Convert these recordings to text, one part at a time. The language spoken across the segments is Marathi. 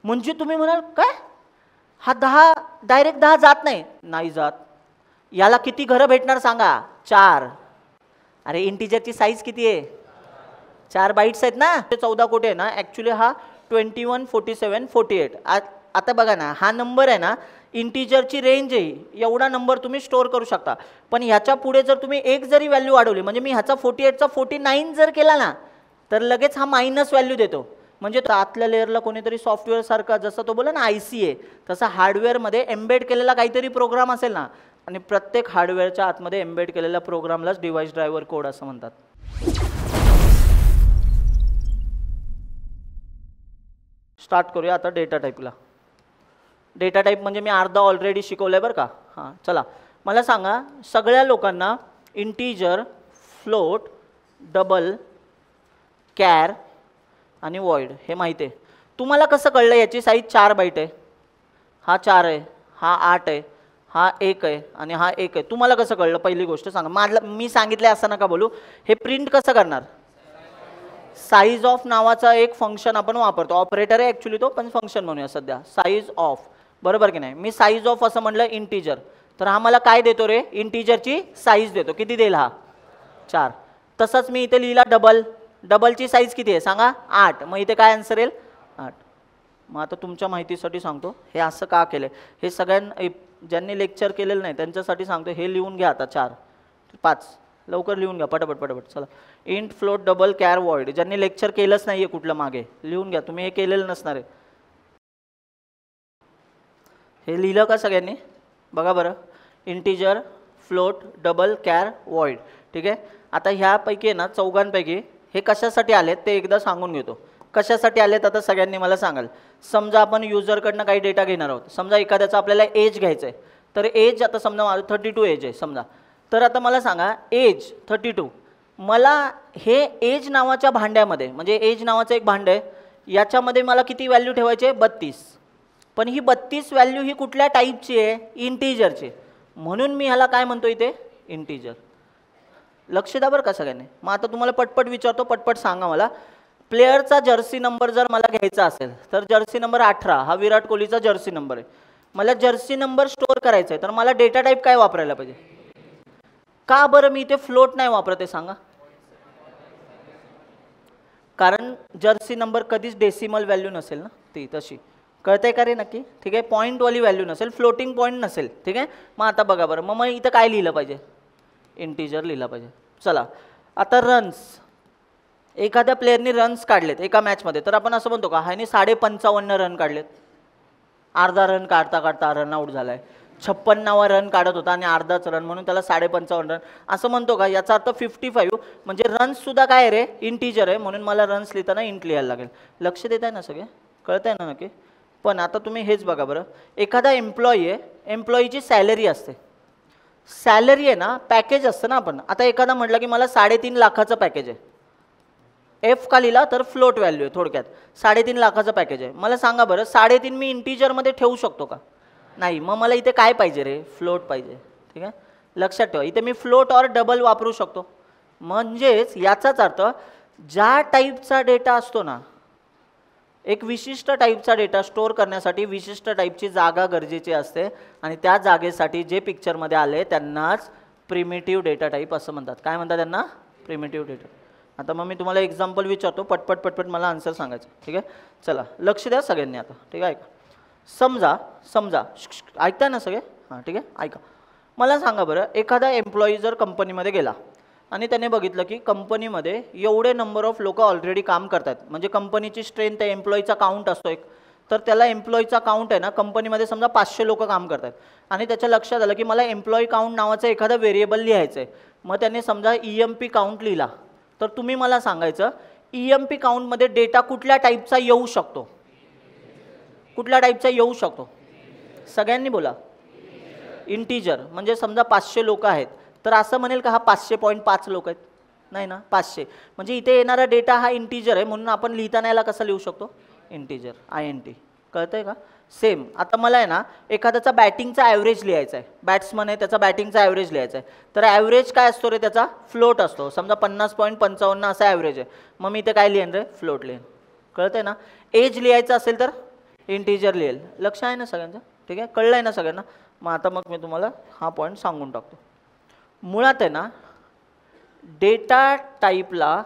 म्हणजे तुम्ही म्हणाल काय हा 10 डायरेक्ट 10 जात नाही जात. याला किती घरं भेटणार सांगा? 4. अरे इंटिजरची साईज किती आहे? 4 बाईट्स आहेत ना, 14 कोटी आहे ना. ॲक्च्युली हा 21, 47, 48. आता बघा ना, हा नंबर आहे ना, इंटिजरची रेंज आहे, एवढा नंबर तुम्ही स्टोअर करू शकता. पण ह्याच्या पुढे जर तुम्ही एक जरी व्हॅल्यू वाढवली, म्हणजे मी ह्याचा 48चा 49 जर केला ना, तर लगेच हा मायनस व्हॅल्यू देतो. म्हणजे आतल्या लेअरला कोणीतरी सॉफ्टवेअर सारखा, जसं तो बोला ना IC आहे, तसा हार्डवेअरमध्ये एम्बेड केलेला काहीतरी प्रोग्राम असेल ना, आणि प्रत्येक हार्डवेअरच्या आतमध्ये एम्बेड केलेल्या प्रोग्रामलाच डिव्हाइस ड्रायव्हर कोड असं म्हणतात. स्टार्ट करूया आता डेटा टाईपला. डेटा टाईप म्हणजे मी अर्धा ऑलरेडी शिकवलं आहे बरं का. हां चला, मला सांगा, सगळ्या लोकांना इंटीजर, फ्लोट, डबल, कॅर आणि वॉइड हे माहिती आहे. तुम्हाला कसं कळलं याची साईज 4 बाईट आहे? हा 4 आहे, हा 8 आहे, हा 1 आहे आणि हा 1 आहे. तुम्हाला कसं कळलं? पहिली गोष्ट सांगा. मी सांगितलं असं नका बोलू. हे प्रिंट कसं करणार? साईज ऑफ नावाचा एक फंक्शन आपण वापरतो, ऑपरेटर आहे ॲक्च्युली तो, पण फंक्शन म्हणूया सध्या. साईज ऑफ, बरोबर की नाही? मी साईज ऑफ असं म्हणलं इंटीजर, तर हा मला काय देतो रे? इंटीजरची साईज देतो. किती देईल हा? 4. तसंच मी इथे लिहिला डबल. डबलची साईज किती आहे सांगा? 8. मग इथे काय आन्सर येईल? 8. मग आता तुमच्या माहितीसाठी सांगतो हे असं का केलं. हे सगळ्यांना ज्यांनी लेक्चर केलेलं नाही त्यांच्यासाठी सांगतो. हे लिहून घ्या आता. 4, 5 लवकर लिहून घ्या पटापट पटापट. चला, int, float, double, care, void. ज्यांनी लेक्चर केलंच नाहीये कुठलं मागे, लिहून घ्या. तुम्ही हे केलेलं नसणार आहे. हे लिहिलं का सगळ्यांनी? बघा बरं. Integer, float, double, care, void. ठीक आहे. आता ह्यापैकी ना चौघांपैकी हे कशासाठी आलेत ते एकदा सांगून घेतो. कशासाठी आलेत आता सगळ्यांनी मला सांगाल. समजा आपण युजरकडनं काही डेटा घेणार आहोत. समजा एखाद्याचा आपल्याला एज घ्यायचं आहे, तर एज आता समजा माझं 32 एज आहे समजा. तर आता मला सांगा एज 32, मला हे एज नावाच्या भांड्यामध्ये, म्हणजे एज नावाचं एक भांडं आहे, याच्यामध्ये मला किती व्हॅल्यू ठेवायचे? 32. पण ही 32 व्हॅल्यू ही कुठल्या टाईपची आहे? इंटीजरची. म्हणून मी ह्याला काय म्हणतो इथे? इंटीजर. लक्ष द्या बरं का सगळ्यांनी. मग आता तुम्हाला पटपट विचारतो, पटपट सांगा मला. प्लेअरचा जर्सी नंबर जर मला घ्यायचा असेल तर जर्सी नंबर 18 हा विराट कोहलीचा जर्सी नंबर आहे. मला जर्सी नंबर स्टोअर करायचा आहे, तर मला डेटा टाईप काय वापरायला पाहिजे? का बरं मी इथे फ्लोट नाही वापरत आहे सांगा? कारण जर्सी नंबर कधीच डेसिमल व्हॅल्यू नसेल ना, ती तशी. कळतंय का रे नक्की? ठीक आहे. पॉईंटवाली व्हॅल्यू नसेल, फ्लोटिंग पॉईंट नसेल. ठीक आहे. मग आता बघा बरं, मग इथं काय लिहिलं पाहिजे? इंटीजर लिहिला पाहिजे. चला, आता रन्स. एखाद्या प्लेअरनी रन्स काढलेत एका मॅचमध्ये, तर आपण असं म्हणतो का ह्याने 55.5 रन काढलेत? अर्धा रन काढता काढता रन आउट झालाय. 56वा रन काढत होता आणि अर्धाच रन, म्हणून त्याला 55.5 रन असं म्हणतो का? याचा अर्थ 55. म्हणजे रन्स सुद्धा काय रे? इंटीजर आहे. म्हणून मला रन्स लिहिताना इंट लिहायला लागेल. लक्ष देत आहे ना सगळे? कळत आहे ना नक्की? पण आता तुम्ही हेच बघा बरं. एखादा एम्प्लॉई आहे, एम्प्लॉईची सॅलरी असते. सॅलरी आहे ना, पॅकेज असतं ना. आपण आता एखादा म्हटलं की मला 3.5 लाखाचं पॅकेज आहे. एफ का लिहिला तर फ्लोट व्हॅल्यू आहे थोडक्यात. 3.5 लाखाचं पॅकेज आहे. मला सांगा बरं, 3.5 मी इंटीजरमध्ये ठेवू शकतो का? नाही. मग मला इथे काय पाहिजे रे? फ्लोट पाहिजे. ठीक आहे. लक्षात ठेवा, इथे मी फ्लोट और डबल वापरू शकतो. म्हणजेच याचाच अर्थ ज्या टाईपचा डेटा असतो ना, एक विशिष्ट टाईपचा डेटा स्टोअर करण्यासाठी विशिष्ट टाईपची जागा गरजेची असते, आणि त्या जागेसाठी जे पिक्चरमध्ये आले त्यांनाच प्रिमिटिव्ह डेटा टाईप असं म्हणतात. काय म्हणतात त्यांना? Primitive data. आता मग मी तुम्हाला एक्झाम्पल विचारतो, पटपट पटपट मला आन्सर सांगायचं. ठीक आहे. चला, लक्ष द्या सगळ्यांनी आता. ठीक आहे. समजा समजा ऐकताय ना सगळे? हां ठीक आहे. ऐका. मला सांगा बरं, एखादा एम्प्लॉई जर कंपनीमध्ये गेला आणि त्याने बघितलं की कंपनीमध्ये एवढे नंबर ऑफ लोक ऑलरेडी काम करतात, म्हणजे कंपनीची स्ट्रेंथ आहे, एम्प्लॉईचा काउंट असतो एक, तर त्याला एम्प्लॉईचा काउंट आहे ना, कंपनीमध्ये समजा 500 लोक काम करतात, आणि त्याच्या लक्षात आलं की मला एम्प्लॉई काउंट नावाचं एखादा व्हेरिएबल लिहायचं आहे. मग त्याने समजा EMP काउंट लिहिला. तर तुम्ही मला सांगायचं EMP काउंटमध्ये डेटा कुठल्या टाईपचा येऊ शकतो? कुठल्या टाईपचा येऊ शकतो? सगळ्यांनी बोला. इंटीजर. म्हणजे समजा 500 लोक आहेत, तर असं म्हणेल का हा 500.5 लोक आहेत? नाही ना, 500. म्हणजे इथे येणारा डेटा हा इंटीजर आहे, म्हणून आपण लिहिताना याला कसं लिहू शकतो? Integer, INT. कळतंय का? सेम. आता मला आहे ना एखाद्याचा बॅटिंगचा ॲव्हरेज लिहायचा आहे. बॅट्समन आहे, त्याचा बॅटिंगचा ॲव्हरेज लिहायचा आहे. तर ॲव्हरेज काय असतो रे? त्याचा फ्लोट असतो. समजा 50.55 असा ॲव्हरेज आहे. मग मी इथे काय लिहेन रे? फ्लोट लिहेन. कळतंय ना? एज लिहायचं असेल तर इंटिजर लिहेल. लक्ष आहे ना सगळ्यांचं? ठीक आहे, कळलं आहे ना सगळ्यांना? मग आता मग मी तुम्हाला हा पॉईंट सांगून टाकतो. मुळात आहे ना डेटा टाईपला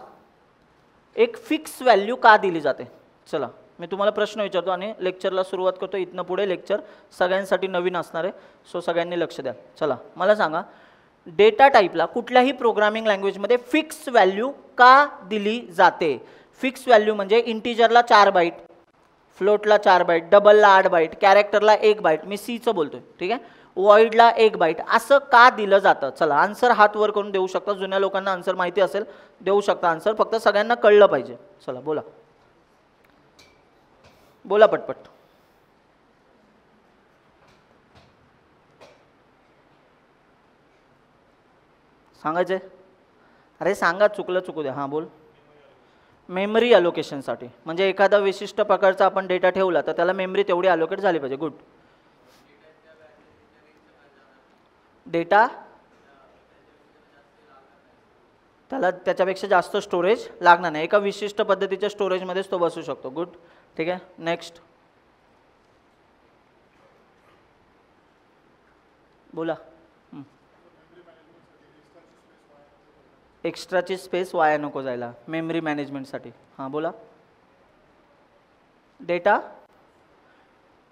एक फिक्स व्हॅल्यू का दिली जाते? चला मी तुम्हाला प्रश्न विचारतो आणि लेक्चरला सुरुवात करतो. इथनं पुढे लेक्चर सगळ्यांसाठी नवीन असणार आहे, सो सगळ्यांनी लक्ष द्या. चला मला सांगा, डेटा टाईपला कुठल्याही प्रोग्रामिंग लँग्वेजमध्ये फिक्स व्हॅल्यू का दिली जाते? फिक्स व्हॅल्यू म्हणजे इंटिजरला 4 बाईट, फ्लोटला 4 बाईट, डबलला 8 बाईट, कॅरेक्टरला 1 बाईट, मी सीचं बोलतोय, ठीक आहे, वॉइडला 1 बाईट, असं का दिलं जातं? चला आन्सर हात वर करून देऊ शकता. जुन्या लोकांना आन्सर माहिती असेल देऊ शकता आन्सर, फक्त सगळ्यांना कळलं पाहिजे. चला बोला बोला पटपट. सांगायचंय? अरे सांगा, चुकलं चुकू द्या. हां बोल. मेमरी अलोकेशनसाठी, म्हणजे एखादा विशिष्ट प्रकारचा आपण डेटा ठेवला तर त्याला मेमरी तेवढी अलोकेट झाली पाहिजे. गुड. डेटा त्याला त्याच्यापेक्षा जास्त स्टोरेज लागणार नाही, एका विशिष्ट पद्धतीच्या स्टोरेजमध्येच तो बसू शकतो. गुड. ठीक आहे, नेक्स्ट बोला. एक्स्ट्राची स्पेस वाया नको जायला मेमरी मॅनेजमेंटसाठी. हां बोला.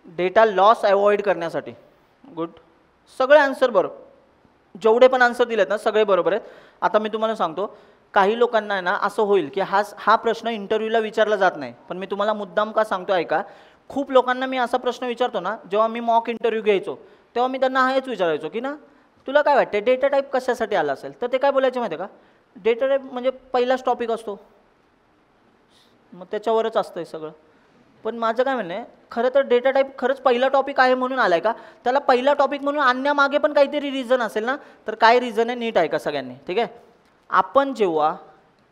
डेटा लॉस अवॉइड करण्यासाठी. गुड. सगळे आन्सर बरोबर, जेवढे पण आन्सर दिलेत ना सगळे बरोबर आहेत. आता मी तुम्हाला सांगतो, काही लोकांना ना असं होईल की हा प्रश्न इंटरव्ह्यूला विचारला जात नाही, पण मी तुम्हाला मुद्दाम का सांगतो ऐका. खूप लोकांना मी असा प्रश्न विचारतो ना, जेव्हा मी मॉक इंटरव्ह्यू घ्यायचो तेव्हा मी त्यांना हेच विचारायचो की ना तुला काय वाटते डेटा टाईप कशासाठी आला असेल? तर ते काय बोलायचे माहिती आहे का, डेटा टाईप म्हणजे पहिलाच टॉपिक असतो, मग त्याच्यावरच असतं हे सगळं. पण माझं काय म्हणणं आहे, खरं तर डेटा टाईप खरंच पहिला टॉपिक आहे म्हणून आलाय का? त्याला पहिला टॉपिक म्हणून आणण्यामागे पण काहीतरी रिझन असेल ना. तर काय रिझन आहे नीट ऐका सगळ्यांनी. ठीक आहे, आपण जेव्हा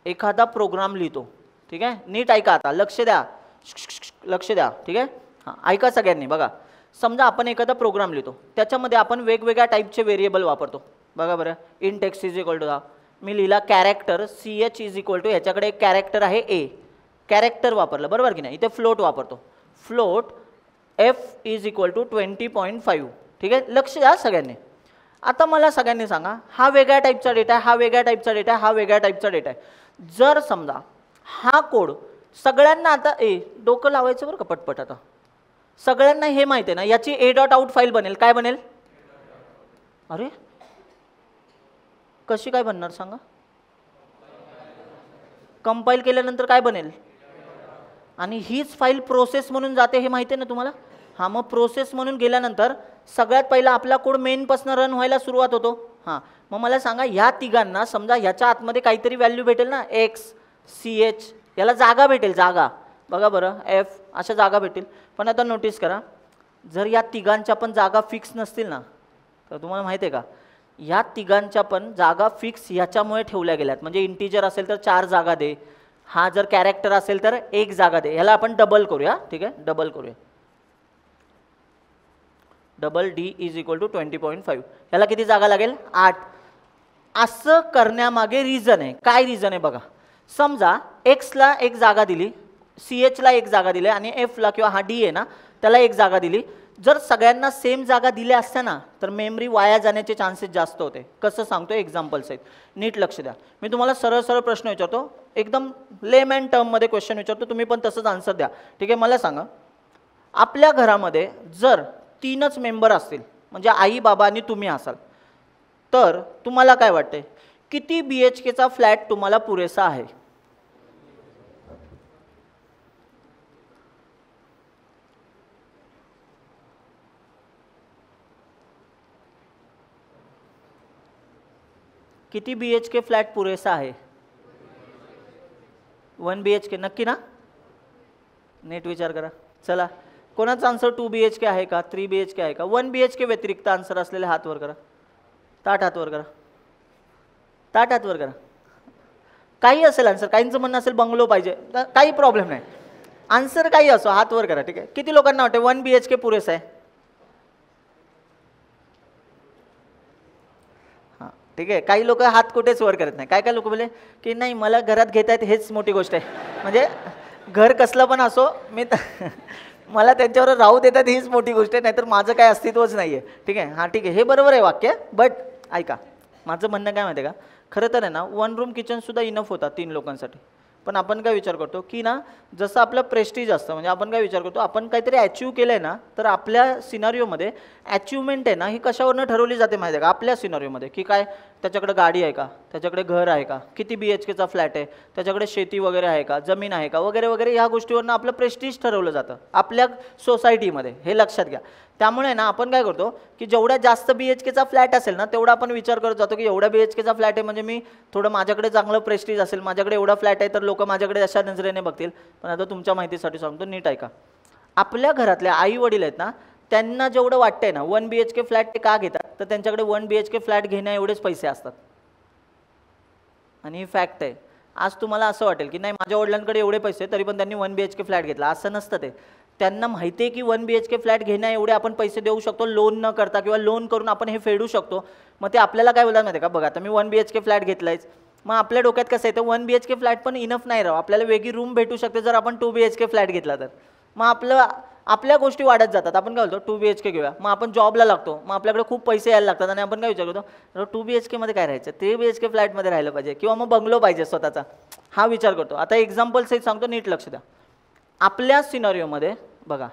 एखादा प्रोग्राम लिहितो, ठीक आहे, नीट ऐका, आता लक्ष द्या, लक्ष द्या. ठीक आहे, हां ऐका सगळ्यांनी. बघा, समजा आपण एखादा प्रोग्राम लिहितो, त्याच्यामध्ये आपण वेगवेगळ्या टाईपचे व्हेरिएबल वापरतो. बघा बरं, int x is equal to मी लिहिला character CH is equal to, ह्याच्याकडे एक कॅरेक्टर आहे A, कॅरेक्टर वापरलं बरोबर की नाही. इथे फ्लोट वापरतो, float F is equal to 20.5. ठीक आहे, लक्ष द्या सगळ्यांनी. आता मला सगळ्यांनी सांगा, हा वेगळ्या टाईपचा डेटा आहे, हा वेगळ्या टाईपचा डेटा आहे, हा वेगळ्या टाईपचा डेटा आहे. जर समजा हा कोड सगळ्यांना, आता डोकं लावायचं बरं का पटपट, आता सगळ्यांना हे माहिती आहे ना याची A.out फाईल बनेल. काय बनेल? अरे कशी काय बनणार सांगा? कंपाईल केल्यानंतर काय बनेल? आणि हीच फाईल प्रोसेस म्हणून जाते, हे माहिती आहे ना तुम्हाला. हां, मग प्रोसेस म्हणून गेल्यानंतर सगळ्यात पहिला आपला कोड मेनपासून रन व्हायला सुरुवात होतो. हां, मग मला सांगा, ह्या तिघांना समजा ह्याच्या आतमध्ये काहीतरी व्हॅल्यू भेटेल ना, X CH, याला जागा भेटेल, जागा. बघा बरं, F अशा जागा भेटेल. पण आता नोटीस करा, जर या तिघांच्या पण जागा फिक्स नसतील ना, तर तुम्हाला माहिती आहे का, या तिघांच्या पण जागा फिक्स ह्याच्यामुळे ठेवल्या गेल्यात. म्हणजे इंटिजर असेल तर 4 जागा दे, हा जर कॅरेक्टर असेल तर 1 जागा दे. ह्याला आपण डबल करूया. ठीक आहे, डबल करूया. Double D is equal to 20.5. ह्याला किती जागा लागेल? 8. असं करण्यामागे रिझन आहे. काय रिझन आहे बघा. समजा Xला 1 जागा दिली, CHला 1 जागा दिली आणि Fला किंवा हा D आहे ना त्याला 1 जागा दिली. जर सगळ्यांना सेम जागा दिल्या असत्या ना तर मेमरी वाया जाण्याचे चान्सेस जास्त होते. कसं सांगतो एक्झाम्पल सहित, नीट लक्ष द्या. मी तुम्हाला सरळ सरळ प्रश्न विचारतो, एकदम लेमॅन टर्ममध्ये क्वेश्चन विचारतो, तुम्ही पण तसंच आन्सर द्या. ठीक आहे, मला सांगा, आपल्या घरामध्ये जर 3च मेंबर असतील, म्हणजे आई बाबा आणि तुम्ही असाल, तर तुम्हाला काय वाटते किती BHKचा फ्लॅट तुम्हाला पुरेसा आहे? किती BHK फ्लॅट पुरेसा आहे? 1 BHK नक्की ना? नीट विचार करा. चला, कोणाचा आन्सर 2 BHK आहे का, 3 BHK आहे का? 1 BHK व्यतिरिक्त आन्सर असलेले हात वर करा. ताट हात वर करा, ताट हात वर करा. काही असेल आन्सर, काहींचं म्हणणं असेल बंगलो पाहिजे, काही प्रॉब्लेम नाही. आन्सर काही असो, हात वर करा. ठीक आहे, किती लोकांना वाटते 1 BHK पुरेसा आहे? ठीक आहे, काही लोक हात कुठेच वर करत नाही. काय काय लोक बोले की नाही मला घरात घेता येत, हेच मोठी गोष्ट आहे. म्हणजे घर कसलं पण असो, मला त्यांच्यावर राहू देतात हीच मोठी गोष्ट आहे, नाहीतर माझं काय अस्तित्वच नाही आहे. ठीक आहे, हां ठीक आहे, हे बरोबर आहे वाक्य. बट ऐका, माझं म्हणणं काय माहिती आहे का, खरं तर आहे ना 1 रूम किचनसुद्धा इनफ होता 3 लोकांसाठी. पण आपण काय विचार करतो की ना, जसं आपलं प्रेस्टीज असतं, म्हणजे आपण काय विचार करतो, आपण काहीतरी अचीव केलं आहे ना, तर आपल्या सिनारिओमध्ये अचिव्हमेंट आहे ना ही कशावरनं ठरवली जाते माहिती आहे का, आपल्या सिनारिओमध्ये, की काय त्याच्याकडे गाडी आहे का, त्याच्याकडे घर आहे का, किती BHKचा फ्लॅट आहे, त्याच्याकडे शेती वगैरे आहे का, जमीन आहे का, वगैरे वगैरे, ह्या गोष्टीवरनं आपलं प्रेस्टीज ठरवलं जातं आपल्या सोसायटीमध्ये, हे लक्षात घ्या. त्यामुळे ना आपण काय करतो की जेवढ्या जास्त BHKचा फ्लॅट असेल ना, तेवढा आपण विचार करत जातो की एवढ्या BHKचा फ्लॅट आहे म्हणजे मी थोडं, माझ्याकडे चांगलं प्रेस्टीज असेल, माझ्याकडे एवढा फ्लॅट आहे तर लोक माझ्याकडे अशा नजरेने बघतील. पण आता तुमच्या माहितीसाठी सांगतो, नीट ऐका. आपल्या घरातल्या आई वडील आहेत ना, त्यांना जेवढं वाटतंय ना 1 BHK फ्लॅट ते का घेतात, तर त्यांच्याकडे 1 BHK फ्लॅट घेण्या एवढेच पैसे असतात. आणि ही फॅक्ट आहे. आज तुम्हाला असं वाटेल की नाही माझ्या वडिलांकडे एवढे पैसे तरी पण त्यांनी 1 BHK फ्लॅट घेतला, असं नसतं ते. त्यांना माहिती आहे की 1 BHK फ्लॅट घेण्या एवढे आपण पैसे देऊ शकतो लोन न करता, किंवा लोन करून आपण हे फेडू शकतो. मग ते आपल्याला काय बोलतात माहिती आहे का, बघा आता मी 1 BHK फ्लॅट घेतलायच, मग आपल्या डोक्यात कसं आहे, तर 1 BHK फ्लॅट पण इनफ नाही राव, आपल्याला वेगळी रूम भेटू शकते जर आपण 2 BHK फ्लॅट घेतला तर. मग आपल्या गोष्टी वाढत जातात. आपण काय बोलतो 2 BHK घेऊया, मग आपण जॉबला लागतो, मग आपल्याकडे खूप पैसे यायला लागतात आणि आपण काय विचार करतो 2 BHK मध्ये काय राहायचं, 3 BHK फ्लॅटमध्ये राहिलं पाहिजे, किंवा मग बंगलो पाहिजे स्वतःचा, हा विचार करतो. आता एक्झाम्पल सहित सांगतो, नीट लक्ष द्या. आपल्या सिनारिओमध्ये बघा,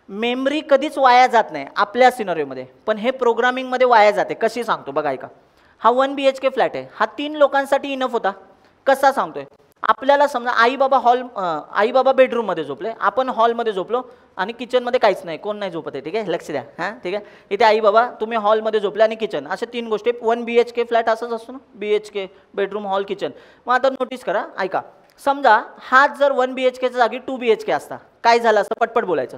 मेमरी कधीच वाया जात नाही आपल्या सिनारिओमध्ये, पण हे प्रोग्रामिंगमध्ये वाया जाते. कशी सांगतो बघा, ऐका. हा 1 BHK फ्लॅट आहे, हा 3 लोकांसाठी इनफ होता. कसा सांगतोय, आपल्याला समजा आई बाबा बेडरूममध्ये झोपले, आपण हॉलमध्ये झोपलो आणि किचनमध्ये काहीच नाही, कोण नाही झोपत आहे. ठीक आहे, लक्ष द्या. हां ठीक आहे, इथे आई बाबा, तुम्ही हॉलमध्ये झोपले आणि किचन, अशा 3 गोष्टी. 1 BHK फ्लॅट असंच असतो ना, BHK बेडरूम हॉल किचन. मग आता नोटीस करा, ऐका. समजा हा जर 1 BHKच्या जागी 2 BHK असता, काय झालं असतं, पटपट बोलायचं.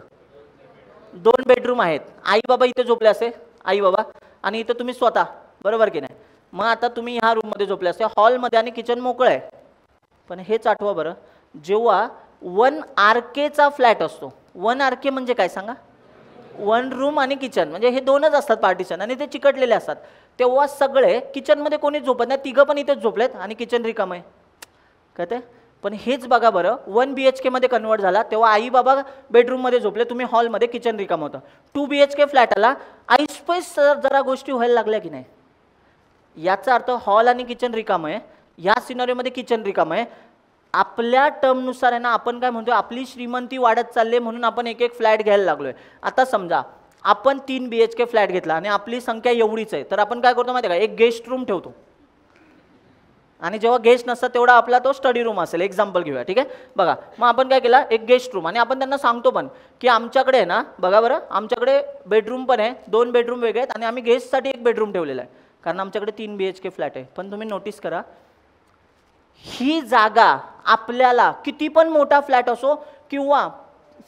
2 बेडरूम आहेत, आई बाबा इथे झोपले असते, आई बाबा, आणि इथं तुम्ही स्वतः, बरोबर की नाही. मग आता तुम्ही ह्या रूममध्ये झोपले असते, हॉलमध्ये, आणि किचन मोकळं आहे. पण हेच आठवा बरं, जेव्हा 1 RKचा फ्लॅट असतो, 1 RK म्हणजे काय सांगा, 1 रूम आणि किचन, म्हणजे हे 2च असतात पार्टिशन, आणि ते चिकटलेले असतात. तेव्हा सगळे किचनमध्ये कोणी झोपत नाही, तिघं पण इथेच झोपलेत आणि किचन रिकाम आहे, कळते. पण हेच बघा बरं, 1 BHK मध्ये कन्वर्ट झाला, तेव्हा आई बाबा बेडरूममध्ये झोपले, तुम्ही हॉलमध्ये, किचन रिकाम होतं. 2 BHK फ्लॅट आला, ऐसपैस जरा गोष्टी व्हायला लागल्या की नाही. याचा अर्थ हॉल आणि किचन रिकाम आहे, या सिनारिओमध्ये किचन रिकाम आहे. आपल्या टर्मनुसार आहे ना, आपण काय म्हणतो, आपली श्रीमंती वाढत चालली म्हणून आपण एक एक फ्लॅट घ्यायला लागलोय. आता समजा आपण 3 BHK फ्लॅट घेतला आणि आपली संख्या एवढीच आहे, तर आपण काय करतो माहिती आहे का, एक गेस्ट रूम ठेवतो, आणि जेव्हा गेस्ट नसतात तेवढा आपला तो स्टडी रूम असेल. एक्झाम्पल घेऊया, ठीक आहे. बघा, मग आपण काय केलं, एक गेस्ट रूम, आणि आपण त्यांना सांगतो पण की आमच्याकडे आहे ना, बघा बरं, आमच्याकडे बेडरूम पण आहे, 2 बेडरूम वेगळे आहेत, आणि आम्ही गेस्टसाठी एक बेडरूम ठेवलेला आहे, कारण आमच्याकडे 3 BHK फ्लॅट आहे. पण तुम्ही नोटीस करा, ही जागा आपल्याला किती पण मोठा फ्लॅट असो, किंवा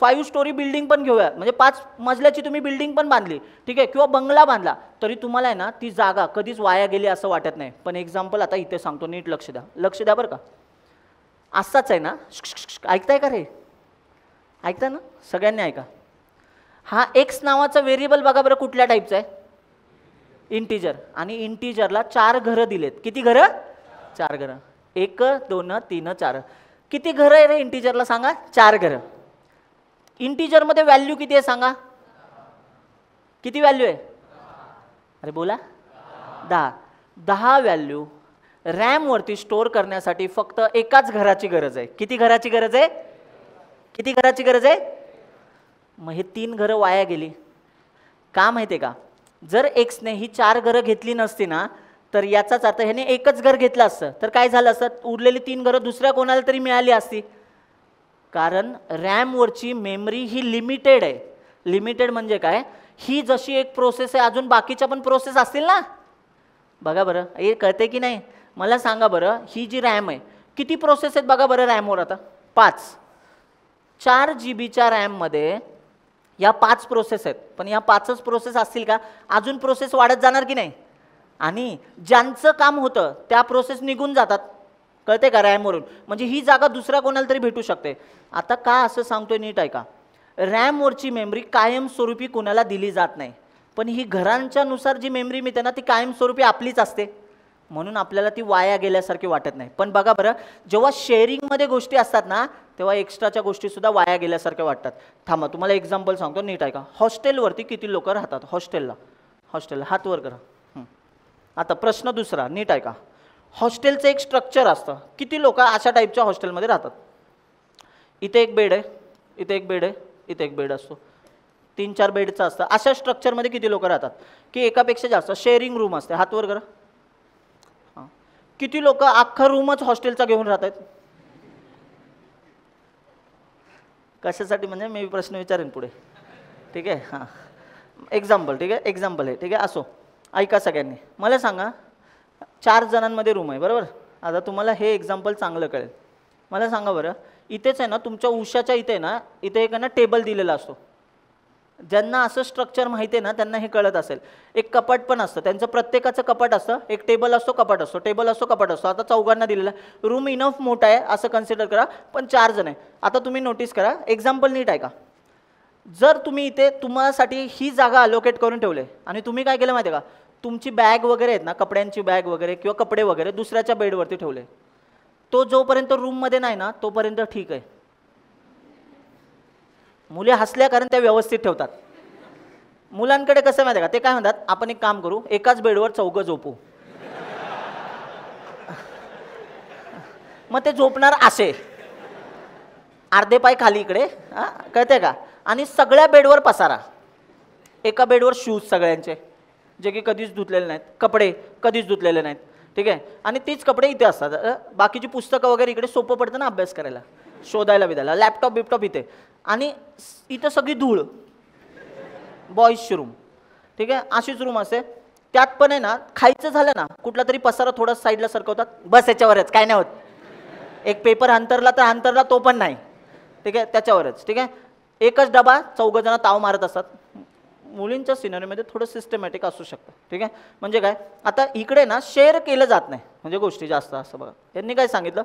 5 स्टोरी बिल्डिंग पण घेऊया, म्हणजे 5 मजल्याची तुम्ही बिल्डिंग पण बांधली, ठीक आहे, किंवा बंगला बांधला, तरी तुम्हाला आहे ना ती जागा कधीच वाया गेली असं वाटत नाही. पण एक्झाम्पल आता इथे सांगतो, नीट लक्ष द्या, लक्ष द्या बरं का. असाच आहे ना, ऐकताय का रे, ऐकताय ना, सगळ्यांनी ऐका. हा एक्स नावाचा व्हेरिएबल बघा बरं कुठल्या टाईपचा आहे, इंटीजर, आणि इंटीजरला 4 घरं दिलेत. किती घरं, 4 घरं, 1 2 3 4. किती घरं आहे रे इंटीजरला सांगा, 4 घरं. इंटीजरमध्ये व्हॅल्यू किती आहे सांगा, किती व्हॅल्यू आहे, अरे बोला, 10 व्हॅल्यू रॅमवरती स्टोअर करण्यासाठी फक्त एकाच घराची गरज आहे. किती घराची गरज आहे, किती घराची गरज आहे. मग हे 3 घरं वाया गेली का माहिती आहे का. जर एक्सने ही 4 घरं घेतली नसती ना, तर याचाच अर्थ ह्याने एकच घर घेतलं असतं, तर काय झालं असतं, उरलेली 3 घरं दुसऱ्या कोणाला तरी मिळाली असती. कारण रॅमवरची मेमरी ही लिमिटेड आहे. लिमिटेड म्हणजे काय, ही जशी एक प्रोसेस आहे, अजून बाकीच्या पण प्रोसेस असतील ना. बघा बरं, हे कळते की नाही मला सांगा बरं. ही जी रॅम आहे, किती प्रोसेस आहेत बघा बरं रॅमवर, आता 5. 4 GBच्या रॅममध्ये या 5 प्रोसेस आहेत, पण या 5च प्रोसेस असतील का, अजून प्रोसेस वाढत जाणार की नाही. आणि ज्यांचं काम होतं त्या प्रोसेस निघून जातात, कळते का, रॅमवरून. म्हणजे ही जागा दुसऱ्या कोणाला तरी भेटू शकते. आता का असं सांगतोय नीट ऐका. रॅमवरची मेमरी कायमस्वरूपी कोणाला दिली जात नाही, पण ही घरांच्या नुसार जी मेमरी मिळते ना, ती कायमस्वरूपी आपलीच असते. म्हणून आपल्याला ती वाया गेल्यासारखी वाटत नाही. पण बघा बरं, जेव्हा शेअरिंगमध्ये गोष्टी असतात ना, तेव्हा एक्स्ट्राच्या गोष्टीसुद्धा वाया गेल्यासारख्या वाटतात. थांबा, तुम्हाला एक्झाम्पल सांगतो, नीट ऐका. हॉस्टेलवरती किती लोक राहतात? हॉस्टेलला हात वर करा. आता प्रश्न दुसरा, नीट ऐका. हॉस्टेलचं एक स्ट्रक्चर असतं. किती लोक अशा टाईपच्या हॉस्टेलमध्ये राहतात? इथे एक बेड आहे, इथे एक बेड आहे, इथे एक बेड असतो, 3-4 बेडचं असतं. अशा स्ट्रक्चरमध्ये किती लोक राहतात? की एकापेक्षा जास्त. शेअरिंग रूम असते. हात वर करा. हां, किती लोक अख्खा रूमच हॉस्टेलचा घेऊन राहतात? कशासाठी म्हणजे मी प्रश्न विचारेन पुढे, ठीक आहे. हां, एक्झाम्पल, ठीक आहे, एक्झाम्पल आहे, ठीक आहे. असो, ऐका सगळ्यांनी. मला सांगा, 4 जणांमध्ये रूम आहे, बरोबर? आता तुम्हाला हे एक्झाम्पल चांगलं कळेल. मला सांगा बरं, इथेच आहे ना तुमच्या उशाच्या इथे ना, इथे एक ना टेबल दिलेला असतो. ज्यांना असं स्ट्रक्चर माहिती आहे ना त्यांना हे कळत असेल. एक कपाट पण असतं, त्यांचं प्रत्येकाचं कपाट असतं. एक टेबल असतो, कपाट असतो, टेबल असतो, कपाट असतो. आता 4घांना दिलेला रूम इनफ मोठा आहे असं कन्सिडर करा, पण 4 जण आहे. आता तुम्ही नोटीस करा, एक्झाम्पल नीट ऐका. जर तुम्ही इथे तुम्हासाठी ही जागा अलोकेट करून ठेवले आणि तुम्ही काय केलं माहिती आहे का, तुमची बॅग वगैरे आहेत ना, कपड्यांची बॅग वगैरे किंवा कपडे वगैरे दुसऱ्याच्या बेडवरती ठेवले, तो जोपर्यंत रूममध्ये नाही ना तोपर्यंत ठीक आहे. मुले हसल्या कारण त्या व्यवस्थित ठेवतात. मुलांकडे कसं माहिती आहे का, ते काय म्हणतात, आपण एक काम करू, एकाच बेडवर 4 झोपू. मग ते झोपणार असे, अर्धे पाय खाली इकडे, कळते का, आणि सगळ्या बेडवर पसारा. एका बेडवर शूज सगळ्यांचे जे की कधीच धुतलेले नाहीत, कपडे कधीच धुतलेले नाहीत, ठीक आहे. आणि तीच कपडे इथे असतात. बाकीची पुस्तकं वगैरे इकडे, सोपं पडतं ना अभ्यास करायला, शोधायला बिधायला. लॅपटॉप बिपटॉप इथे, आणि इथं सगळी धूळ. बॉईजची रूम, ठीक आहे, अशीच रूम असते. त्यात पण आहे ना, खायचं झालं ना, कुठला तरी पसारा थोडा साईडला सरकवतात, बस याच्यावरच, काय नाही होत. एक पेपर अंतरला तर अंतरला, तो पण नाही, ठीक आहे, त्याच्यावरच, ठीक आहे. एकच डबा, 4 जण ताव मारत असतात. मुलींच्या सिनेरीमध्ये थोडं सिस्टमॅटिक असू शकतं, ठीक आहे. म्हणजे काय, आता इकडे ना शेअर केलं जात नाही, म्हणजे गोष्टी जास्त. असं बघा, यांनी काय सांगितलं,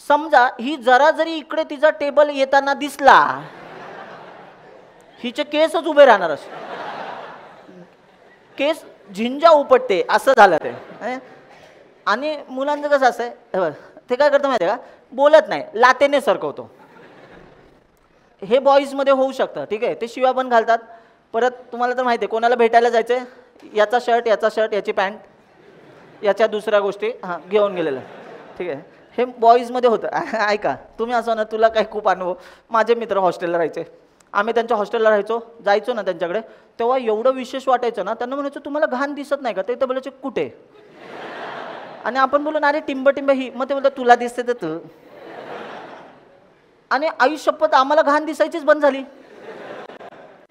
समजा ही जरा जरी इकडे तिचा टेबल येताना दिसला, हिचे केसच उभे राहणार, असे केस झिंजा उपटते, असं झालं ते. आणि मुलांचं कसं असं आहे, ते काय करतं माहिती आहे का, बोलत नाही, लातेने सरकवतो. हे बॉईजमध्ये होऊ शकतं, ठीक आहे. ते शिव्या पण घालतात. परत तुम्हाला तर माहिती आहे, कोणाला भेटायला जायचं, याचा शर्ट, याची पॅन्ट, याच्या दुसऱ्या गोष्टी घेऊन गेलेलं, ठीक आहे. हे बॉईजमध्ये होतं. ऐका, तुम्ही असं ना, तुला काही खूप अनुभव. माझे मित्र हॉस्टेलला राहायचे, आम्ही त्यांच्या हॉस्टेलला राहायचो, जायचो ना त्यांच्याकडे, तेव्हा एवढं विशेष वाटायचं ना. त्यांना म्हणायचं, तुम्हाला घाण दिसत नाही का? ते तर बोलायचे, कुठे? आणि आपण बोलून, अरे टिंब ही. मग ते बोलतात, तुला दिसते तर तू. आणि आई शपथ, आम्हाला घाण दिसायचीच बंद झाली.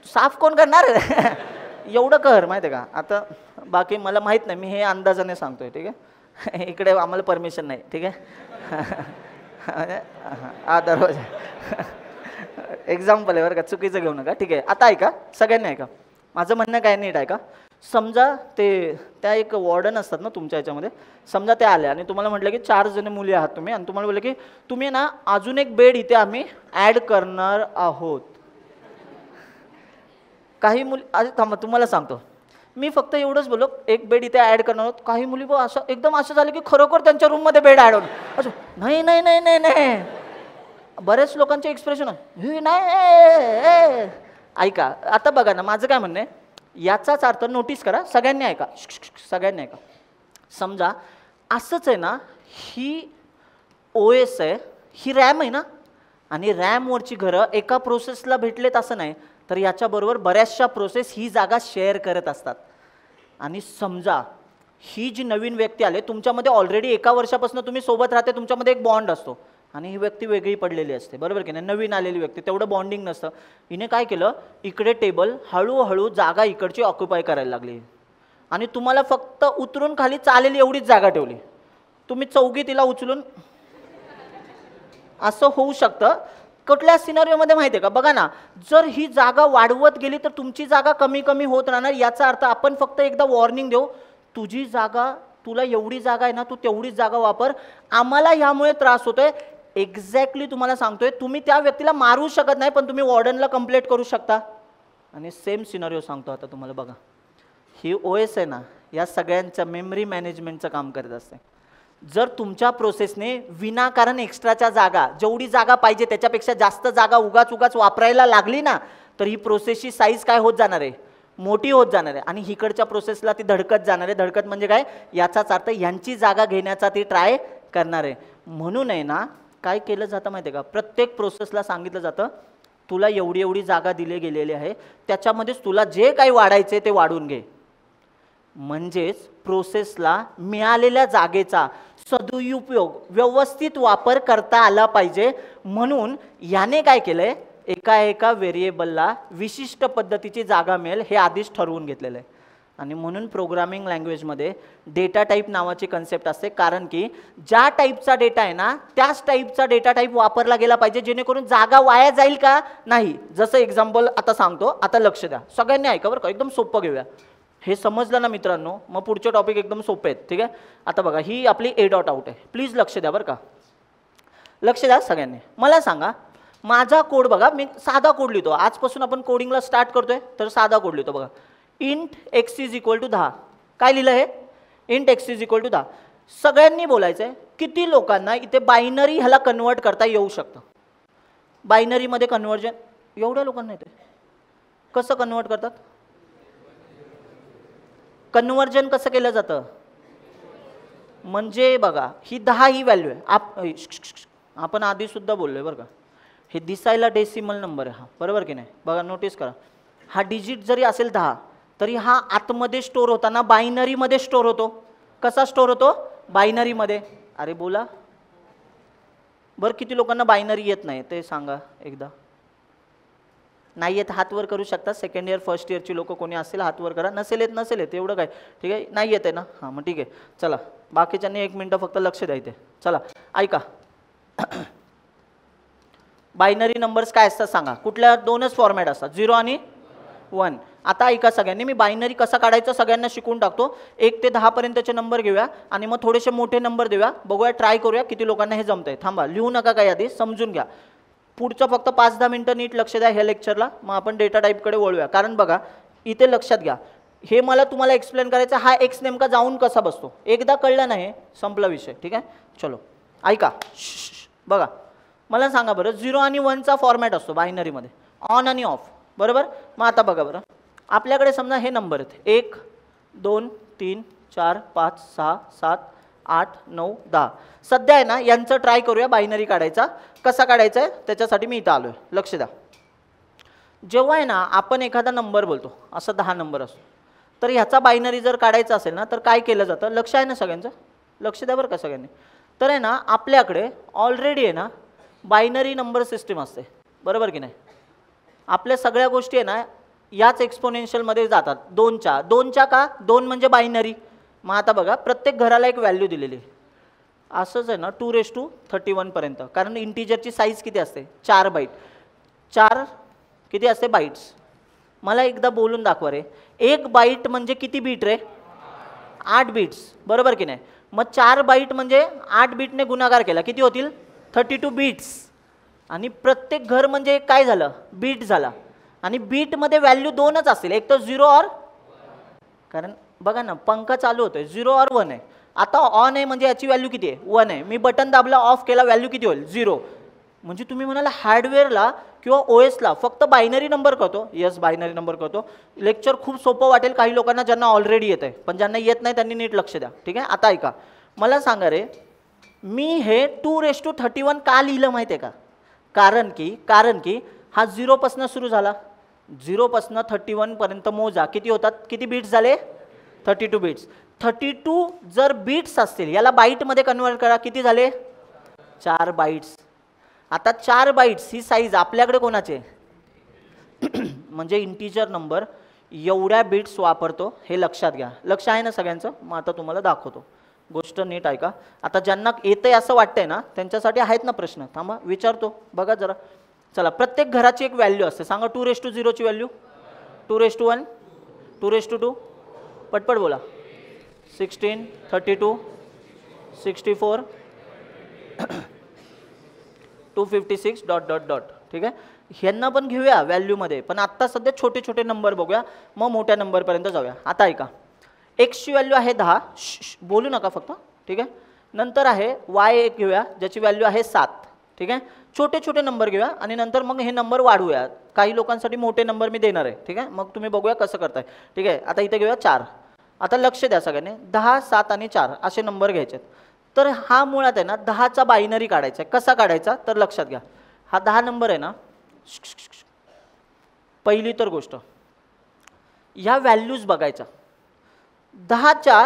साफ कोण करणार? एवढं कर, माहिती आहे का. आता बाकी मला माहीत नाही, मी हे अंदाजाने सांगतोय, ठीक आहे. इकडे आम्हाला परमिशन नाही, ठीक आहे. दरवाजा एक्झाम्पल आहे बरं का, चुकीचं घेऊ नका, ठीक आहे. आता ऐका, सगळ्यांनी ऐका, माझं म्हणणं काय, नीट ऐका. समजा त्या एक वॉर्डन असतात ना तुमच्या याच्यामध्ये, समजा ते आले आणि तुम्हाला म्हटलं की 4 जण मुली आहात तुम्ही, आणि तुम्हाला बोललं की तुम्ही ना अजून एक बेड इथे आम्ही ॲड करणार आहोत. काही मुली, अरे थांबा तुम्हाला सांगतो, मी फक्त एवढंच बोललो, एक बेड इथे ॲड करणार आहोत. काही मुली असं एकदम असं झालं की खरोखर त्यांच्या रूममध्ये बेड ॲड होऊन, असं नाही नाही नाही नाही नाही. बरेच लोकांचे एक्सप्रेशन हे नाही. ऐका, आता बघा ना, माझं काय म्हणणं आहे, याचाच अर्थ नोटीस करा, सगळ्यांनी ऐका, सगळ्यांनी ऐका. समजा असंच आहे ना, ही OS आहे, ही रॅम आहे ना, आणि रॅमवरची घरं एका प्रोसेसला भेटलेत असं नाही, तर याच्याबरोबर बऱ्याचशा प्रोसेस ही जागा शेअर करत असतात. आणि समजा ही जी नवीन व्यक्ती आले, तुमच्यामध्ये ऑलरेडी 1 वर्षापासून तुम्ही सोबत राहते, तुमच्यामध्ये एक बॉन्ड असतो, आणि ही व्यक्ती वेगळी पडलेली असते, बरोबर की नाही. नवीन आलेली व्यक्ती, तेवढं बॉन्डिंग नसतं. हिने काय केलं, इकडे टेबल हळूहळू जागा इकडची ऑक्युपाय करायला लागली, आणि तुम्हाला फक्त उतरून खाली चालेल एवढीच जागा ठेवली. तुम्ही 4घी तिला उचलून, असं होऊ शकतं. कुठल्या सिनारिओमध्ये माहिती आहे का, बघा ना, जर ही जागा वाढवत गेली तर तुमची जागा कमी कमी होत राहणार. याचा अर्थ आपण फक्त एकदा वॉर्निंग देऊ, तुझी जागा, तुला एवढी जागा आहे ना, तू तेवढीच जागा वापर, आम्हाला ह्यामुळे त्रास होतोय. एक्झॅक्टली तुम्हाला सांगतोय, तुम्ही त्या व्यक्तीला मारू शकत नाही, पण तुम्ही वॉर्डनला कंप्लेंट करू शकता. आणि सेम सिनारिओ सांगतो आता तुम्हाला, बघा, ही OS आहे ना, या सगळ्यांचं मेमरी मॅनेजमेंटचं काम करत असते. जर तुमच्या प्रोसेसने विनाकारण एक्स्ट्राच्या जागा, जेवढी जागा पाहिजे त्याच्यापेक्षा जास्त जागा उगाच वापरायला लागली ना, तर ही प्रोसेसची साईज काय होत जाणार आहे, मोठी होत जाणार आहे आणि इकडच्या प्रोसेसला ती धडकत जाणार आहे. धडकत म्हणजे काय, याचाच अर्थ यांची जागा घेण्याचा ती ट्राय करणार आहे. म्हणून आहे ना काय केलं जातं माहिती आहे का, प्रत्येक प्रोसेसला सांगितलं जातं तुला एवढी एवढी जागा दिली गेलेली आहे, त्याच्यामध्येच तुला जे काही वाढायचे ते वाढून घे. म्हणजेच प्रोसेसला मिळालेल्या जागेचा सदुपयोग व्यवस्थित वापर करता आला पाहिजे. म्हणून याने काय केलंय, एका व्हेरिएबलला विशिष्ट पद्धतीची जागा मिळेल हे आधीच ठरवून घेतलेलं आहे. आणि म्हणून प्रोग्रामिंग लँग्वेजमध्ये डेटा टाईप नावाची कन्सेप्ट असते, कारण की ज्या टाईपचा डेटा आहे ना त्याच टाईपचा डेटा टाईप वापरला गेला पाहिजे, जेणेकरून जागा वाया जाईल का नाही. जसं एक्झाम्पल आता सांगतो, आता लक्ष द्या, सगळ्यांनी ऐका बरं का, एकदम सोपं घेऊया. हे समजलं ना मित्रांनो, मग पुढचे टॉपिक एकदम सोपे आहेत. ठीक आहे, आता बघा ही आपली A डॉट आउट आहे. प्लीज लक्ष द्या बरं का, लक्ष द्या सगळ्यांनी. मला सांगा, माझा कोड बघा, मी साधा कोड लिहितो. आजपासून आपण कोडिंगला स्टार्ट करतोय, तर साधा कोड लिहितो बघा. Int x is equal to 10. काय लिहिलं हे, int x is equal to 10. सगळ्यांनी बोलायचं आहे किती लोकांना इथे बायनरी ह्याला कन्वर्ट करता येऊ शकतं. बायनरीमध्ये कन्वर्जन एवढ्या लोकांना येते. कसं कन्वर्ट करतात, कन्वर्जन कसं केलं जातं, म्हणजे बघा ही 10 ही व्हॅल्यू आहे. आपण आधी सुद्धा बोललोय बरं का, हे दिसायला डेसिमल नंबर आहे हा, बरोबर की नाही. बघा नोटीस करा, हा डिजिट जरी असेल 10 तरी हा आतमध्ये स्टोर होताना बायनरीमध्ये स्टोर होतो. कसा स्टोर होतो, बायनरीमध्ये. अरे बोला बरं, किती लोकांना बायनरी येत नाही ते सांगा एकदा. नाही येत हात वर करू शकता. सेकंड इयर फर्स्ट इयरची लोक कोणी असेल हात वर करा. नसेल येत एवढं काय, ठीक आहे, नाही येत आहे ना, हां मग ठीक आहे. चला बाकीच्यांनी 1 मिनटं फक्त लक्ष द्यायचे. चला ऐका, बायनरी नंबर्स काय असतात सांगा. कुठल्या 2च फॉर्मॅट असतात, 0 आणि 1. आता ऐका सगळ्यांनी, मी बायनरी कसा काढायचा सगळ्यांना शिकवून टाकतो. 1 ते 10 पर्यंतचे नंबर घेऊया आणि मग थोडेसे मोठे नंबर देऊया, बघूया ट्राय करूया किती लोकांना हे जमतंय. थांबा, लिहू नका काय, आधी समजून घ्या. पुढचं फक्त 5-10 मिनटं नीट लक्ष द्या ह्या लेक्चरला, मग आपण डेटा टाईपकडे वळूया. कारण बघा इथे लक्षात घ्या, हे मला तुम्हाला एक्सप्लेन करायचं, हा एक्स नेमका जाऊन कसा बसतो. एकदा कळलं नाही संपला विषय. ठीक आहे, चलो ऐका. बघा मला सांगा बरं, 0 आणि 1चा फॉर्मॅट असतो बायनरीमध्ये, ऑन आणि ऑफ, बरोबर. मग आता बघा बरं, आपल्याकडे समजा हे नंबर आहेत 1 2 3 4 5 6 7 8 9 10. सध्या आहे ना यांचं ट्राय करूया बायनरी काढायचा. कसा काढायचा आहे त्याच्यासाठी मी इथं आलो आहे. लक्ष द्या, जेव्हा आहे ना आपण एखादा नंबर बोलतो, असं 10 नंबर असतो, तर ह्याचा बायनरी जर काढायचा असेल ना तर काय केलं जातं, लक्ष आहे ना सगळ्यांचं, लक्ष द्या बरं का सगळ्यांनी. तर आहे ना आपल्याकडे ऑलरेडी आहे ना बायनरी नंबर सिस्टीम असते, बरोबर की नाही. आपल्या सगळ्या गोष्टी आहे ना याच एक्सपोनेन्शियलमध्ये जातात. 2च्या का, 2 म्हणजे बायनरी. मग आता बघा प्रत्येक घराला एक व्हॅल्यू दिलेली, असंच आहे ना 2⁻31 पर्यंत. कारण इंटिजरची साईज किती असते, 4 बाईट. 4 किती असते बाईट्स. मला एकदा बोलून दाखवा रे, 1 बाईट म्हणजे किती बीट रे, 8 बीट्स, बरोबर की नाही. मग 4 बाईट म्हणजे 8 बीटने गुणाकार केला किती होतील, 32 बीट्स. आणि प्रत्येक घर म्हणजे काय झालं, बीट झाला. आणि बीटमध्ये व्हॅल्यू 2च असतील, एक तर 0 और, कारण बघा ना पंखा चालू होतोय, 0 और 1 आहे. आता ऑन आहे म्हणजे याची व्हॅल्यू किती आहे, 1 आहे. मी बटन दाबला, ऑफ केला, व्हॅल्यू किती होईल, 0. म्हणजे तुम्ही म्हणाला हार्डवेअरला किंवा OSला फक्त बायनरी नंबर करतो. यस, बायनरी नंबर करतो. लेक्चर खूप सोपं वाटेल काही लोकांना ज्यांना ऑलरेडी येत आहे, पण ज्यांना येत नाही त्यांनी नीट लक्ष द्या. ठीक आहे, आता ऐका, मला सांगा रे, मी हे 2⁻31 का लिहिलं माहिती आहे का. कारण की हा 0 पासून सुरू झाला, 0 पासून 31 पर्यंत मोजा, किती होतात, किती बीट्स झाले, 32 बीट्स. 32 जर बीट्स असतील याला बाईटमध्ये कन्वर्ट करा, किती झाले, 4 बाईट्स. आता 4 बाईट्स ही साईज आपल्याकडे कोणाचे म्हणजे इंटिजर नंबर एवढ्या बीट्स वापरतो, हे लक्षात घ्या. लक्ष आहे ना सगळ्यांचं. मग आता तुम्हाला दाखवतो, गोष्ट नीट ऐका. आता ज्यांना येतंय असं वाटतंय ना त्यांच्यासाठी आहेत ना प्रश्न, थांबा विचारतो, बघा जरा. चला, प्रत्येक घराची एक व्हॅल्यू असते, सांगा. 2⁻0 ची व्हॅल्यू, 2⁻1, 2⁻2, पटपट बोला. 16, 32, 64, 256 ... ठीक आहे, ह्यांना पण घेऊया व्हॅल्यूमध्ये, पण आत्ता सध्या छोटे छोटे नंबर बघूया, मग मोठ्या नंबरपर्यंत जाऊया. आता ऐका, एक्सची व्हॅल्यू आहे 10, बोलू नका फक्त, ठीक आहे. नंतर आहे वाय एक घेऊया ज्याची व्हॅल्यू आहे 7, ठीक आहे. छोटे छोटे नंबर घेऊया आणि नंतर मग हे नंबर वाढवूया. काही लोकांसाठी मोठे नंबर मी देणार आहे, ठीक आहे. मग तुम्ही बघूया कसं करताय, ठीक आहे. आता इथे घेऊया 4. आता लक्ष द्या सगळ्यांनी, 10, 7 आणि 4 असे नंबर घ्यायचे. तर हा मुळात आहे ना 10चा बायनरी काढायचा आहे. कसा काढायचा तर लक्षात घ्या, हा 10 नंबर आहे ना, पहिली तर गोष्ट ह्या व्हॅल्यूज बघायच्या. 10च्या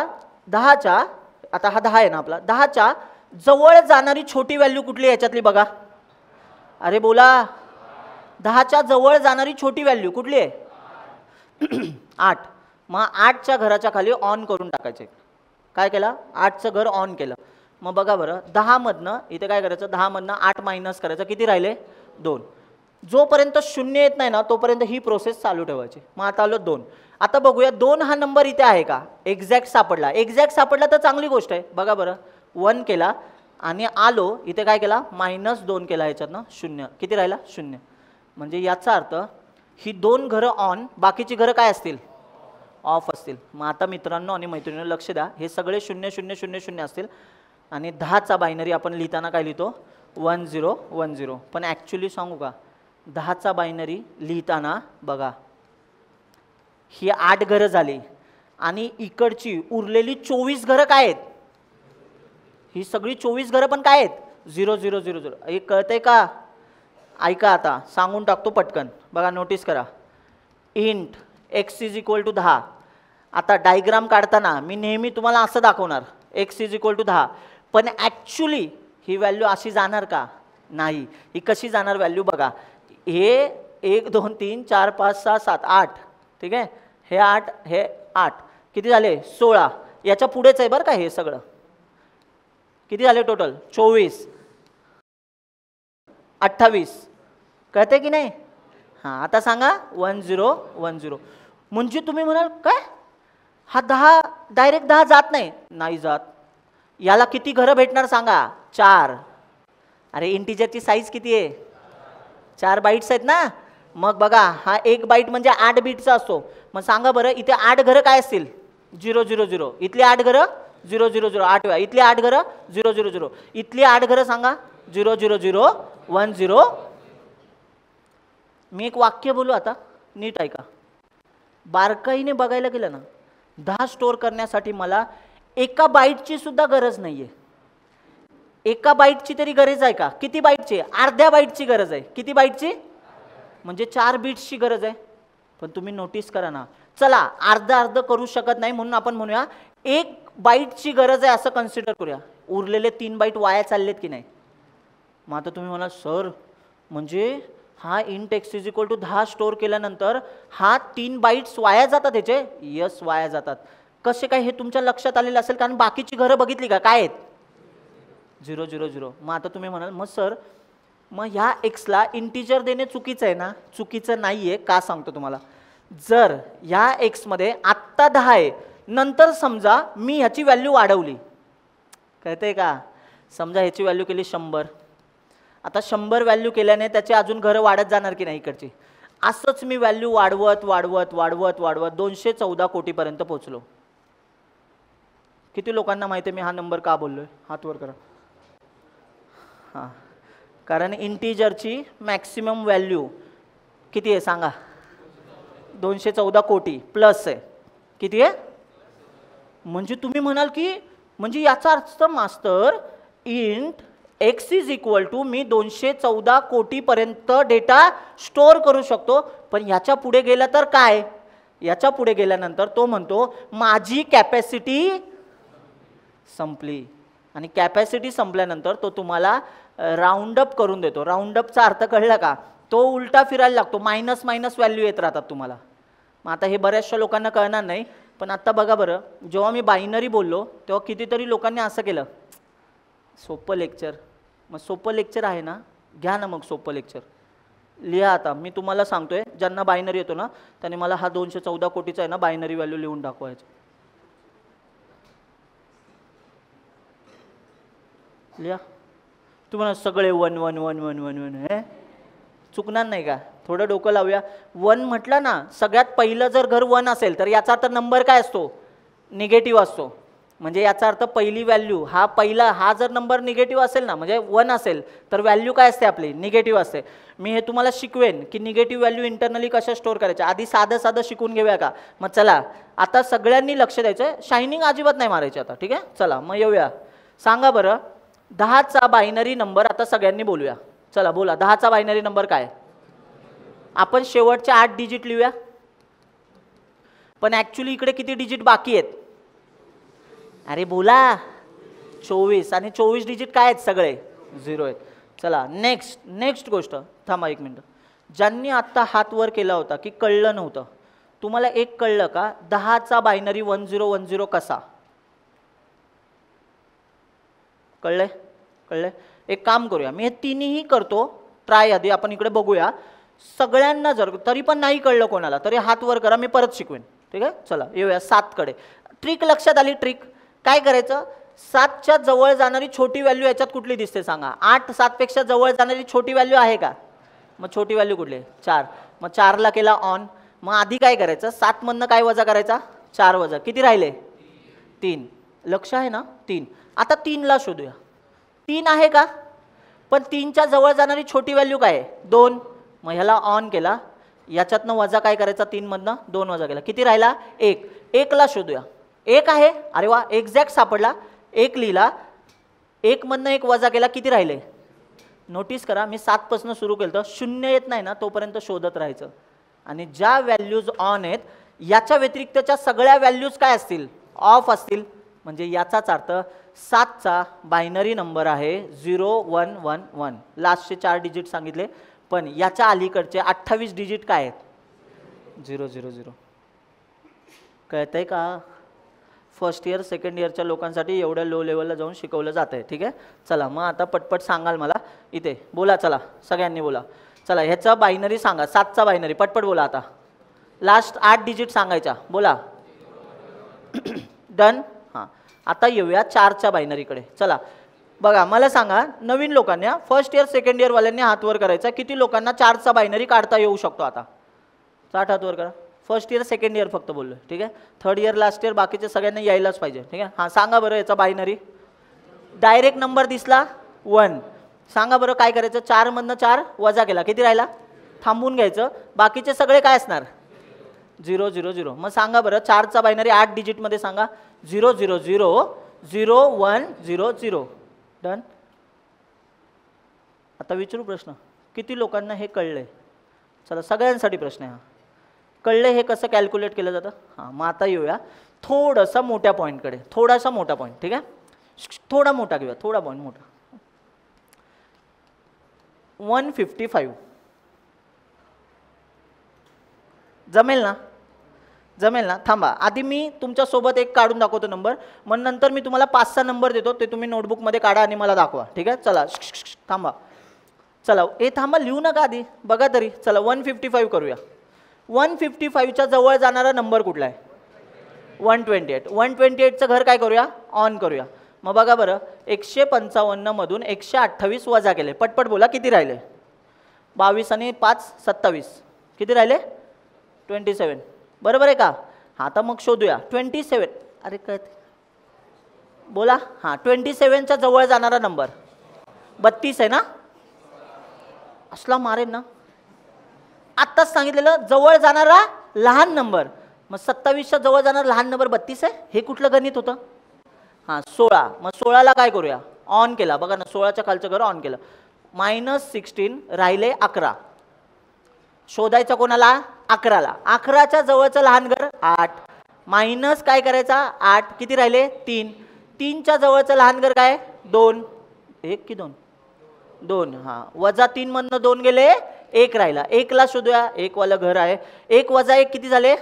आता हा 10 आहे ना आपला, 10च्या जवळ जाणारी छोटी व्हॅल्यू कुठली याच्यातली बघा. अरे बोला, 10च्या जवळ जाणारी छोटी व्हॅल्यू कुठली आहे? 8. मग 8च्या घराच्या खाली ऑन करून टाकायचे. काय केलं? 8चं घर ऑन केलं. मग बघा बरं, 10मधनं इथे काय करायचं, 10मधनं 8 मायनस करायचं, किती राहिले? 2. जोपर्यंत 0 येत नाही ना तोपर्यंत ही प्रोसेस चालू ठेवायची. मग आता आलो 2. आता बघूया 2 हा नंबर इथे आहे का? एक्झॅक्ट सापडला. एक्झॅक्ट सापडला तर चांगली गोष्ट आहे. बघा बरं, 1 केला आणि आलो इथे काय केला, -2 केला ह्याच्यातनं 0. किती राहिला? 0. म्हणजे याचा अर्थ ही 2 घरं ऑन, बाकीची घरं काय असतील? ऑफ असतील. मग आता मित्रांनो आणि मैत्रिणींनो लक्ष द्या, हे सगळे 0 0 0 0 असतील आणि 10चा बायनरी आपण लिहिताना काय लिहितो? 1 0 1 0. पण ॲक्च्युली सांगू का, 10चा बायनरी लिहिताना बघा ही 8 घरं झाली आणि इकडची उरलेली 24 घरं काय आहेत? ही सगळी 24 घरं पण काय आहेत? 0 0 0 0. हे कळतंय का? ऐका आता सांगून टाकतो पटकन. बघा नोटीस करा, int x is equal to 10. आता डायग्राम काढताना मी नेहमी तुम्हाला असं दाखवणार x इज इक्वल टू 10, पण ॲक्च्युली ही व्हॅल्यू अशी जाणार का? नाही. ही कशी जाणार व्हॅल्यू बघा, हे 1 2 3 4 5 6 7 8, ठीक आहे. हे 8 हे 8 किती झाले? 16. याच्या पुढेच आहे बरं का हे सगळं. किती झाले टोटल? 24 28. कळते की नाही? हां आता सांगा 1 0 1 0. म्हणजे तुम्ही म्हणाल काय हा 10 डायरेक्ट 10 जात नाही? नाही जात. याला किती घरं भेटणार सांगा? 4. अरे इंटिजरची साईज किती आहे? 4 बाईट्स आहेत ना. मग बघा हा 1 बाईट म्हणजे 8 बीटचा असतो. मग सांगा बरं इथे 8 घरं काय असतील? 0 0 0. इथली 8 घरं 0 0 0. 8 वेळा. इथली 8 घरं 0 0 0. इथली 8 घरं सांगा 0 0 0 1 0. मी एक वाक्य बोलू आता, नीट ऐका. बारकाईने बघायला गेलं ना 10 स्टोअर करण्यासाठी मला एका बाईटची सुद्धा गरज नाहीये. एका बाईटची तरी गरज आहे का? किती बाईटची? अर्ध्या बाईटची गरज आहे. किती बाईटची? म्हणजे 4 बीट्सची गरज आहे. पण तुम्ही नोटीस करा ना, चला अर्ध करू शकत नाही म्हणून आपण म्हणूया 1 बाईटची गरज आहे असं कन्सिडर करूया. उरलेले 3 बाईट वाया चाललेत की नाही? मग आता तुम्ही म्हणाल सर म्हणजे हा int x is equal to 10 store केल्यानंतर हा 3 बाईट्स वाया जातात त्याचे? यस वाया जातात. कसे काय हे तुमच्या लक्षात आलेलं असेल, कारण बाकीची घरं बघितली का काय आहेत? 0 0 0. मग आता तुम्ही म्हणाल मग सर मग ह्या एक्सला इंटिजर देणे चुकीचं आहे ना? चुकीचं नाही आहे. का सांगतो तुम्हाला. जर ह्या एक्समध्ये आत्ता 10 आहे, नंतर समजा मी ह्याची व्हॅल्यू वाढवली, कळतंय का? समजा ह्याची व्हॅल्यू केली 100. आता 100 व्हॅल्यू केल्याने त्याची अजून घरं वाढत जाणार की नाही इकडची? असंच मी व्हॅल्यू वाढवत वाढवत वाढवत वाढवत 214 कोटीपर्यंत पोहोचलो. किती लोकांना माहिती आहे मी हा नंबर का बोललोय? हात वर करा. हां, कारण इंटिजरची मॅक्सिमम व्हॅल्यू किती आहे सांगा? 214 कोटी प्लस आहे. किती आहे? म्हणजे तुम्ही म्हणाल की म्हणजे याचा अर्थ मास्तर int x is equal to मी 214 कोटीपर्यंत डेटा स्टोअर करू शकतो. पण ह्याच्या पुढे गेला तर काय? याच्या पुढे गेल्यानंतर तो म्हणतो माझी कॅपॅसिटी संपली. आणि कॅपॅसिटी संपल्यानंतर तो तुम्हाला राऊंड अप करून देतो. राऊंड अपचा अर्थ कळला का? तो उलटा फिरायला लागतो. मायनस मायनस व्हॅल्यू येत राहतात तुम्हाला. मग आता हे बऱ्याचशा लोकांना कळणार नाही, पण आता बघा बरं, जेव्हा मी बायनरी बोललो तेव्हा कितीतरी लोकांनी असं केलं, सोपं लेक्चर. मग सोपं लेक्चर आहे ना, घ्या ना मग सोपं लेक्चर लिहा. आता मी तुम्हाला सांगतोय, ज्यांना बायनरी येतो ना त्यांनी मला हा 214 कोटीचा आहे ना बायनरी व्हॅल्यू लिहून दाखवायचं. लिहा. तुम्हाला सगळे 1 1 1 1 1 1 हे चुकणार नाही का? थोडं डोकं लावूया. 1 म्हटलं ना, सगळ्यात पहिलं जर घर 1 असेल तर याचा तर नंबर काय असतो? निगेटिव्ह असतो. म्हणजे याचा अर्थ पहिली व्हॅल्यू हा जर नंबर निगेटिव्ह असेल ना, म्हणजे 1 असेल तर व्हॅल्यू काय असते आपली निगेटिव्ह असते. मी हे तुम्हाला शिकवेन की निगेटिव्ह व्हॅल्यू इंटरनली कशा स्टोअर करायच्या. आधी साधं शिकून घेऊया का. मग चला आता सगळ्यांनी लक्ष द्यायचं, शायनिंग अजिबात नाही मारायची आता, ठीक आहे. चला मग येऊया. सांगा बरं 10चा बायनरी नंबर. आता सगळ्यांनी बोलूया. चला बोला 10चा बायनरी नंबर काय. आपण शेवटचे 8 डिजिट लिहूया. पण ॲक्च्युली इकडे किती डिजिट बाकी आहेत. अरे बोला 24 आणि 24 डिजिट काय आहेत सगळे 0 आहेत. चला नेक्स्ट गोष्ट. थांबा 1 मिनिट. ज्यांनी आत्ता हात वर केला होता की कळलं नव्हतं, तुम्हाला एक कळलं का 10चा बायनरी 1010 कसा. कळलंय. एक काम करूया, मी हे तिन्ही करतो ट्राय. आधी आपण इकडे बघूया. सगळ्यांना जर तरी पण नाही कळलं कोणाला तरी हात वर करा, मी परत शिकवेन, ठीक आहे. चला येऊया 7 कडे. ट्रिक लक्षात आली. ट्रिक काय करायचं. 7च्या जवळ जाणारी छोटी व्हॅल्यू याच्यात कुठली दिसते सांगा. 8 7 पेक्षा जवळ जाणारी छोटी व्हॅल्यू आहे का. मग छोटी व्हॅल्यू कुठली 4. मग 4ला केला ऑन. मग आधी काय करायचं 7 मधनं काय वजा करायचा 4 वजा किती राहिले 3. लक्ष आहे ना 3. आता 3ला शोधूया. 3 आहे का. पण 3च्या जवळ जाणारी छोटी व्हॅल्यू काय आहे 2. मग ह्याला ऑन केला. याच्यातनं वजा काय करायचा 3 मधनं 2 वजा केला किती राहिला 1. 1ला शोधूया. 1 आहे. अरे वा एक्झॅक्ट सापडला. 1 लिहिला. 1 मधनं 1 वजा केला किती राहिले. नोटीस करा मी 7 पासून सुरू केलं तर 0 येत नाही ना तोपर्यंत शोधत राहायचं. आणि ज्या व्हॅल्यूज ऑन आहेत याच्या व्यतिरिक्तच्या सगळ्या व्हॅल्यूज काय असतील ऑफ असतील. म्हणजे याचाच अर्थ 7चा बायनरी नंबर आहे 0111. लास्टचे 4 डिजिट सांगितले. पण याच्या अलीकडचे 28 डिजिट काय आहेत 000. कळतंय का. फर्स्ट इयर सेकंड इयरच्या लोकांसाठी एवढ्या लो लेवलला जाऊन शिकवलं जात आहे, ठीक आहे. चला मग आता पटपट सांगाल मला इथे बोला. चला सगळ्यांनी बोला. चला ह्याचा बायनरी सांगा. 7चा बायनरी पटपट बोला. आता लास्ट 8 डिजिट सांगायचा बोला. डन. हां आता येऊया 4च्या बायनरीकडे. चला बघा मला सांगा नवीन लोकांना फर्स्ट इयर सेकंड इयरवाल्यांनी हात वर करायचा. किती लोकांना 4चा बायनरी काढता येऊ शकतो. आता 60 हात वर करा. फर्स्ट इयर सेकंड इयर फक्त बोललो, ठीक आहे. थर्ड इयर लास्ट इयर बाकीचे सगळ्यांना यायलाच पाहिजे, ठीक आहे. हां सांगा बरं याचा बायनरी. डायरेक्ट नंबर दिसला 1. सांगा बरं काय करायचं 4 मधनं 4 वजा केला किती राहिला. थांबून घ्यायचं. बाकीचे सगळे काय असणार 000. मग सांगा बरं 4चा बायनरी 8 डिजिटमध्ये सांगा 0000100. डन. आता विचारू प्रश्न. किती लोकांना हे कळलंय. चला सगळ्यांसाठी प्रश्न आहे हा. कळले हे कसं कॅल्क्युलेट केलं जातं. हां मग आता येऊया थोडासा मोठ्या पॉईंटकडे. थोडासा मोठा पॉईंट, ठीक आहे. थोडा मोठा घेऊया. थोडा पॉईंट मोठा. 155 जमेल ना. जमेल ना. थांबा आधी मी तुमच्यासोबत एक काढून दाखवतो नंबर. मग नंतर मी तुम्हाला 5-6 नंबर देतो ते तुम्ही नोटबुकमध्ये काढा आणि मला दाखवा, ठीक आहे. चला थांबा. चला हे थांबा लिहू नका आधी बघा तरी. चला 155 करूया. 155च्या जवळ जाणारा नंबर कुठला आहे 128. 128चं घर काय करूया ऑन करूया. मग बघा बरं 155 मधून 128 वजा केले. पटपट बोला किती राहिले. 22 आणि 5 27 किती राहिले 27. बरोबर आहे का. हां तर मग शोधूया 27. अरे कळते बोला. हां 27च्या जवळ जाणारा नंबर 32 आहे ना. असला मारेन ना. आत्ताच सांगितलेलं जवळ जाणारा लहान नंबर. मग 27च्या जवळ जाणारा लहान नंबर 32 आहे. हे कुठलं गणित होतं. हां 16. मग 16ला काय करूया ऑन केला. बघा ना 16च्या खालचं घर ऑन केलं. -16 राहिले 11. शोधायचं कोणाला 11ला. 11च्या जवळचं लहान घर 8 मायनस काय करायचा 8 किती राहिले 3. 3च्या जवळचं लहान घर काय 2. 1 की 2 2. हां वजा 3 मधनं 2 गेले 1 राहिला. 1ला शोधूया. 1 वालं घर आहे. 1 वजा 1 किती झाले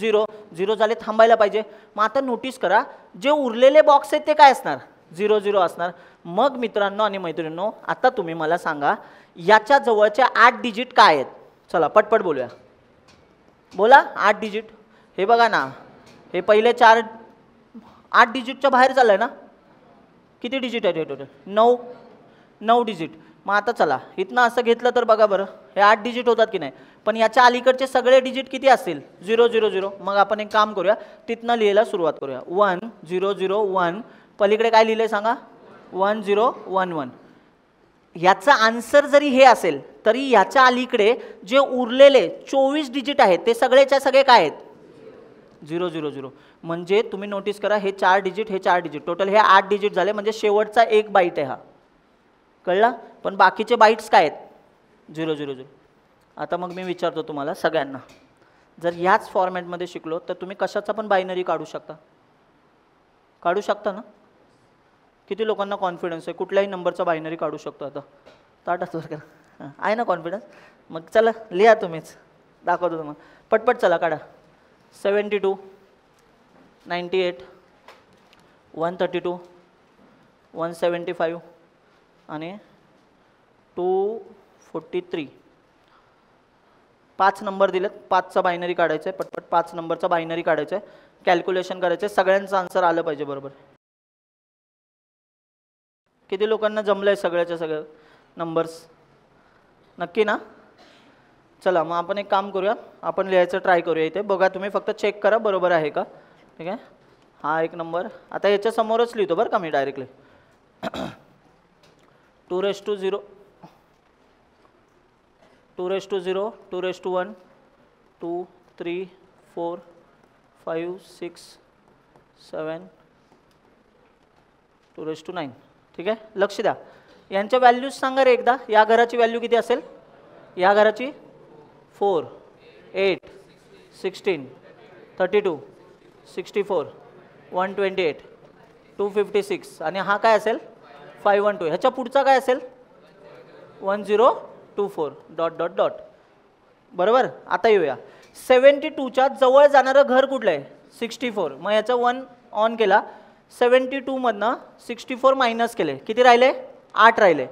0. 0 झाले. थांबायला पाहिजे. मग आता नोटीस करा जे उरलेले बॉक्स आहेत ते काय असणार 0 असणार. मग मित्रांनो आणि मैत्रिणींनो आता तुम्ही मला सांगा याच्या जवळच्या 8 डिजिट काय आहेत. चला पटपट बोलूया. बोला 8 डिजिट. हे बघा ना हे पहिले 4 8 डिजिटच्या बाहेर चाललंय ना. किती डिजिट आहे टोटल 9 डिजिट. मग आता चला इथनं असं घेतलं तर बघा बरं हे 8 डिजिट होतात की नाही. पण याच्या अलीकडचे सगळे डिजिट किती असतील 0 0 0. मग आपण एक काम करूया, तिथनं लिहायला सुरुवात करूया. 1 0 0 1, पलीकडे काय लिहिलंय सांगा 1 0 1 1. याचा आन्सर जरी हे असेल तरी याच्या अलीकडे जे उरलेले 24 डिजिट आहेत ते सगळेच्या सगळे काय आहेत 0 0 0. म्हणजे तुम्ही नोटीस करा, हे 4 डिजिट, हे 4 डिजिट, टोटल हे 8 डिजिट झाले. म्हणजे शेवटचा एक बाईट आहे हा, कळला. पण बाकीचे बाईट्स काय आहेत 0 0 0. आता मग मी विचारतो तुम्हाला सगळ्यांना, जर याच फॉर्मॅटमध्ये शिकलो तर तुम्ही कशाचा पण बायनरी काढू शकता ना? किती लोकांना कॉन्फिडन्स आहे कुठल्याही नंबरचा बायनरी काढू शकतो? आता ताटाच वर करा, आहे ना कॉन्फिडन्स? मग चला लिहा, तुम्हीच दाखवतो तुम्हाला, पटपट चला काढा. 72 98 132 175 आणि 243. 5 नंबर दिलेत, 5चा बायनरी काढायचा आहे, पटपट 5 नंबरचा बायनरी काढायचा आहे, कॅल्क्युलेशन करायचं आहे, सगळ्यांचं आन्सर आलं पाहिजे बरोबर. किती लोकांना जमलं आहे सगळ्याच्या सगळं नंबर्स? नक्की ना? चला मग आपण एक काम करूया, आपण लिहायचं ट्राय करूया. इथे बघा, तुम्ही फक्त चेक करा बरोबर आहे का, ठीक आहे. हा एक नंबर आता याच्या समोरच लिहितो बरं का मी directly. 2 raised to 0 2 raised to 0 2 raised to 1 2 3 4 5 6 7 2 raised to 9. ठीक आहे, लक्ष द्या. यांच्या व्हॅल्यूज सांगा रे एकदा. या घराची व्हॅल्यू किती असेल? या घराची 4 8 16 32 64 128 256 आणि हा काय असेल 512. ह्याच्या पुढचा काय असेल 1024 डॉट डॉट डॉट. बरोबर. आता येऊया 72च्या जवळ जाणारं घर कुठलं आहे 64. मग याचा 1 ऑन केला, 72 मधनं 64 मायनस केले, किती राहिले 8 राहिले.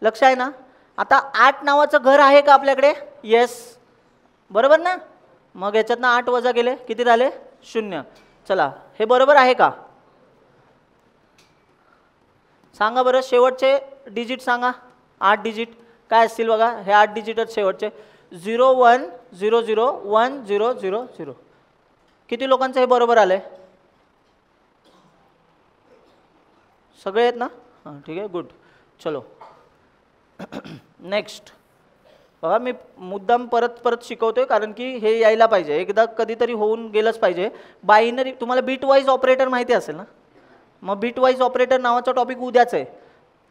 लक्ष आहे ना? आता 8 नावाचं घर आहे का आपल्याकडे? येस, बरोबर ना. मग याच्यातनं 8 वजा केले, किती राहिले 0. चला हे बरोबर आहे का सांगा बरं. शेवटचे डिजिट सांगा, 8 डिजिट काय असतील बघा. हे 8 डिजिटच शेवटचे 0 1 0 0 1 0 0 0. किती लोकांचं हे बरोबर आलंय? सगळे आहेत ना? हां ठीक आहे, गुड. चलो नेक्स्ट. बघा मी मुद्दाम परत परत शिकवतोय कारण की हे यायला पाहिजे, एकदा कधीतरी होऊन गेलंच पाहिजे. बायनरी तुम्हाला बिट वाईज ऑपरेटर माहिती असेल ना? मग बिट वाईज ऑपरेटर नावाचा टॉपिक उद्याच आहे,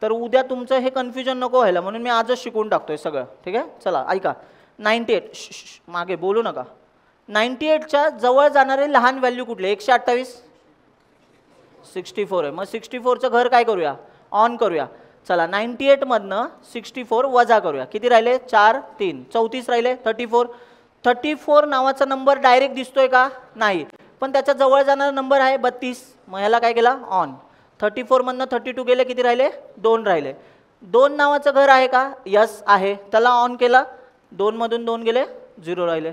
तर उद्या तुमचं हे कन्फ्युजन नको व्हायला म्हणून मी आजच शिकवून टाकतोय सगळं. ठीक आहे, चला ऐका. 98 मागे बोलू नका. 98च्या जवळ जाणारे लहान व्हॅल्यू कुठले? 128 64 आहे. मग 64चं घर काय करूया ऑन करूया. चला 98 मधनं 64 वजा करूया, किती राहिले 4 3 34 राहिले 34. 34 नावाचा नंबर डायरेक्ट दिसतोय का? नाही, पण त्याच्या जवळ जाणारा नंबर आहे 32. मग ह्याला काय केला ऑन. 34 मधनं 32 गेले, किती राहिले 2 राहिले. 2 नावाचं घर आहे का? यस आहे, त्याला ऑन केला, 2 मधून 2 गेले 0 राहिले.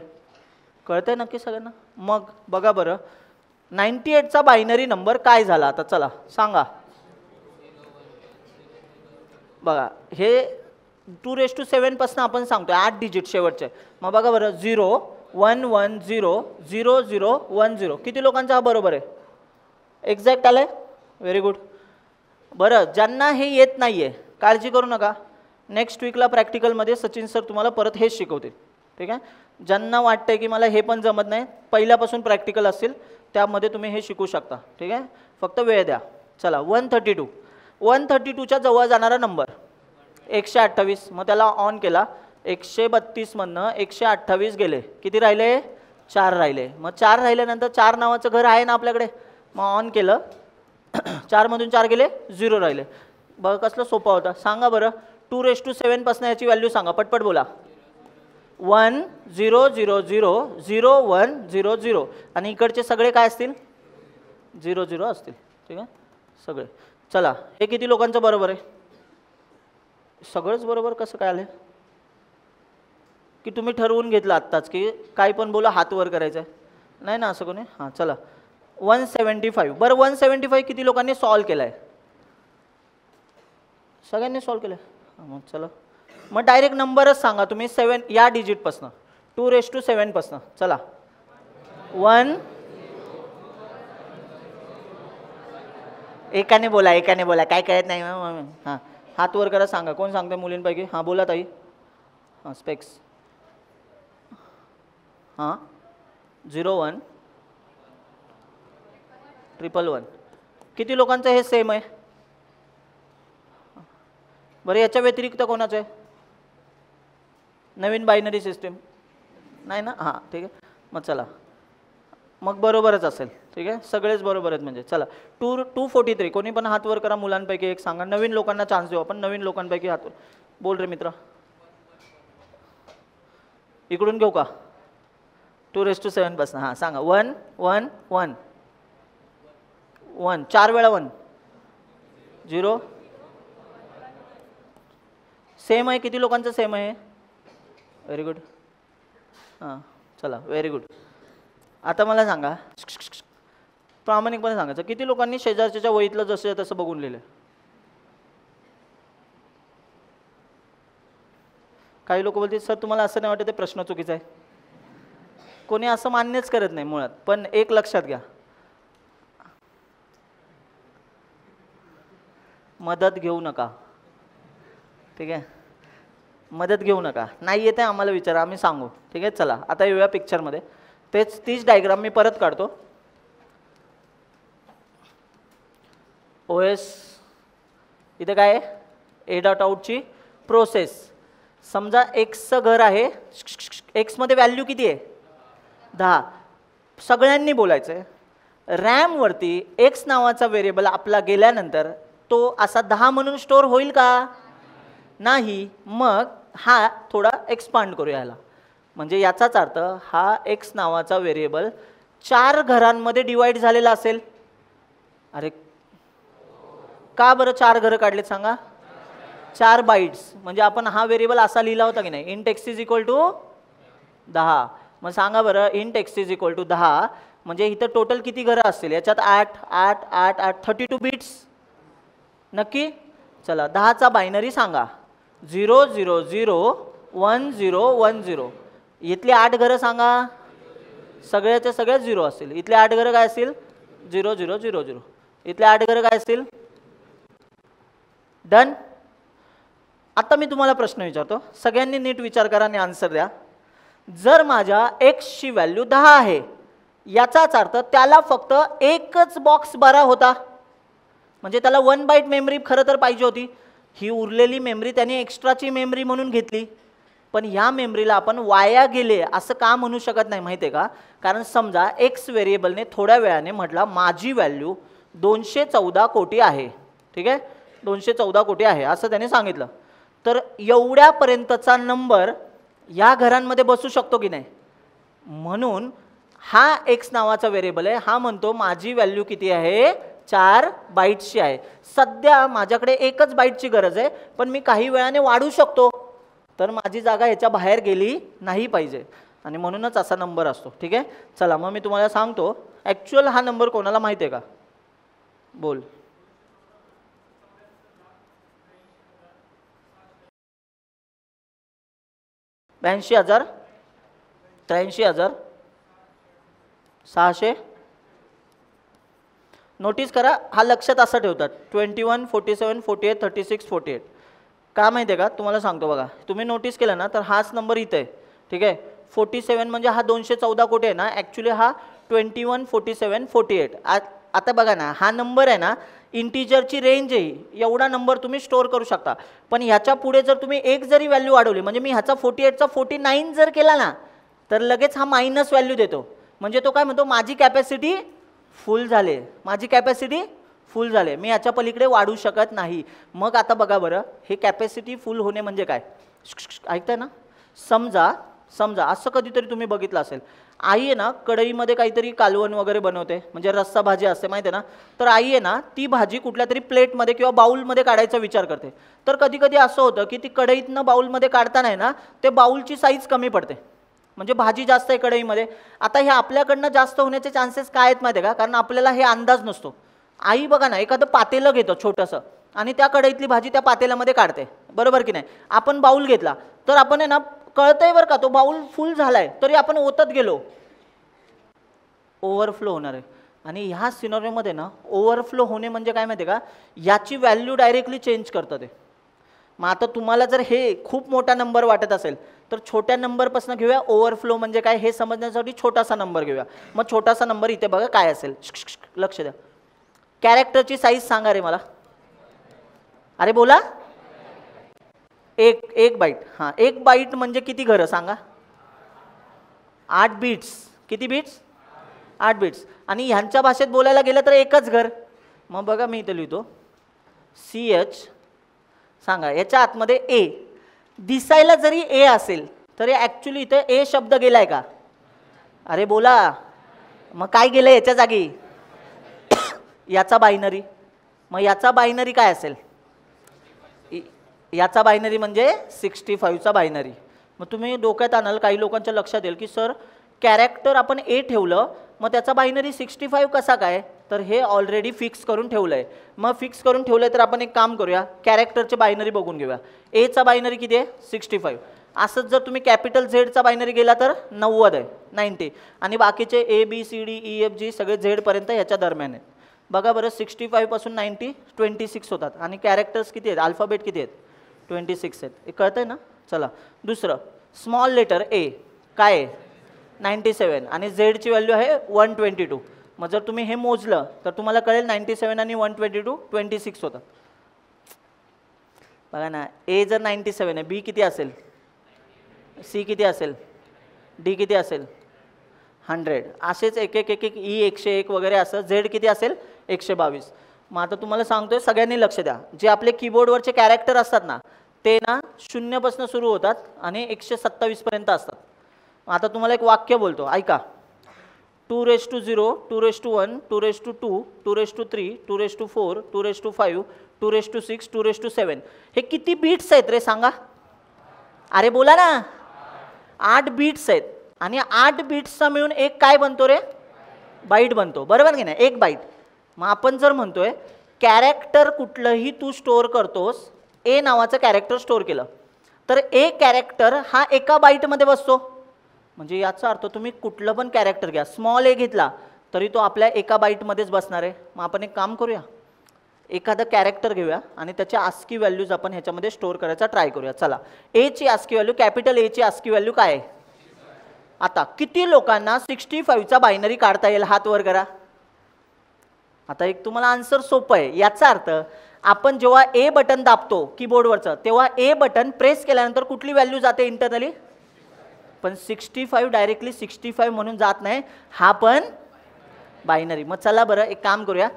कळतंय नक्की सगळ्यांना? मग बघा बरं 98चा बायनरी नंबर काय झाला आता, चला सांगा. बघा हे 2 raised to 7 पासून आपण सांगतोय 8 डिजिट शेवटचे. मग बघा बरं 0 1 1 0 0 0 1 0. किती लोकांचा हा बरोबर आहे? एक्झॅक्ट आलंय, व्हेरी गुड. बरं ज्यांना हे येत नाहीये काळजी करू नका, नेक्स्ट वीकला प्रॅक्टिकलमध्ये सचिन सर तुम्हाला परत हेच शिकवतील. ठीक आहे, ज्यांना वाटतंय की मला हे पण जमत नाही, पहिल्यापासून प्रॅक्टिकल असतील त्यामध्ये तुम्ही हे शिकू शकता. ठीक आहे, फक्त वेळ द्या. चला 132. 132च्या जवळ जाणारा नंबर 128. मग त्याला ऑन केला, 132 मधनं 128 गेले, किती राहिले 4 राहिले. मग 4 राहिल्यानंतर 4 नावाचं घर आहे ना आपल्याकडे, मग ऑन केलं 4 मधून 4 गेले 0 राहिले. बघा कसलं सोपा होता. सांगा बरं 2 raised to 7 पासून याची व्हॅल्यू सांगा, पटपट बोला. 1 0 0 0 0 1 0 0 आणि इकडचे सगळे काय असतील 0 0 असतील. ठीक आहे सगळे. चला हे किती लोकांचं बरोबर आहे? सगळंच बरोबर कसं काय आलं? की तुम्ही ठरवून घेतलं आत्ताच की काय पण बोला हात वर करायचं आहे? नाही ना असं कोणी? हां चला 175. बरं 175 किती लोकांनी सॉल्व केलं आहे? सगळ्यांनी सॉल्व केलं आहे. मग चला मग डायरेक्ट नंबरच सांगा तुम्ही 7 या डिजिटपासून. 2⁷ पासून चला 1 एकाने बोला काय कळत नाही हां हात वर करा सांगा कोण सांगते मुलींपैकी हां बोला ताई हां स्पेक्स हां 01 111 किती लोकांचं हे सेम आहे बरं याच्या व्यतिरिक्त कोणाचं आहे नवीन बायनरी सिस्टीम नाही ना हां ठीक आहे मग चला मग बरोबरच असेल ठीक आहे सगळेच बरोबर आहेत म्हणजे चला 243 कोणी पण हात वर करा मुलांपैकी एक सांगा नवीन लोकांना चान्स देऊ आपण नवीन लोकांपैकी हात वर बोल रे मित्र इकडून घेऊ का 2⁷ पासून हां सांगा 1 1 1 1 4 वेळा 1 0 सेम आहे किती लोकांचं सेम आहे व्हेरी गुड हां चला व्हेरी गुड आता मला सांगा प्रामाणिकपणे सांगायचं किती लोकांनी शेजारच्या वहीतलं जसं तसं बघून लिहिलं काही लोक बोलतील सर तुम्हाला असं नाही वाटत ते प्रश्न चुकीचा आहे कोणी असं मान्यच करत नाही मुळात पण एक लक्षात घ्या मदत घेऊ नका ठीक आहे मदत घेऊ नका नाही येते आम्हाला विचारा आम्ही सांगू ठीक आहे चला आता येऊया पिक्चरमध्ये तीच डायग्राम मी परत काढतो OS इथे काय आहे A.out ची प्रोसेस समजा एक्सचं घर आहे एक्समध्ये व्हॅल्यू किती आहे 10 सगळ्यांनी बोलायचं आहे रॅमवरती एक्स नावाचा व्हेरिएबल आपला गेल्यानंतर तो असा 10 म्हणून स्टोअर होईल का नाही मग हा थोडा एक्सपांड करूया याला म्हणजे याचाच अर्थ हा एक्स नावाचा व्हेरिएबल 4 घरांमध्ये डिवाइड झालेला असेल अरे का बरं 4 घरं काढलेत सांगा 4 बाईट्स म्हणजे आपण हा व्हेरिएबल असा लिहिला होता की नाही int x = 10 मग सांगा बरं int x = 10 म्हणजे इथं टोटल किती घरं असतील याच्यात 8 8 8 8 32 बिट्स नक्की चला 10 चा बायनरी सांगा 0 0 0 1 0 1 0 इथले 8 घरं सांगा सगळ्याच्या सगळ्या 0 असतील इथले 8 घरं काय असतील 0 0 0 0 इथले 8 घरं काय असतील डन आता मी तुम्हाला प्रश्न विचारतो सगळ्यांनी नीट विचार करा आणि आन्सर द्या जर माझ्या x ची व्हॅल्यू 10 आहे याचाच अर्थ त्याला फक्त एकच बॉक्स भरा होता म्हणजे त्याला 1 बाईट मेमरी खरं तर पाहिजे होती ही उरलेली मेमरी त्याने एक्स्ट्राची मेमरी म्हणून घेतली पण ह्या मेमरीला आपण वाया गेले असं का म्हणू शकत नाही माहिती आहे का कारण समजा एक्स व्हेरिएबलने थोड्या वेळाने म्हटला माझी व्हॅल्यू 214 कोटी आहे ठीक आहे 214 कोटी आहे असं त्याने सांगितलं तर एवढ्यापर्यंतचा नंबर या घरांमध्ये बसू शकतो की नाही म्हणून हा एक्स नावाचा व्हेरिएबल आहे हा म्हणतो माझी व्हॅल्यू किती आहे 4 बाईट्सची आहे सध्या माझ्याकडे एकच बाईटची गरज आहे पण मी काही वेळाने वाढू शकतो तर माझी जागा ह्याच्या बाहेर गेली नाही पाहिजे आणि म्हणूनच असा नंबर असतो ठीक आहे चला मग मी तुम्हाला सांगतो ॲक्च्युअल हा नंबर कोणाला माहिती आहे का बोल $82,000 $83,000 600 नोटीस करा हा लक्षात असं ठेवतात 21 47 48 36 48 का माहिती आहे का तुम्हाला सांगतो बघा तुम्ही नोटीस केलं ना तर हाच नंबर इथे आहे ठीक आहे 47 म्हणजे हा 214 कोटी आहे ना ॲक्च्युली हा 21 47 48 आता बघा ना हा नंबर आहे ना इंटिजरची रेंज आहे एवढा नंबर तुम्ही स्टोअर करू शकता पण ह्याच्या पुढे जर तुम्ही एक जरी व्हॅल्यू वाढवली म्हणजे मी ह्याचा 48 चा 49 जर केला ना तर लगेच हा मायनस व्हॅल्यू देतो म्हणजे तो काय म्हणतो माझी कॅपॅसिटी फुल झाले माझी कॅपॅसिटी फुल झाले मी ह्याच्या पलीकडे वाढू शकत नाही मग आता बघा बरं हे कॅपॅसिटी फुल होणे म्हणजे काय ऐकताय ना समजा समजा असं कधीतरी तुम्ही बघितलं असेल आई आहे ना कढईमध्ये काहीतरी कालवण वगैरे बनवते म्हणजे रस्सा भाजी असते माहिती आहे ना तर आई आहे ना ती भाजी कुठल्या तरी प्लेटमध्ये किंवा बाउलमध्ये काढायचा विचार करते तर कधी कधी असं होतं की ती कढईतनं बाउलमध्ये काढताना आहे ना ते बाउलची साईज कमी पडते म्हणजे भाजी जास्त आहे कढईमध्ये आता हे आपल्याकडनं जास्त होण्याचे चान्सेस काय आहेत माहिती आहे का कारण आपल्याला हे अंदाज नसतो आई बघा ना एखादं पातेलं घेतं छोटंसं आणि त्या कढईतली भाजी त्या पातेल्यामध्ये काढते बरोबर की नाही. आपण बाउल घेतला तर आपण आहे ना, कळतंय बरं का, तो बाउल फुल झालाय तरी आपण ओतत गेलो, ओव्हरफ्लो होणार आहे. आणि ह्या सिनारिओमध्ये ना ओव्हरफ्लो होणे म्हणजे काय माहिती आहे का, याची व्हॅल्यू डायरेक्टली चेंज करतं ते. मग आता तुम्हाला जर हे खूप मोठा नंबर वाटत असेल तर छोट्या नंबरपासून घेऊया. ओव्हरफ्लो म्हणजे काय हे समजण्यासाठी छोटासा नंबर घेऊया. मग छोटासा नंबर इथे बघा काय असेल, लक्ष द्या. कॅरेक्टरची साईज सांगा रे मला. अरे बोला. एक बाईट. हां, एक बाईट म्हणजे किती घरं सांगा. 8 बीट्स. किती बीट्स? 8 बीट्स. आणि ह्यांच्या भाषेत बोलायला गेलं तर एकच घर. मग बघा मी इथे लिहितो CH. सांगा याच्या आतमध्ये ए. दिसायला जरी ए असेल तरी ॲक्च्युली इथे ए शब्द गेलाय का? अरे बोला. मग काय गेलं याच्या जागी? याचा बायनरी. मग याचा बायनरी काय असेल? याचा बायनरी म्हणजे 65चा बायनरी. मग तुम्ही डोक्यात आणाल, काही लोकांच्या लक्षात येईल की सर कॅरेक्टर आपण ए ठेवलं मग त्याचा बायनरी 65 कसा काय? तर हे ऑलरेडी फिक्स करून ठेवलं आहे. मग फिक्स करून ठेवलं आहे तर आपण एक काम करूया, कॅरेक्टरचे बायनरी बघून घेऊया. एचा बायनरी किती आहे? 65. असंच जर तुम्ही कॅपिटल झेडचा बायनरी गेला तर 90 आहे, 90. आणि बाकीचे ABCDEFG सगळे झेडपर्यंत ह्याच्या दरम्यान आहेत. बघा बरं, 65 पासून 90 26 होतात. आणि कॅरेक्टर्स किती आहेत? अल्फाबेट किती आहेत? 26 आहेत. हे कळतंय ना. चला दुसरं, स्मॉल लेटर ए काय आहे? 97. आणि झेडची व्हॅल्यू आहे 122. मग जर तुम्ही हे मोजलं तर तुम्हाला कळेल 97 आणि 122 26 होतात. बघा ना, ए जर 97 आहे, बी किती असेल? सी किती असेल? डी किती असेल? 100. असेच एक एक एक एक ई 101 वगैरे असं. झेड किती असेल? 122. मग आता तुम्हाला सांगतोय, सगळ्यांनी लक्ष द्या. जे आपले कीबोर्डवरचे कॅरेक्टर असतात ना ते ना 0 पासून सुरू होतात आणि 127 पर्यंत असतात. आता तुम्हाला एक वाक्य बोलतो, ऐका. 2⁻0, 2⁻1, 2⁻2, 2⁻3, 2⁻4, 2⁻5, 2⁻6, 2⁻7. हे किती बीट्स आहेत रे सांगा. अरे बोला ना. 8 बीट्स आहेत. आणि 8 बीट्सचा मिळून एक काय बनतो रे? बाईट बनतो. बरोबर की नाही? एक बाईट. मग आपण जर म्हणतोय कॅरेक्टर कुठलंही तू स्टोअर करतोस, ए नावाचं कॅरेक्टर स्टोअर केलं तर ए कॅरेक्टर हा एका बाईटमध्ये बसतो. म्हणजे याचा अर्थ तुम्ही कुठलं पण कॅरेक्टर घ्या, स्मॉल ए घेतला तरी तो आपल्या एका बाईटमध्येच बसणार आहे. मग आपण एक काम करूया, एखादं कॅरेक्टर घेऊया आणि त्याच्या आस्की व्हॅल्यूज आपण ह्याच्यामध्ये स्टोअर करायचा ट्राय करूया. चला, एची आस्की व्हॅल्यू, कॅपिटल एची आस्की व्हॅल्यू काय आहे? आता किती लोकांना 65चा बायनरी काढता येईल? हात वर करा. आता एक तुम्हाला आन्सर सोपं आहे. याचा अर्थ आपण जेव्हा ए बटन दाबतो कीबोर्डवरचं तेव्हा ए बटन प्रेस केल्यानंतर कुठली व्हॅल्यू जाते इंटरनली? पण 65 डायरेक्टली 65 म्हणून जात नाही, हा पण बायनरी. मग चला बरं एक काम करूया,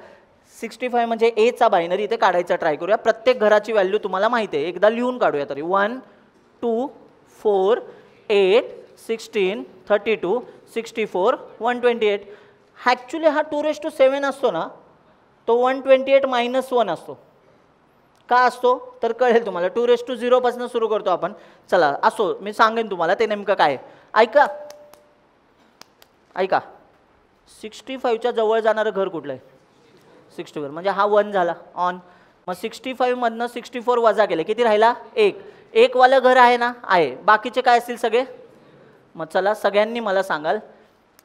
65 म्हणजे एचा बायनरी इथे काढायचा ट्राय करूया. प्रत्येक घराची व्हॅल्यू तुम्हाला माहिती आहे, एकदा लिहून काढूया तरी. 1 2 4 8 16 32 64 128. ॲक्च्युली हा 2⁻7 असतो ना, तो 128 - 1 असतो. का असतो तर कळेल तुम्हाला. 2⁻0 पासून सुरू करतो आपण. चला असो, मी सांगेन तुम्हाला ते नेमकं काय. ऐका ऐका, 65च्या जवळ जाणारं घर कुठलं आहे? 64. म्हणजे हा 1 झाला ऑन. मग 65 मधनं 64 वजा केले, किती राहिला? 1. एक वालं घर आहे ना? आहे. बाकीचे काय असतील सगळे? मग चला सगळ्यांनी मला सांगाल,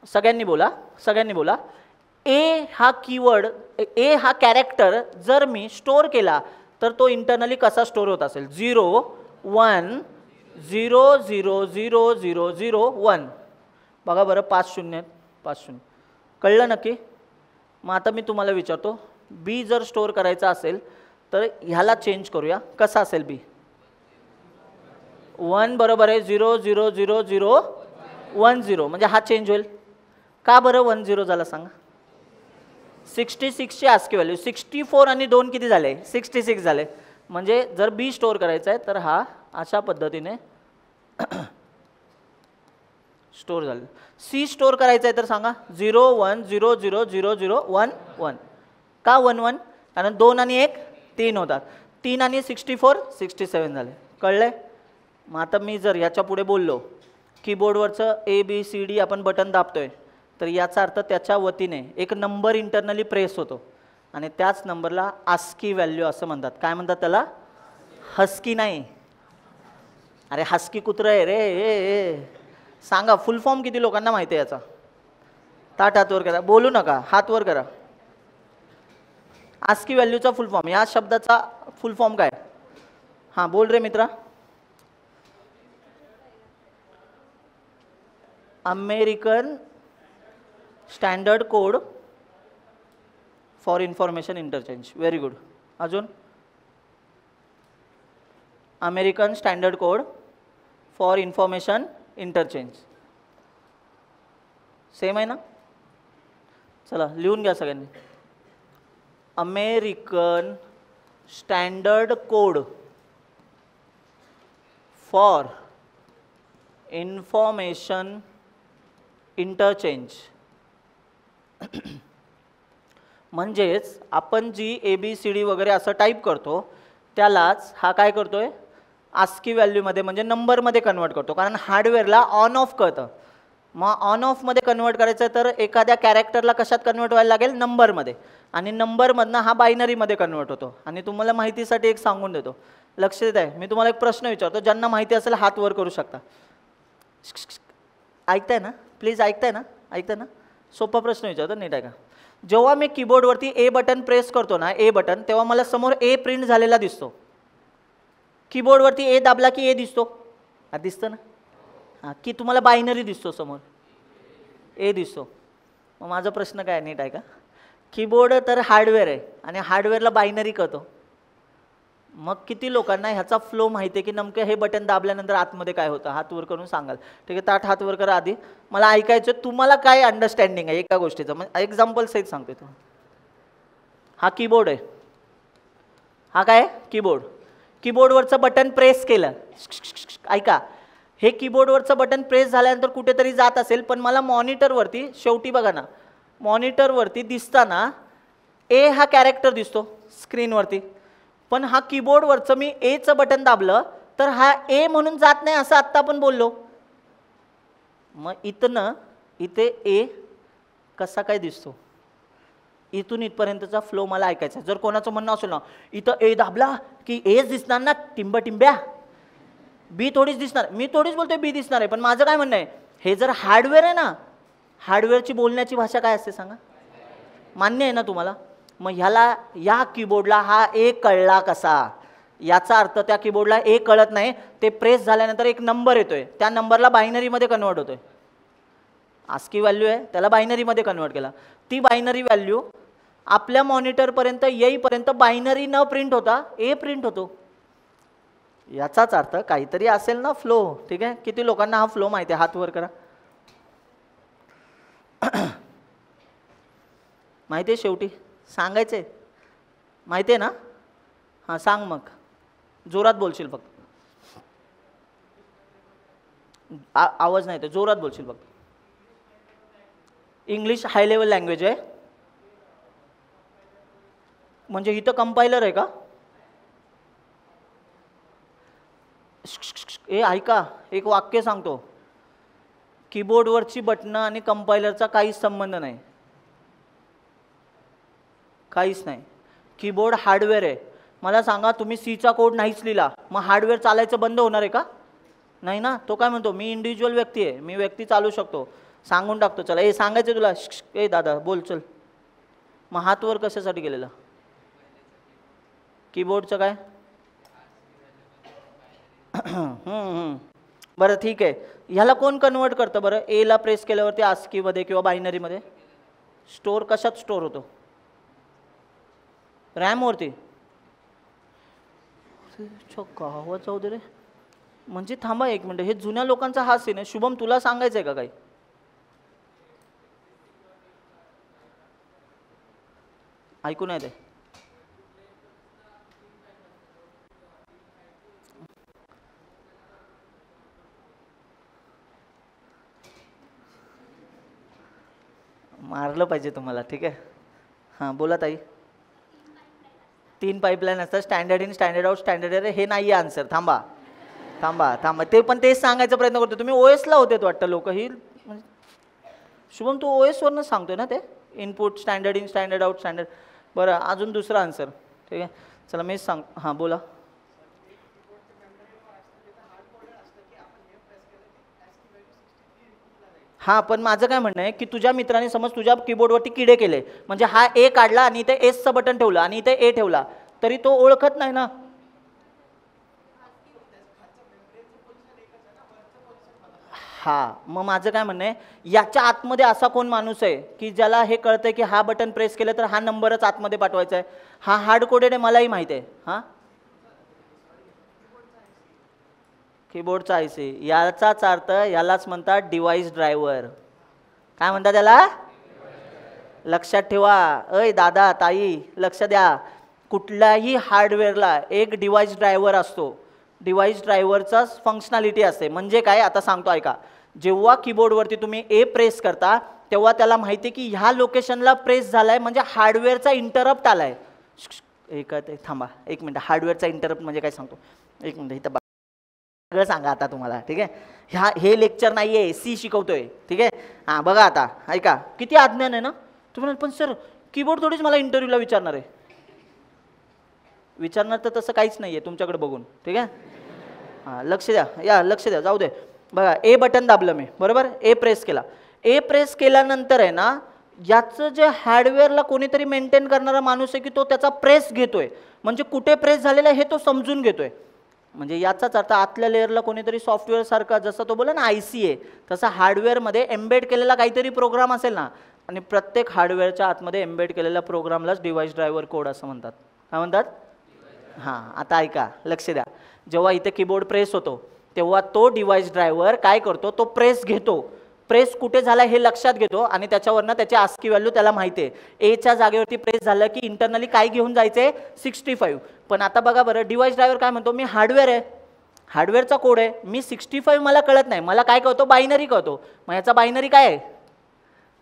सगळ्यांनी बोला. ए हा कीवर्ड, ए हा कॅरेक्टर जर मी स्टोअर केला तर तो इंटरनली कसा स्टोअर होत असेल? 0 1 0 0 0 0 0 1. बघा बरं, 5 0 आहेत, 5 0. कळलं नक्की? मग आता मी तुम्हाला विचारतो, बी जर स्टोअर करायचा असेल तर ह्याला चेंज करूया. कसा असेल बी? 1 बरोबर आहे. 0 0 0 0 1 0. म्हणजे हा चेंज होईल. का बरं 1 0 झाला सांगा? 66ची आस्की व्हॅल्यू. 64 आणि 2 किती झाले? 66 झाले. म्हणजे जर बी स्टोअर करायचा आहे तर हा अशा पद्धतीने स्टोअर झालं. सी स्टोअर करायचं आहे तर सांगा 0 1 0 0 0 0 1 1. का 1 1? कारण 2 आणि 1 3 होतात. 3 आणि 64 67 झाले. कळलंय? मग आता मी जर याच्या पुढे बोललो, कीबोर्डवरचं ABCD आपण बटन दाबतोय तर याचा अर्थ त्याच्या वतीने एक नंबर इंटरनली प्रेस होतो आणि त्याच नंबरला आस्की व्हॅल्यू असं म्हणतात. काय म्हणतात त्याला? हस्की नाही, अरे हस्की कुत्र आहे रे. सांगा फुल फॉर्म किती लोकांना माहिती आहे याचा? ताट हात वर करा, बोलू नका, हात वर करा. आस्की व्हॅल्यूचा फुल फॉर्म, या शब्दाचा फुल फॉर्म काय? हां बोल रे मित्रा. American standard code for information interchange. Very good. अजून? American standard code for information interchange. Same आहे ना? चला लिहून घ्या सगळ्यांनी. American standard code for information interchange. म्हणजेच आपण जी ABCD वगैरे असं टाईप करतो त्यालाच हा काय करतोय, आस्की व्हॅल्यूमध्ये म्हणजे नंबरमध्ये कन्वर्ट करतो. कारण हार्डवेअरला ऑन ऑफ कळतं. मग ऑन ऑफमध्ये कन्वर्ट करायचं तर एखाद्या कॅरेक्टरला कशात कन्वर्ट व्हायला लागेल? नंबरमध्ये. आणि नंबरमधनं हा बायनरीमध्ये कन्वर्ट होतो. आणि तुम्हाला माहितीसाठी एक सांगून देतो, लक्ष देत आहे. मी तुम्हाला एक प्रश्न विचारतो, ज्यांना माहिती असेल हात वर करू शकता. ऐकताय ना? प्लीज ऐकताय ना? ऐकताय ना? सोपा प्रश्न विचारतो, नीट आहे का? जेव्हा मी कीबोर्डवरती A बटन प्रेस करतो ना, A बटन, तेव्हा मला समोर A प्रिंट झालेला दिसतो. कीबोर्डवरती A दाबला की A दिसतो, दिसतं ना? हां, की तुम्हाला बायनरी दिसतो समोर? A दिसतो. मग माझा प्रश्न काय, नीट आहे का? कीबोर्ड तर हार्डवेअर आहे आणि हार्डवेअरला बायनरी कळतो. मग किती लोकांना ह्याचा फ्लो माहिती आहे की नेमकं हे बटन दाबल्यानंतर आतमध्ये काय होतं? हात वर करून सांगाल. ठीक आहे, ताट हात वर करा आधी. मला ऐकायचं तुम्हाला काय अंडरस्टँडिंग आहे एका गोष्टीचं. मग एक्झाम्पल सहित सांगते तो. हा कीबोर्ड आहे. हा काय? कीबोर्ड. कीबोर्डवरचं बटन प्रेस केलं, ऐका, हे कीबोर्डवरचं बटन प्रेस झाल्यानंतर कुठेतरी जात असेल, पण मला मॉनिटरवरती शेवटी बघा ना, मॉनिटरवरती दिसताना A हा कॅरेक्टर दिसतो स्क्रीनवरती. पण हा कीबोर्डवरचं मी Aचं बटन दाबलं तर हा A म्हणून जात नाही, असं आत्ता आपण बोललो. मग इथनं इथे A कसा काय दिसतो? इथून इथपर्यंतचा फ्लो मला ऐकायचा. जर कोणाचं म्हणणं असेल ना, इथं A दाबला की Aच दिसणार ना, टिंब्या, B थोडीच दिसणार. मी थोडीच बोलतोय B दिसणार आहे, पण माझं काय म्हणणं आहे, हे जर हार्डवेअर आहे ना, हार्डवेअरची बोलण्याची भाषा काय असते सांगा? मान्य आहे ना तुम्हाला? मग ह्याला, या कीबोर्डला हा A कळला कसा? याचा अर्थ त्या कीबोर्डला A कळत नाही, ते प्रेस झाल्यानंतर एक नंबर येतोय, त्या नंबरला बायनरीमध्ये कन्वर्ट होतोय. आस्की व्हॅल्यू आहे, त्याला बायनरीमध्ये कन्वर्ट केला. ती बायनरी व्हॅल्यू आपल्या मॉनिटरपर्यंत येईपर्यंत बायनरी न प्रिंट होता A प्रिंट होतो. याचाच अर्थ काहीतरी असेल ना फ्लो. ठीक आहे, किती लोकांना हा फ्लो माहिती आहे? हात वर करा. माहिती आहे? शेवटी सांगायचंय, माहिती आहे ना? हां सांग, मग जोरात बोलशील फक्त. आवाज नाही, तर जोरात बोलशील फक्त. इंग्लिश हाय लेवल लँग्वेज आहे. म्हणजे इथं कंपायलर आहे का? ए ऐका, एक वाक्य सांगतो. कीबोर्डवरची बटणं आणि कंपायलरचा काहीच संबंध नाही, काहीच नाही. कीबोर्ड हार्डवेअर आहे. मला सांगा, तुम्ही Cचा कोड नाहीच लिहिला, मग हार्डवेअर चालायचं बंद होणार आहे का? नाही ना. तो काय म्हणतो, मी इंडिव्हिज्युअल व्यक्ती आहे, मी व्यक्ती चालू शकतो. सांगून टाकतो. चला हे सांगायचं तुला, ए दादा बोल चल. मग हात वर कशासाठी गेलेला? कीबोर्डचं काय? बरं ठीक आहे, ह्याला कोण कन्वर्ट करतं बरं? Aला प्रेस केल्यावरती आस्कीमध्ये किंवा बायनरीमध्ये? स्टोअर कशात स्टोअर होतो? रॅमवरती. गावात जाऊ दे रे. म्हणजे थांबा एक मिनिट, हे जुन्या लोकांचा हा सीन आहे. शुभम तुला सांगायचं आहे का काही? ऐकू नाही ते. मारलं पाहिजे तुम्हाला. ठीक आहे, हां बोला ताई. 3 पाईपलाईन असतात, standard in, standard out, standard error. हे नाही आहे आन्सर. थांबा थांबा थांबा, ते पण तेच सांगायचा प्रयत्न करतो. तुम्ही OSला होते वाटतं लोक. ही शुभम तू OSवरनं सांगतोय ना ते? Input standard in, standard out, standard. बरं अजून दुसरा आन्सर. ठीक आहे, चला मीच सांग. हां बोला. हां, पण माझं काय म्हणणं आहे की तुझ्या मित्राने समज तुझ्या कीबोर्डवरती किडे केले, म्हणजे हा ए काढला आणि इथे एसचं बटन ठेवलं आणि इथे ए ठेवला, तरी तो ओळखत नाही ना. हा, मग माझं काय म्हणणं आहे, याच्या आतमध्ये असा कोण माणूस आहे की ज्याला हे कळतंय की हा बटन प्रेस केलं तर हा नंबरच आतमध्ये पाठवायचा आहे. हा हार्ड कोडेड आहे, मलाही माहिती आहे. हां, कीबोर्डचा आयसी, याचाच अर्थ यालाच म्हणतात डिव्हाइस ड्रायव्हर. काय म्हणतात त्याला? लक्षात ठेवा. अय दादा ताई, लक्ष द्या. कुठल्याही हार्डवेअरला एक डिव्हाइस ड्रायव्हर असतो. डिव्हाइस ड्रायव्हरचाच फंक्शनॅलिटी असते. म्हणजे काय, आता सांगतो ऐका. जेव्हा कीबोर्डवरती तुम्ही ए प्रेस करता तेव्हा त्याला माहिती आहे की ह्या लोकेशनला प्रेस झालाय, म्हणजे हार्डवेअरचा इंटरप्ट आलाय. एक थांबा एक मिनिट, हार्डवेअरचा इंटरप्ट म्हणजे काय सांगतो. एक मिनिट, इथं सगळं सांगा आता तुम्हाला, ठीक आहे. हे लेक्चर नाही आहे, सी शिकवतोय, ठीक आहे. हां, बघा आता ऐका, किती अज्ञान आहे ना तुम्हाला. पण सर कीबोर्ड थोडीच मला इंटरव्ह्यूला विचारणार आहे. विचारणार तर तसं काहीच नाही आहे तुमच्याकडे बघून, ठीक आहे. हां, लक्ष द्या, या लक्ष द्या, जाऊ दे. बघा, ए बटन दाबलं मी, बरोबर. ए प्रेस केला. ए प्रेस केल्यानंतर आहे ना, याचं जे हार्डवेअरला कोणीतरी मेंटेन करणारा माणूस आहे की तो त्याचा प्रेस घेतोय, म्हणजे कुठे प्रेस झालेला आहे हे तो समजून घेतोय. म्हणजे याचाच अर्थ आतल्या लेअरला कोणीतरी सॉफ्टवेअर सारखा, जसं तो बोला ना आयसी आहे, तसा हार्डवेअरमध्ये एम्बेड केलेला काहीतरी प्रोग्राम असेल ना. आणि प्रत्येक हार्डवेअरच्या आतमध्ये एम्बेड केलेल्या प्रोग्रामलाच डिव्हाइस ड्रायव्हर कोड असं म्हणतात. काय म्हणतात? हां, आता ऐका, लक्ष द्या. जेव्हा इथे कीबोर्ड प्रेस होतो तेव्हा तो डिव्हाइस ड्रायव्हर काय करतो, तो प्रेस घेतो. प्रेस कुठे झाला हे लक्षात घेतो आणि त्याच्यावरनं त्याची आस्की व्हॅल्यू त्याला माहिती आहे. एच्या जागेवरती प्रेस झालं की इंटरनली काय घेऊन जायचे, 65. पण आता बघा बरं, डिव्हाइस ड्रायव्हर काय म्हणतो, मी हार्डवेअर आहे, हार्डवेअरचा कोड आहे, मी 65 मला कळत नाही, मला काय कळतो, बायनरी कळतो. मग याचा बायनरी काय आहे,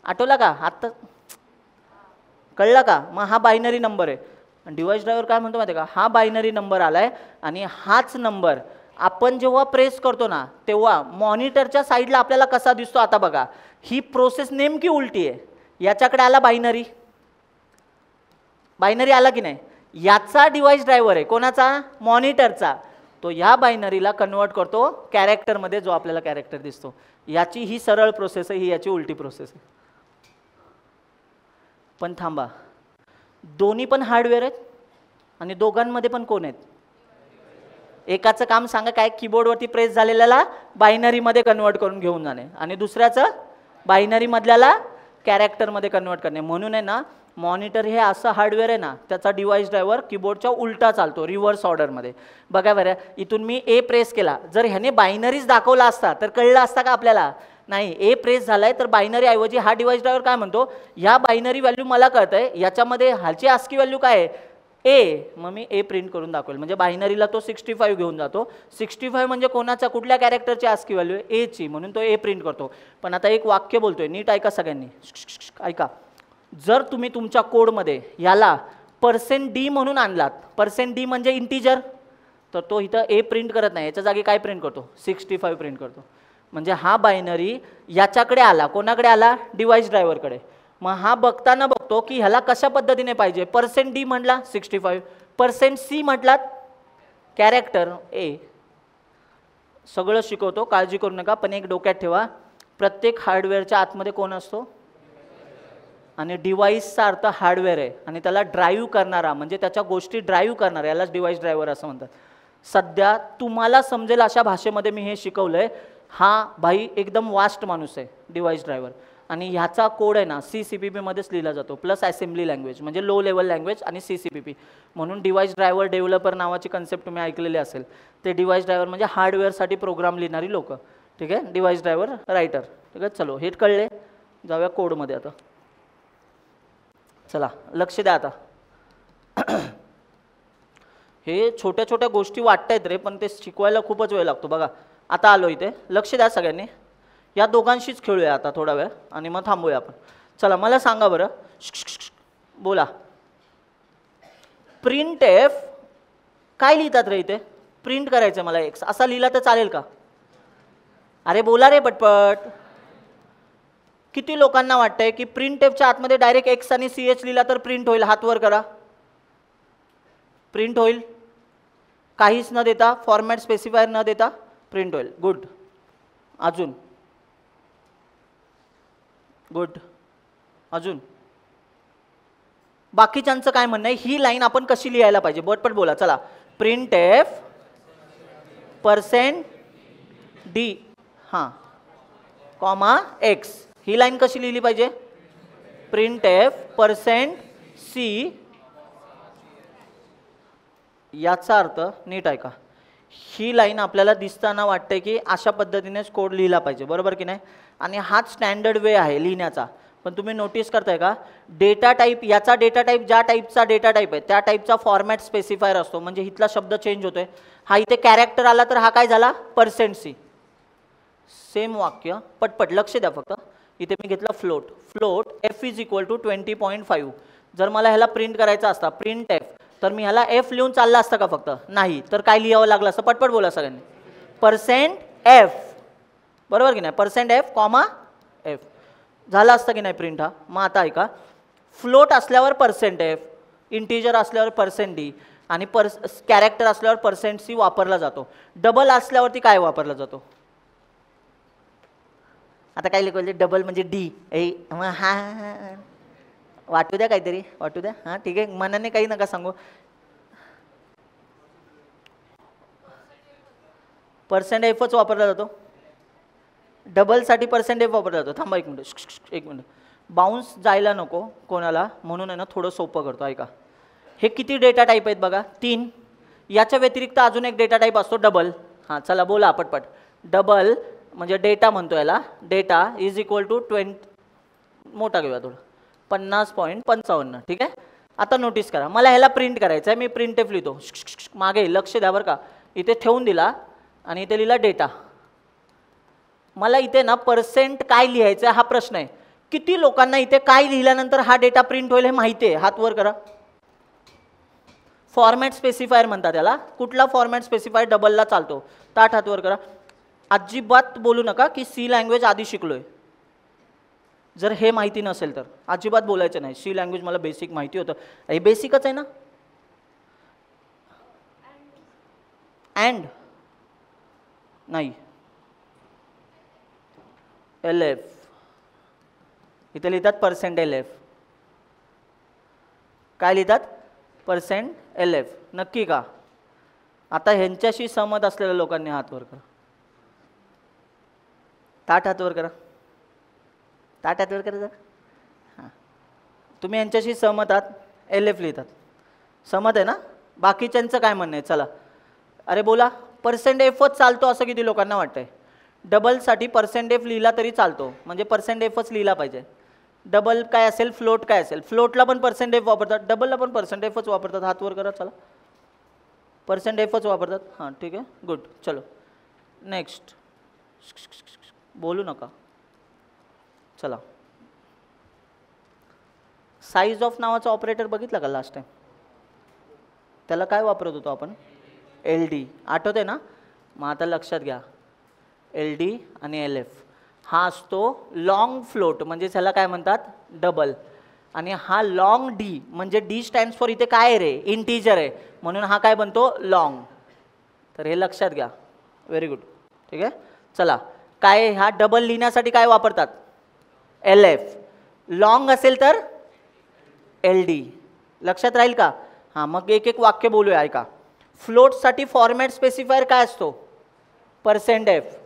आठवला का आत्ता, कळला का? मग हा बायनरी नंबर आहे. डिव्हाइस ड्रायव्हर काय म्हणतो माहिती आहे का, हा बायनरी नंबर आलाय आणि हाच नंबर आपण जेव्हा प्रेस करतो ना तेव्हा मॉनिटरच्या साईडला आपल्याला कसा दिसतो. आता बघा, ही प्रोसेस नेमकी उलटी आहे. याच्याकडे आला बायनरी, बायनरी आला की नाही, याचा डिव्हाइस ड्रायव्हर आहे कोणाचा, मॉनिटरचा. तो ह्या बायनरीला कन्वर्ट करतो कॅरेक्टरमध्ये, जो आपल्याला कॅरेक्टर दिसतो. याची ही सरळ प्रोसेस आहे, ही याची उलटी प्रोसेस आहे. पण थांबा, दोन्ही पण हार्डवेअर आहेत आणि दोघांमध्ये पण कोण आहेत, एकाचं काम सांगा काय, कीबोर्डवरती प्रेस झालेल्याला बायनरीमध्ये कन्वर्ट करून घेऊन जाणे आणि दुसऱ्याचं बायनरी मधल्याला कॅरेक्टरमध्ये कन्वर्ट करणे. म्हणून आहे ना, मॉनिटर हे असं हार्डवेअर आहे ना, त्याचा डिव्हाइस ड्रायव्हर कीबोर्डच्या उलटा चालतो, रिव्हर्स ऑर्डरमध्ये. बघा बरं, इथून मी ए प्रेस केला, जर ह्याने बायनरीज दाखवला असता तर कळलं असता का आपल्याला, नाही. ए प्रेस झालाय तर बायनरी ऐवजी हा डिव्हाइस ड्रायव्हर काय म्हणतो, ह्या बायनरी व्हॅल्यू मला कळतंय, याच्यामध्ये ह्याची आस्की व्हॅल्यू काय आहे, ए, मग मी ए प्रिंट करून दाखवेल. म्हणजे बायनरीला तो 65 घेऊन जातो. 65 म्हणजे कोणाचा, कुठल्या कॅरेक्टरची आस्की व्हॅल्यू आहे, एची, म्हणून तो ए प्रिंट करतो. पण आता एक वाक्य बोलतोय, नीट ऐका सगळ्यांनी, ऐका. जर तुम्ही तुमच्या कोडमध्ये याला %d म्हणून आणलात, %d म्हणजे इंटीजर, तर तो इथं ए प्रिंट करत नाही, याच्या जागी काय प्रिंट करतो, 65 प्रिंट करतो. म्हणजे हा बायनरी याच्याकडे आला, कोणाकडे आला, डिव्हाइस ड्रायव्हरकडे. मग हा बघताना बघतो की ह्याला कशा पद्धतीने पाहिजे, %d म्हटला 65, %c म्हटलात कॅरेक्टर ए. सगळं शिकवतो, काळजी करू नका. पण एक डोक्यात ठेवा, प्रत्येक हार्डवेअरच्या आतमध्ये कोण असतो, आणि डिव्हाइसचा अर्थ हार्डवेअर आहे आणि त्याला ड्राईव्ह करणारा, म्हणजे त्याच्या गोष्टी ड्राईव्ह करणारा, यालाच डिव्हाइस ड्रायव्हर असं म्हणतात. सध्या तुम्हाला समजेल अशा भाषेमध्ये मी हे शिकवलंय. हा भाई एकदम वास्ट माणूस आहे डिव्हाइस ड्रायव्हर, आणि ह्याचा कोड आहे ना CCPP मध्येच लिहिला जातो, प्लस असेंब्ली लँग्वेज, म्हणजे लो लेवल लँग्वेज आणि CCPP. म्हणून डिव्हाइस ड्रायव्हर डेव्हलपर नावाची कन्सेप्ट तुम्ही ऐकलेली असेल. ते डिव्हाइस ड्रायव्हर म्हणजे हार्डवेअरसाठी प्रोग्राम लिहिणारी लोक, ठीक आहे. डिव्हाइस ड्रायव्हर रायटर, ठीक आहे. चलो, हे कळले, जाऊया कोडमध्ये आता. चला लक्ष द्या आता. हे छोट्या छोट्या गोष्टी वाटतायत रे, पण ते शिकवायला खूपच वेळ लागतो. बघा आता आलो इथे, लक्ष द्या सगळ्यांनी. या दोघांशीच खेळूया आता थोडा वेळ आणि मग थांबूया आपण. चला मला सांगा बरं, बोला, प्रिंट एफ काय लिहितात रे इथे, प्रिंट करायचं मला एक्स असा लिहिला तर चालेल का, अरे बोला रे पटपट. किती लोकांना वाटतंय की प्रिंट एफच्या आतमध्ये डायरेक्ट एक्स आणि CH लिहिला तर प्रिंट होईल, हात वर करा. प्रिंट होईल, काहीच न देता, फॉर्मॅट स्पेसिफायर न देता प्रिंट होईल, गुड. अजून गुड. अजून बाकीच्यांचं काय म्हणणं आहे? ही लाईन आपण कशी लिहायला पाहिजे? पटपट बोला. चला. प्रिंट एफ %d हां कॉमा एक्स. ही लाईन कशी लिहिली पाहिजे? Print F %c. याचा अर्थ नीट ऐका, ही लाईन आपल्याला दिसताना वाटते की अशा पद्धतीनेच कोड लिहिला पाहिजे, बरोबर की नाही? आणि हाच स्टँडर्ड वे आहे लिहिण्याचा. पण तुम्ही नोटीस करताय का, डेटा टाईप, याचा डेटा टाईप ज्या टाईपचा डेटा टाईप आहे त्या टाईपचा फॉर्मॅट स्पेसिफायर असतो. म्हणजे इथला शब्द चेंज होतोय. हा इथे कॅरेक्टर आला तर हा काय झाला? %c. सेम वाक्य. पटपट लक्ष द्या फक्त. इथे मी घेतला float. Float f is equal to 20.5. जर मला ह्याला प्रिंट करायचा असता प्रिंट एफ, तर मी ह्याला एफ लिहून चालला असता का फक्त? नाही. तर काय लिहावं लागलं असतं? पटपट बोला सगळ्यांनी. %f, बरोबर की नाही? %f कॉमा एफ झाला असतं की नाही प्रिंट हा? मग आता ऐका, फ्लोट असल्यावर %f, इंटिजर असल्यावर %d आणि कॅरेक्टर असल्यावर %c वापरला जातो. डबल असल्यावरती काय वापरला जातो? आता काय लिहिलं? डबल म्हणजे डी. हा वाटू द्या, काहीतरी वाटू द्या. हां ठीक आहे, मनाने काही नका सांगू. %fच वापरला जातो. डबलसाठी %f वापरला जातो. थांबा एक मिनिट. बाउन्स जायला नको कोणाला, म्हणून आहे ना थोडं सोपं करतो. ऐका, हे किती डेटा टाईप आहेत बघा? 3. याच्या व्यतिरिक्त अजून एक डेटा टाईप असतो डबल. हां चला बोला पटपट. डबल म्हणजे डेटा म्हणतो याला. डेटा इज इक्वल टू 20, मोठा घेऊया थोडं, 50.55. ठीक आहे. आता नोटीस करा, मला ह्याला प्रिंट करायचं आहे. मी प्रिंट एफ लिहितो. मागे लक्ष द्या बरं का. इथे ठेवून दिला आणि इथे लिहिला डेटा. मला इथे ना % काय लिहायचं आहे हा प्रश्न आहे. किती लोकांना इथे काय लिहिल्यानंतर हा डेटा प्रिंट होईल हे माहिती आहे? हात वर करा. फॉर्मॅट स्पेसिफायर म्हणतात त्याला. कुठला फॉर्मॅट स्पेसिफायर डबलला चालतो? ताट हात वर करा. अजिबात बोलू नका की सी लँग्वेज आधी शिकलोय. जर हे माहिती नसेल तर अजिबात बोलायचं नाही. सी लँग्वेज मला बेसिक माहिती होतं. हे बेसिकच आहे ना. अँड नाही, LF इथे लिहितात %LF. काय लिहितात? %LF. नक्की का? आता ह्यांच्याशी सहमत असलेल्या लोकांनी हात वर करा. ताट हात वर करा. ताट हात वर करा जरा. हां तुम्ही यांच्याशी सहमत आहात? LF लिहितात. सहमत आहे ना? बाकीच्यांचं काय म्हणणं आहे? चला अरे बोला. %fच चालतो असं किती लोकांना वाटतंय? डबलसाठी %f लिहिला तरी चालतो, म्हणजे %fच लिहिला पाहिजे. डबल काय असेल? फ्लोट काय असेल? फ्लोटला पण %f वापरतात, डबलला पण %fच वापरतात. हात वर करा. चला %fच वापरतात. हां ठीक आहे, गुड. चलो नेक्स्ट. बोलू नका. चला, साईज ऑफ नावाचा ऑपरेटर बघितला का लास्ट टाइम? त्याला काय वापरत होतो आपण? LD. आठवते ना? मग आता लक्षात घ्या, LD आणि LF हा असतो लॉंग फ्लोट, म्हणजे त्याला काय म्हणतात? डबल. आणि हा लॉंग D म्हणजे D स्टँड्स फॉर इथे काय रे? इंटीजर आहे, म्हणून हा काय बनतो? लॉंग. तर हे लक्षात घ्या. Very good. ठीक आहे. चला, काय हा डबल लिहिण्यासाठी काय वापरतात? LF. लॉंग असेल तर LD. लक्षात राहील का? हां मग एक एक वाक्य बोलूया. ऐका. फ्लोटसाठी फॉर्मॅट स्पेसिफायर काय असतो? %f.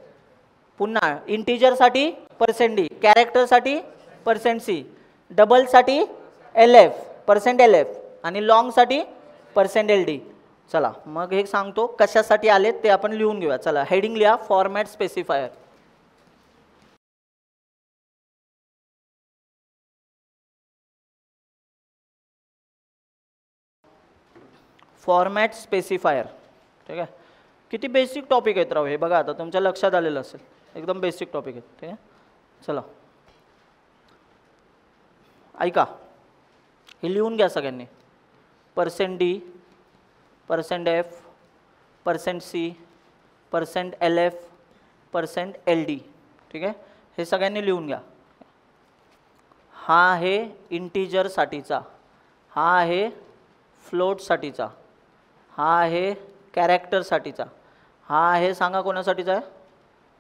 पुन्हा इंटीजरसाठी %d, कॅरेक्टरसाठी %c, डबलसाठी LF %LF आणि लॉंगसाठी %LD. चला मग हे सांगतो कशासाठी आलेत ते आपण लिहून घेऊया. चला हेडिंग लिहा, फॉर्मॅट स्पेसिफायर. Format specifier. ठीक आहे. किती बेसिक टॉपिक आहेत राव हे. बघा आता तुमच्या लक्षात आलेलं असेल, एकदम बेसिक टॉपिक आहेत. ठीक आहे. चला ऐका, हे लिहून घ्या सगळ्यांनी. %d, %f, %c, %LF, %LD. ठीक आहे. हे सगळ्यांनी लिहून घ्या. हा आहे इंटीजरसाठीचा, हा आहे फ्लोटसाठीचा, हा आहे कॅरेक्टरसाठीचा, हा आहे सांगा कोणासाठीचा आहे?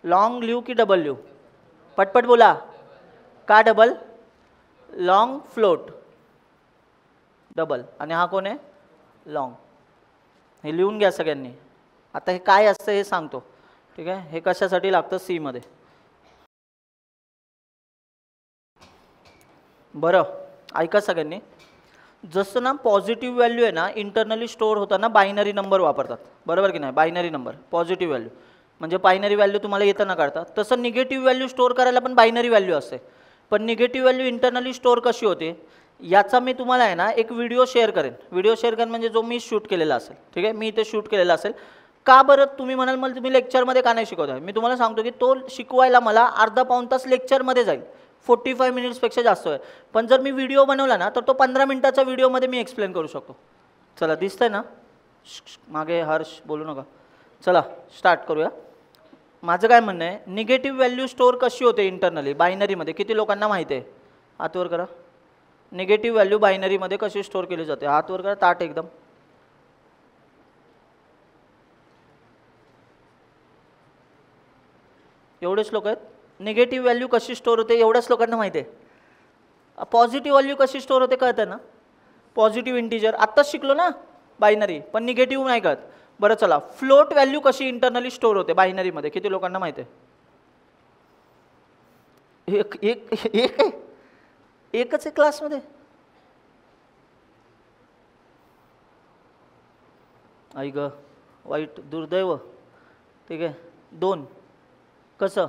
लॉंग लिहू की डबल लिहू? पटपट बोला. का डबल? लॉंग फ्लोट डबल, आणि हा कोण आहे? लॉंग. हे लिहून घ्या सगळ्यांनी. आता हे काय असतं हे सांगतो, ठीक आहे? हे कशासाठी लागतं सी मध्ये. बरं ऐका सगळ्यांनी, जसं ना पॉझिटिव्ह व्हॅल्यू आहे ना इंटरनली स्टोअर होताना बायनरी नंबर वापरतात, बरोबर की नाही? बायनरी नंबर पॉझिटिव्ह व्हॅल्यू म्हणजे बायनरी व्हॅल्यू तुम्हाला येताना काढतात, तसं निगेटिव्ह व्हॅल्यू स्टोअर करायला पण बायनरी व्हॅल्यू असते. पण निगेटिव्ह व्हॅल्यू इंटरनली स्टोअर कशी होते याचा मी तुम्हाला आहे ना एक व्हिडिओ शेअर करेन. व्हिडिओ शेअर करेन म्हणजे जो मी शूट केलेला असेल, ठीक आहे? मी इथे शूट केलेला असेल. का बरं? तुम्ही म्हणाल मला तुम्ही लेक्चरमध्ये का नाही शिकवताय? मी तुम्हाला सांगतो की तो शिकवायला मला अर्धा पाऊण तास लेक्चरमध्ये जाईल, 45 मिनिट्सपेक्षा जास्त आहे. पण जर मी व्हिडिओ बनवला ना तर तो 15 मिनिटाचा व्हिडिओमध्ये मी एक्सप्लेन करू शकतो. चला दिसतंय ना? मागे हर्ष बोलू नका. चला स्टार्ट करूया. माझं काय म्हणणं आहे, निगेटिव्ह व्हॅल्यू स्टोअर कशी होते इंटरनली बायनरीमध्ये? किती लोकांना माहिती आहे? हात वर करा. निगेटिव्ह व्हॅल्यू बायनरीमध्ये कशी स्टोअर केली जाते? हात वर करा ताट एकदम. एवढेच लोक आहेत. निगेटिव्ह व्हॅल्यू कशी स्टोअर होते एवढ्याच लोकांना माहिती आहे. पॉझिटिव्ह व्हॅल्यू कशी स्टोअर होते कळतं ना? पॉझिटिव्ह इंटिजर आत्ताच शिकलो ना बायनरी, पण निगेटिव्ह नाही कळत. बरं चला, फ्लोट व्हॅल्यू कशी इंटरनली स्टोअर होते बायनरीमध्ये? किती लोकांना माहिती आहे? एक एक एक आहे, एकच आहे क्लासमध्ये. आई ग वाईट, दुर्दैव. ठीक आहे, 2. कसं?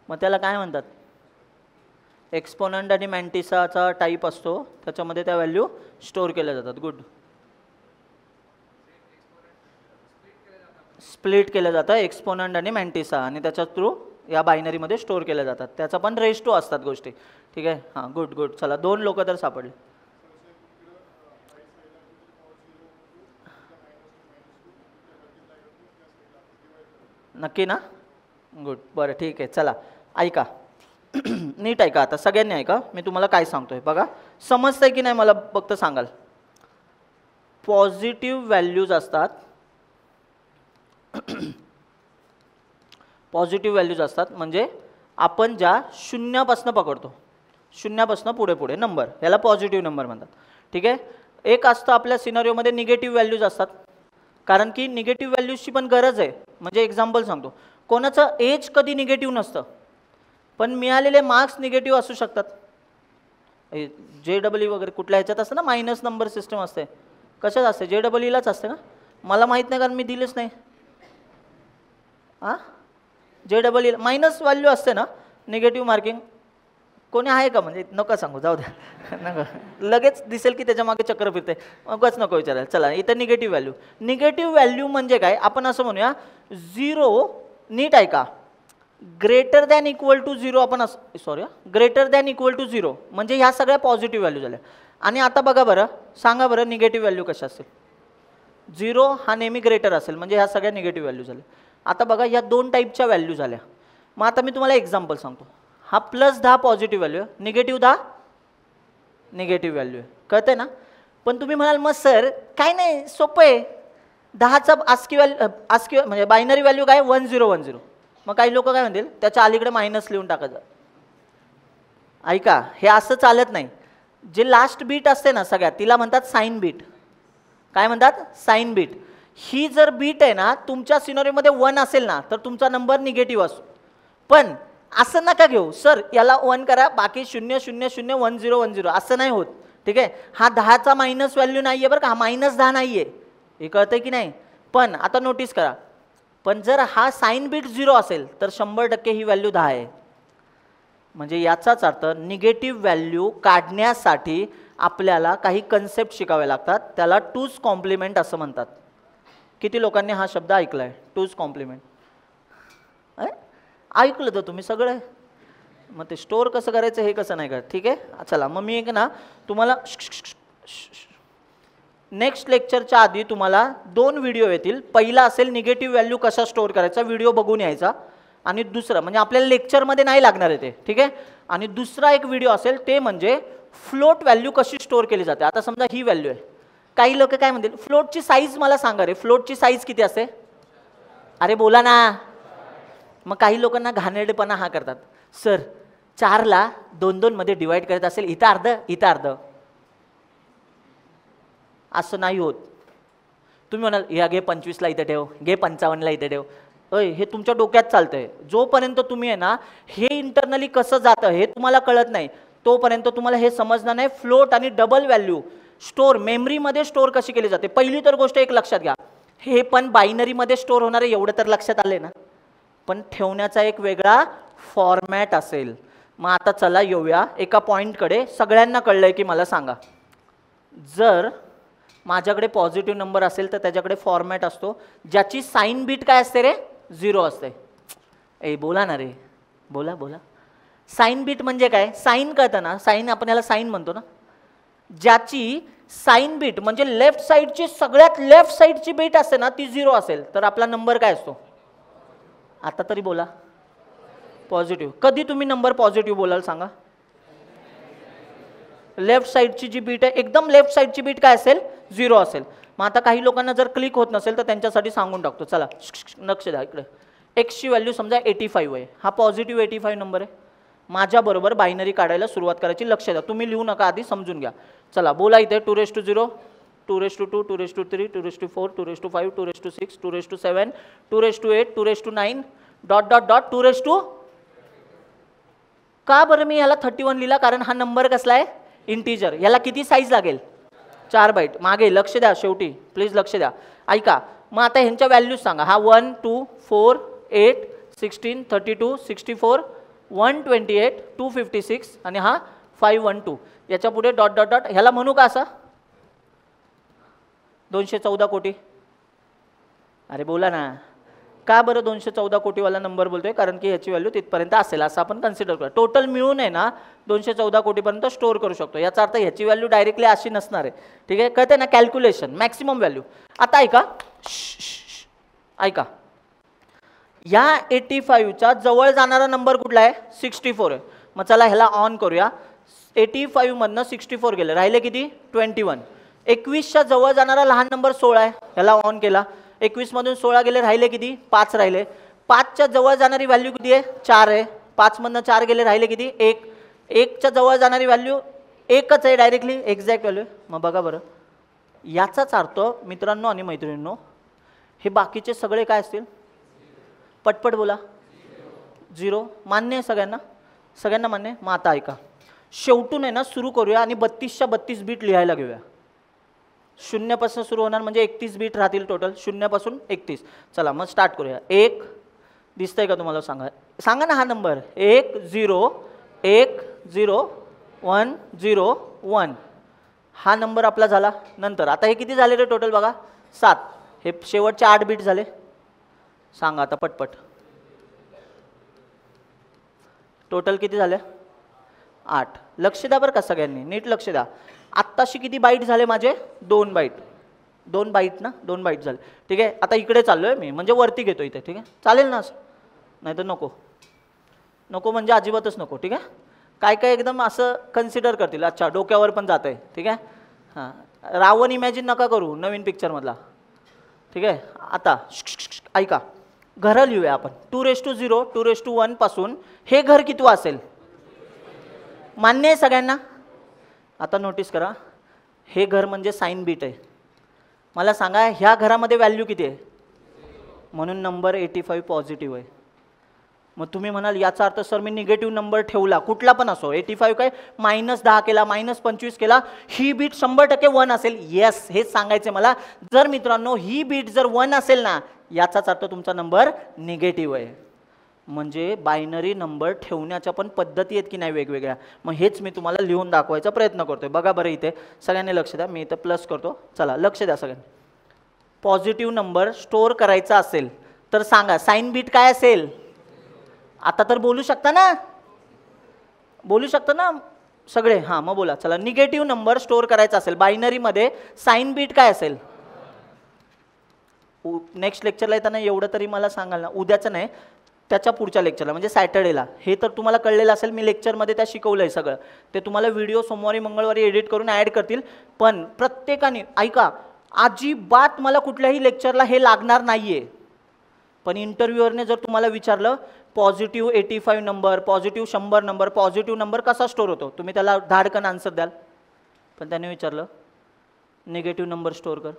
मग त्याला काय म्हणतात? एक्सपोनंट आणि मॅन्टिसाचा टाईप असतो, त्याच्यामध्ये त्या व्हॅल्यू स्टोअर केल्या जातात. गुड. स्प्लिट केलं जातं एक्सपोनंट आणि मॅन्टिसा, आणि त्याच्या थ्रू या बायनरीमध्ये स्टोअर केल्या जातात. त्याचा पण रेशो असतात गोष्टी, ठीक आहे? हां गुड गुड. चला 2 लोक तर सापडले. नक्की ना? गुड. बरं ठीक आहे. चला ऐका नीट ऐका, आता सगळ्यांनी ऐका, मी तुम्हाला काय सांगतोय बघा. समजतंय की नाही मला फक्त सांगाल. पॉझिटिव्ह व्हॅल्यूज असतात, पॉझिटिव्ह व्हॅल्यूज असतात म्हणजे आपण ज्या शून्यापासून पकडतो, शून्यापासून पुढे पुढे नंबर, याला पॉझिटिव्ह नंबर म्हणतात. ठीक आहे. एक असतं आपल्या सिनारिओमध्ये निगेटिव्ह व्हॅल्यूज असतात, कारण की निगेटिव्ह व्हॅल्यूजची पण गरज आहे. म्हणजे एक्झाम्पल सांगतो, कोणाचं एज कधी निगेटिव्ह नसतं, पण मिळालेले मार्क्स निगेटिव्ह असू शकतात. JEE वगैरे कुठल्या ह्याच्यात असतं ना, मायनस नंबर सिस्टम असते. कशात असते? JEEलाच असते ना? मला माहीत नाही कारण मी दिलेच नाही. हां JEE मायनस व्हॅल्यू असते ना, निगेटिव्ह मार्किंग. कोणी आहे का? म्हणजे नको सांगू, जाऊ द्या नको, लगेच दिसेल की त्याच्या मागे चक्र फिरते, मगच नको विचारायला. चला इथं निगेटिव्ह व्हॅल्यू. निगेटिव्ह व्हॅल्यू म्हणजे काय? आपण असं म्हणूया 0, नीट ऐका, ग्रेटर दॅन इक्वल टू 0 आपण असं, sorry greater than equal to 0 म्हणजे ह्या सगळ्या पॉझिटिव्ह व्हॅल्यू झाल्या. आणि आता बघा बरं, सांगा बरं निगेटिव्ह व्हॅल्यू कशा असेल? 0 हा नेहमी ग्रेटर असेल, म्हणजे ह्या सगळ्या निगेटिव्ह व्हॅल्यू झाल्या. आता बघा या 2 टाईपच्या व्हॅल्यू झाल्या. मग आता मी तुम्हाला एक्झाम्पल सांगतो. हा +10 पॉझिटिव्ह व्हॅल्यू आहे, निगेटिव्ह 10 निगेटिव्ह व्हॅल्यू आहे. कळतंय ना? पण तुम्ही म्हणाल मग सर काय नाही, सोपं आहे, 10चा आस्की व्हॅल्यू, आस्की म्हणजे बायनरी व्हॅल्यू काय? 1010. मग काही लोक काय म्हणतील, त्याच्या अलीकडे मायनस लिहून टाकायचं. ऐका, हे असं चालत नाही. जे लास्ट बीट असते ना सगळ्यात, तिला म्हणतात साइन बीट. काय म्हणतात? Sign bit. ही जर बीट आहे ना तुमच्या सिनारिओमध्ये 1 असेल ना तर तुमचा नंबर निगेटिव्ह असतो. पण असं नका घेऊ, सर याला 1 करा, बाकी 0 0 0 1 0 1 0, असं नाही होत. ठीक आहे. हा 10चा मायनस व्हॅल्यू नाही आहे बरं का, हा -10 नाही आहे, हे कळतंय की नाही? पण आता नोटीस करा, पण जर हा साइन बीट 0 असेल तर 100% ही व्हॅल्यू 10 आहे. म्हणजे याचाच अर्थ निगेटिव्ह व्हॅल्यू काढण्यासाठी आपल्याला काही कन्सेप्ट शिकावे लागतात, त्याला टूज कॉम्प्लिमेंट असं म्हणतात. किती लोकांनी हा शब्द ऐकलाय? Twos complement. ऐकलं तर तुम्ही सगळं. मग ते स्टोअर कसं करायचं हे कसं नाही करत. ठीक आहे. चला मग मी एक ना तुम्हाला नेक्स्ट लेक्चरच्या आधी तुम्हाला 2 व्हिडिओ येतील. पहिला असेल निगेटिव्ह व्हॅल्यू कसा स्टोअर करायचा, व्हिडिओ बघून यायचा. आणि दुसरं म्हणजे आपल्याला लेक्चरमध्ये नाही लागणार आहे ते. ठीक आहे. आणि दुसरा एक व्हिडिओ असेल ते म्हणजे फ्लोट व्हॅल्यू कशी स्टोअर केली जाते. आता समजा ही व्हॅल्यू आहे, काही लोक काय म्हणतील फ्लोटची साईज मला सांगा रे, फ्लोटची साईज किती असते? अरे बोला ना. मग काही लोकांना घाणेरडेपणा हा करतात, सर 4ला 2-2 मध्ये डिवाइड करत असेल, इथं अर्ध इथं अर्ध. असं नाही होत. तुम्ही म्हणाल या घे 25ला इथे ठेव, घे 55ला इथे ठेव. अय हे तुमच्या डोक्यात चालतंय. जोपर्यंत तुम्ही आहे ना हे इंटरनली कसं जातं हे तुम्हाला कळत नाही तोपर्यंत तुम्हाला हे समजणार नाही. फ्लोट आणि डबल व्हॅल्यू स्टोअर मेमरीमध्ये स्टोअर कशी केली जाते. पहिली तर गोष्ट एक लक्षात घ्या, हे पण बायनरीमध्ये स्टोअर होणार आहे एवढं तर लक्षात आले ना, पण ठेवण्याचा एक वेगळा फॉर्मॅट असेल. मग आता चला येऊया एका पॉईंटकडे. सगळ्यांना कळलंय की मला सांगा, जर माझ्याकडे पॉझिटिव्ह नंबर असेल तर त्याच्याकडे फॉर्मॅट असतो ज्याची साइन बीट काय असते रे, 0 असते. ए बोला ना रे, बोला बोला. साइन बीट म्हणजे काय? साइन कळतं ना, साइन आपण याला साइन म्हणतो ना. ज्याची साइन बीट म्हणजे लेफ्ट साईडची सगळ्यात लेफ्ट साईडची बीट असते ना ती 0 असेल तर आपला नंबर काय असतो? आता तरी बोला. पॉझिटिव्ह. कधी तुम्ही नंबर पॉझिटिव्ह बोलाल सांगा? लेफ्ट साईडची जी बीट आहे एकदम लेफ्ट साईडची बीट काय असेल? 0 असेल. मग आता काही लोकांना जर क्लिक होत नसेल तर त्यांच्यासाठी सांगून टाकतो. चला लक्ष द्या इकडे. एक्सची व्हॅल्यू समजा 85 आहे, हा पॉझिटिव्ह 85 नंबर आहे. माझ्याबरोबर बायनरी काढायला सुरुवात करायची. लक्ष द्या, तुम्ही लिहू नका, आधी समजून घ्या. चला बोला इथे 2^0, 2^2, 2^3, 2^4, 2^5, 2^6, 2^7, 2^8, 2^9 ... .2 का बरं मी याला 31 लिहिला? कारण हा नंबर कसला आहे? इंटीजर. याला किती साईज लागेल? 4 बाईट. मागे लक्ष द्या, शेवटी प्लीज लक्ष द्या, ऐका. मग आता ह्यांच्या व्हॅल्यूज सांगा. हा 1, 2, 4, 8, 16, 32, 64, 128, 256 आणि हा 512. याच्या पुढे ... ह्याला म्हणू का असं? 214 कोटी. अरे बोला ना. का बरं 214 कोटीवाला नंबर बोलतोय? कारण की ह्याची व्हॅल्यू तिथपर्यंत असेल असं आपण कन्सिडर करूया. टोटल मिळून आहे ना 214 कोटीपर्यंत स्टोअर करू शकतो. याचा अर्थ ह्याची व्हॅल्यू डायरेक्टली अशी नसणार आहे. ठीक आहे, कळते ना? Calculation maximum value. आता ऐका, ऐका, या 85च्या जवळ जाणारा नंबर कुठला आहे? 64 आहे. मग चला ह्याला ऑन करूया. 85 मधनं 64 गेले, राहिले किती? 21. 21च्या जवळ जाणारा लहान नंबर 16 आहे, ह्याला ऑन केला. 21 मधून 16 गेले, राहिले किती? 5 राहिले. 5च्या जवळ जाणारी व्हॅल्यू किती आहे? 4 आहे. 5 मधनं 4 गेले, राहिले किती? 1. 1च्या जवळ जाणारी व्हॅल्यू 1च आहे, डायरेक्टली एक्झॅक्ट व्हॅल्यू. मग बघा बरं, याचाच अर्थ मित्रांनो आणि मैत्रिणींनो, हे बाकीचे सगळे काय असतील? पटपट बोला. 0. मान्य आहे सगळ्यांना? सगळ्यांना मान्य आहे? मग आता ऐका, शेवटून आहे ना सुरू करूया आणि 32च्या 32 बीट लिहायला घेऊया. 0 पासून सुरू होणार म्हणजे 31 बीट राहतील टोटल. 0 पासून 31. चला मग स्टार्ट करूया. 1 दिसतंय का तुम्हाला? सांगा, सांगा ना हा नंबर. 1 0 1 0 1 0 1. हा नंबर आपला झाला. नंतर आता हे किती झाले रे टोटल? बघा 7. हे शेवटचे 8 बीट झाले. सांगा आता पटपट, टोटल किती झाले? 8. लक्ष द्या बरं का सगळ्यांनी, नीट लक्ष द्या. आत्ताशी किती बाईट झाले माझे? 2 बाईट. 2 बाईट ना, 2 बाईट झाले. ठीक आहे, आता इकडे चाललोय मी, म्हणजे वरती घेतो इथे. ठीक आहे, चालेल ना असं? नाही तर नको. नको म्हणजे अजिबातच नको. ठीक आहे, काय काय एकदम असं कन्सिडर करतील. अच्छा, डोक्यावर पण जात आहे. ठीक आहे, हां, रावण इमॅजिन नका करू नवीन पिक्चरमधला. ठीक आहे, आता ऐका, घरं लिहूया आपण. 2^0, 2^1 पासून हे घर किती असेल? मान्य आहे सगळ्यांना? आता नोटीस करा, हे घर म्हणजे साइन बीट आहे. मला सांगा ह्या घरामध्ये व्हॅल्यू किती आहे? म्हणून नंबर 85 पॉझिटिव्ह आहे. मग तुम्ही म्हणाल याचा अर्थ सर मी निगेटिव्ह नंबर ठेवला, कुठला पण असो, 85 काय -10 केला, -25 केला, ही बीट 100% 1 असेल. येस, हेच सांगायचं मला. जर मित्रांनो ही बीट जर 1 असेल ना, याचाच अर्थ तुमचा नंबर निगेटिव्ह आहे. म्हणजे बायनरी नंबर ठेवण्याच्या पण पद्धती आहेत की नाही वेगवेगळ्या. मग हेच मी तुम्हाला लिहून दाखवायचा प्रयत्न करतोय. बघा बरं इथे सगळ्यांनी लक्ष द्या, मी इथं प्लस करतो. चला लक्ष द्या सगळ्यांनी. पॉझिटिव्ह नंबर स्टोअर करायचा असेल तर सांगा साइन बीट काय असेल? आता तर बोलू शकता ना, बोलू शकता ना सगळे? हां मग बोला. चला, निगेटिव्ह नंबर स्टोअर करायचा असेल बायनरीमध्ये साइन बीट काय असेल? नेक्स्ट लेक्चरला येताना एवढं तरी मला सांगाल ना, उद्याचं नाही, त्याच्या पुढच्या लेक्चरला म्हणजे सॅटर्डेला. हे तर तुम्हाला कळलेलं असेल, मी लेक्चरमध्ये त्या शिकवलं आहे सगळं. ते तुम्हाला व्हिडिओ सोमवारी मंगळवारी एडिट करून ॲड करतील. पण प्रत्येकाने ऐका, अजिबात मला कुठल्याही लेक्चरला हे लागणार नाही आहे. पण इंटरव्ह्यूअरने जर तुम्हाला विचारलं positive 85 number, positive 100 number, positive number कसा स्टोर होतो, तुम्ही त्याला धाडकन आन्सर द्याल. पण त्याने विचारलं निगेटिव्ह नंबर स्टोअर कर,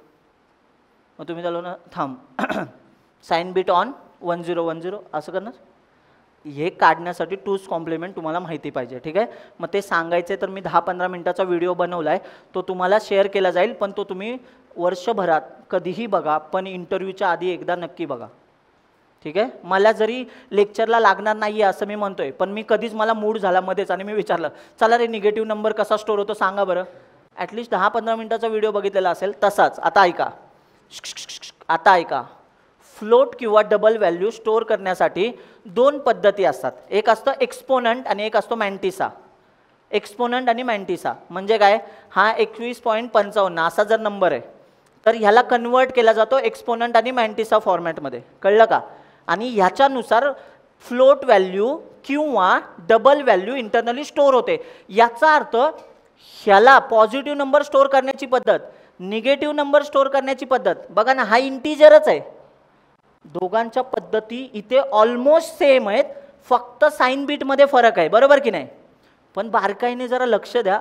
मग तुम्ही त्याला ना थांब साइन बिट ऑन 1010 असं करणार. हे काढण्यासाठी टूज कॉम्प्लिमेंट तुम्हाला माहिती पाहिजे, ठीक आहे. मग ते सांगायचे तर मी 10-15 मिनटाचा व्हिडिओ बनवला आहे, तो तुम्हाला शेअर केला जाईल. पण तो तुम्ही वर्षभरात कधीही बघा, पण इंटरव्ह्यूच्या आधी एकदा नक्की बघा, ठीक आहे. मला जरी लेक्चरला लागणार नाही आहे असं मी म्हणतोय, पण मी कधीच मला मूड झाला मध्येच आणि मी विचारलं चला रे निगेटिव्ह नंबर कसा स्टोर होतो सांगा बरं, ॲटलिस्ट 10-15 मिनटाचा व्हिडिओ बघितलेला असेल. तसाच आता ऐका, आता ऐका. फ्लोट किंवा डबल व्हॅल्यू स्टोअर करण्यासाठी 2 पद्धती असतात. एक असतं एक्सपोनंट आणि एक असतो मॅन्टिसा. एक्सपोनंट आणि मॅन्टिसा म्हणजे काय, हा 21.55 असा जर नंबर आहे तर ह्याला कन्वर्ट केला जातो एक्सपोनंट आणि मॅन्टिसा फॉर्मॅटमध्ये, कळलं का. आणि ह्याच्यानुसार फ्लोट व्हॅल्यू किंवा डबल व्हॅल्यू इंटरनली स्टोअर होते. याचा अर्थ ह्याला पॉझिटिव्ह नंबर स्टोअर करण्याची पद्धत, निगेटिव्ह नंबर स्टोअर करण्याची पद्धत, बघा ना हा इंटिजरच आहे. दोघांच्या पद्धती इथे ऑलमोस्ट सेम आहेत, फक्त साइन बीटमध्ये फरक आहे, बरोबर की नाही. पण बारकाईने जरा लक्ष द्या,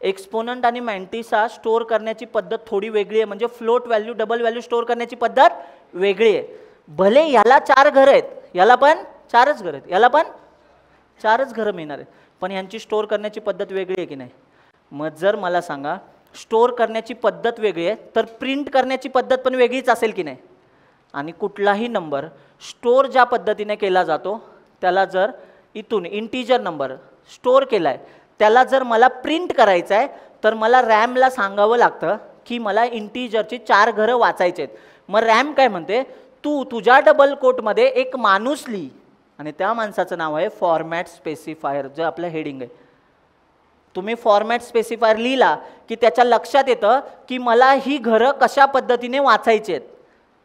एक्सपोनंट आणि मॅन्टिसा स्टोअर करण्याची पद्धत थोडी वेगळी आहे. म्हणजे float value double value store करण्याची पद्धत वेगळी आहे. भले याला 4 घरं आहेत, याला पण 4च घरं आहेत, याला पण 4च घरं मिळणार आहेत, पण यांची स्टोअर करण्याची पद्धत वेगळी आहे की नाही. मग जर मला सांगा स्टोअर करण्याची पद्धत वेगळी आहे तर प्रिंट करण्याची पद्धत पण वेगळीच असेल की नाही. आणि कुठलाही नंबर स्टोअर ज्या पद्धतीने केला जातो त्याला जर इथून इंटिजर नंबर स्टोअर केला आहे त्याला जर मला प्रिंट करायचं आहे तर मला रॅमला सांगावं लागतं की मला इंटिजरची 4 घरं वाचायचे आहेत. मग रॅम काय म्हणते, तू तुझ्या डबल कोटमध्ये एक माणूस लिही आणि त्या माणसाचं नाव आहे फॉर्मॅट स्पेसिफायर, जे आपलं हेडिंग आहे. तुम्ही फॉर्मॅट स्पेसिफायर लिहिला की त्याच्या लक्षात येतं की मला ही घरं कशा पद्धतीने वाचायची आहेत.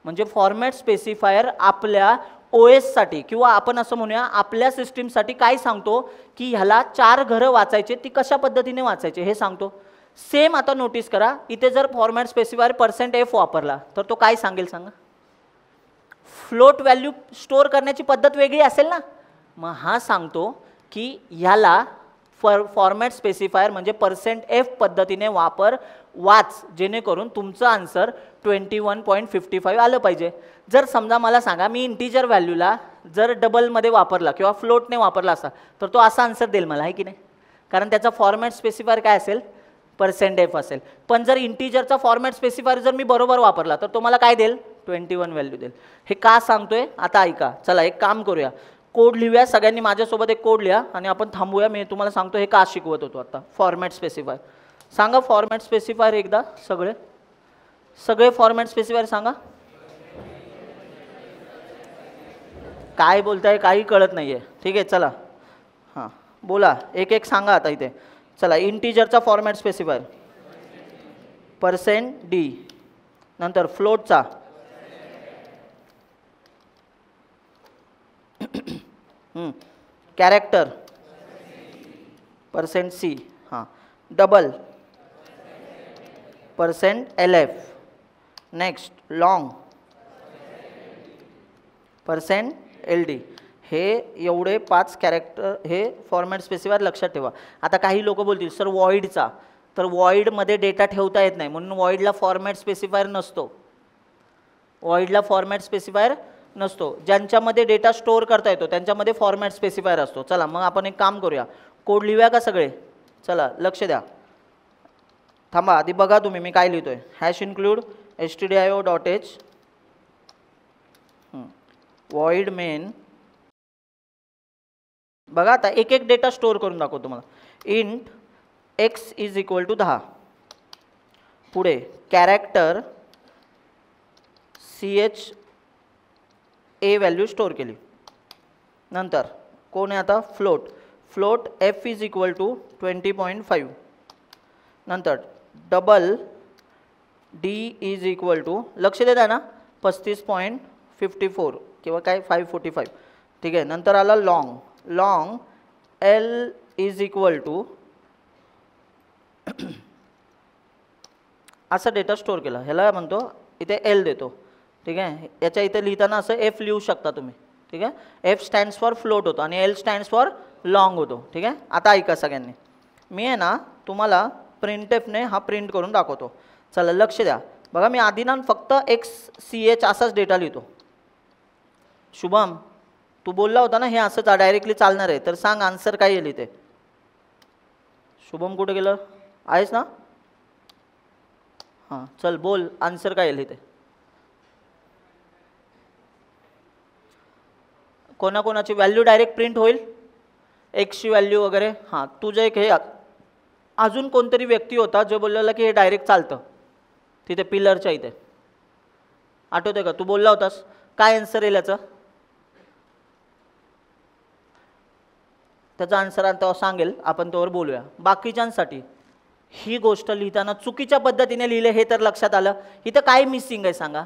म्हणजे फॉर्मॅट स्पेसिफायर आपल्या OSसाठी किंवा आपण असं म्हणूया आपल्या सिस्टीमसाठी काय सांगतो की ह्याला 4 घरं वाचायचे, ती कशा पद्धतीने वाचायचे हे सांगतो. सेम आता नोटीस करा, इथे जर फॉर्मॅट स्पेसिफायर %f वापरला तर तो काय सांगेल सांगा. फ्लोट व्हॅल्यू स्टोअर करण्याची पद्धत वेगळी असेल ना. मग हा सांगतो की ह्याला फॉर्मॅट स्पेसिफायर म्हणजे %f पद्धतीने वाच जेणेकरून तुमचं आन्सर 21.55 आलं पाहिजे. जर समजा मला सांगा मी इंटिजर व्हॅल्यूला जर डबलमध्ये वापरला किंवा फ्लोटने वापरला असता तर तो असा आन्सर देईल मला, आहे की नाही. कारण त्याचा फॉर्मॅट स्पेसिफायर काय असेल, %f असेल. पण जर इंटिजरचा फॉर्मॅट स्पेसिफायर जर मी बरोबर वापरला तर तो मला काय देईल, 21 व्हॅल्यू देईल. हे का सांगतोय आता ऐका. चला एक काम करूया, कोड लिहूया सगळ्यांनी माझ्यासोबत, एक कोड लिहा आणि आपण थांबूया. मी तुम्हाला सांगतो हे का शिकवत होतो आता. फॉर्मॅट स्पेसिफायर सांगा, फॉर्मॅट स्पेसिफायर एकदा सगळे फॉर्मॅट स्पेसिफायर सांगा. काय बोलताय काही कळत नाहीये, ठीक आहे. चला हां बोला, एक एक सांगा आता इथे. चला इंटिजरचा फॉर्मॅट स्पेसिफायर %d, नंतर फ्लोटचा कॅरेक्टर %c, हां double %lf, next long %ld. हे एवढे 5 कॅरेक्टर हे फॉर्मॅट स्पेसिफायर लक्षात ठेवा. आता काही लोक बोलतील सर वॉइडचा, तर वॉइडमध्ये डेटा ठेवता येत नाही म्हणून वॉइडला फॉर्मॅट स्पेसिफायर नसतो. वॉइडला फॉर्मॅट स्पेसिफायर नसतो. ज्यांच्यामध्ये डेटा स्टोअर करता येतो त्यांच्यामध्ये फॉर्मॅट स्पेसिफायर असतो. चला मग आपण एक काम करूया, कोड लिहूया का सगळे. चला लक्ष द्या, थांबा आधी बघा तुम्ही मी काय लिहितोय. #include stdio.h void main. बघा आता एक एक डेटा स्टोअर करून दाखवतो तुम्हाला. इंट x = 10, पुढे character ch a value store केली. नंतर कोण आहे आता, फ्लोट f = 20.5. नंतर डबल d = लक्ष देता ना 35.54 किंवा काय 545. ठीक आहे. नंतर आला long. Long L is equal to असा डेटा स्टोअर केला, ह्याला म्हणतो इथे एल देतो. ठीक आहे. याच्या इथे लिहिताना असं एफ लिहू शकता तुम्ही. ठीक आहे. एफ स्टँड्स फॉर फ्लोट होतो आणि एल स्टँड्स फॉर लॉंग होतो. ठीक आहे. आता ऐका सगळ्यांनी, मी आहे ना तुम्हाला प्रिंटएफने हा प्रिंट करून दाखवतो. चला लक्ष द्या. बघा मी आधी ना फक्त XCH असाच डेटा लिहितो. शुभम तू बोलला होता ना हे असंच डायरेक्टली चालणार आहे, तर सांग आन्सर काय येईल इथे. शुभम कुठे गेलं, आहेस ना? हां चल बोल, आन्सर काय येईल इथे. कोणाकोणाची व्हॅल्यू डायरेक्ट प्रिंट होईल, एक्सची व्हॅल्यू वगैरे. हां तुझं एक हे अजून कोणतरी व्यक्ती होता जो बोललेला की हे डायरेक्ट चालतं तिथे पिलरच्या इथे, आठवतंय का? तू बोलला होतास. काय आन्सर येईल याचं? त्याचा आन्सर आता सांगेल, आपण त्यावर बोलूया. बाकीच्यांसाठी ही गोष्ट लिहिताना चुकीच्या पद्धतीने लिहिले हे तर लक्षात आलं. इथं काय मिसिंग आहे सांगा?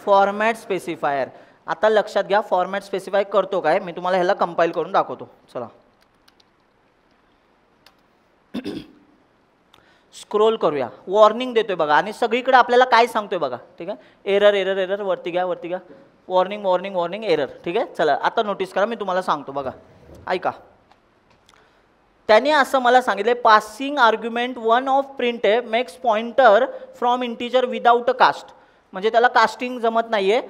Format specifier. आता लक्षात घ्या, फॉर्मॅट स्पेसिफाय करतो काय मी तुम्हाला ह्याला कंपाईल करून दाखवतो. चला स्क्रोल करूया. वॉर्निंग देतोय बघा आणि सगळीकडे आपल्याला काय सांगतोय बघा. ठीक आहे. एरर एरर एरर, वरती घ्या वरती घ्या, वॉर्निंग वॉर्निंग वॉर्निंग एरर. ठीक आहे. चला आता नोटीस करा, मी तुम्हाला सांगतो बघा, ऐका. त्याने असं मला सांगितलं, passing argument one of printf makes pointer from integer without a cast. म्हणजे त्याला कास्टिंग जमत नाहीये.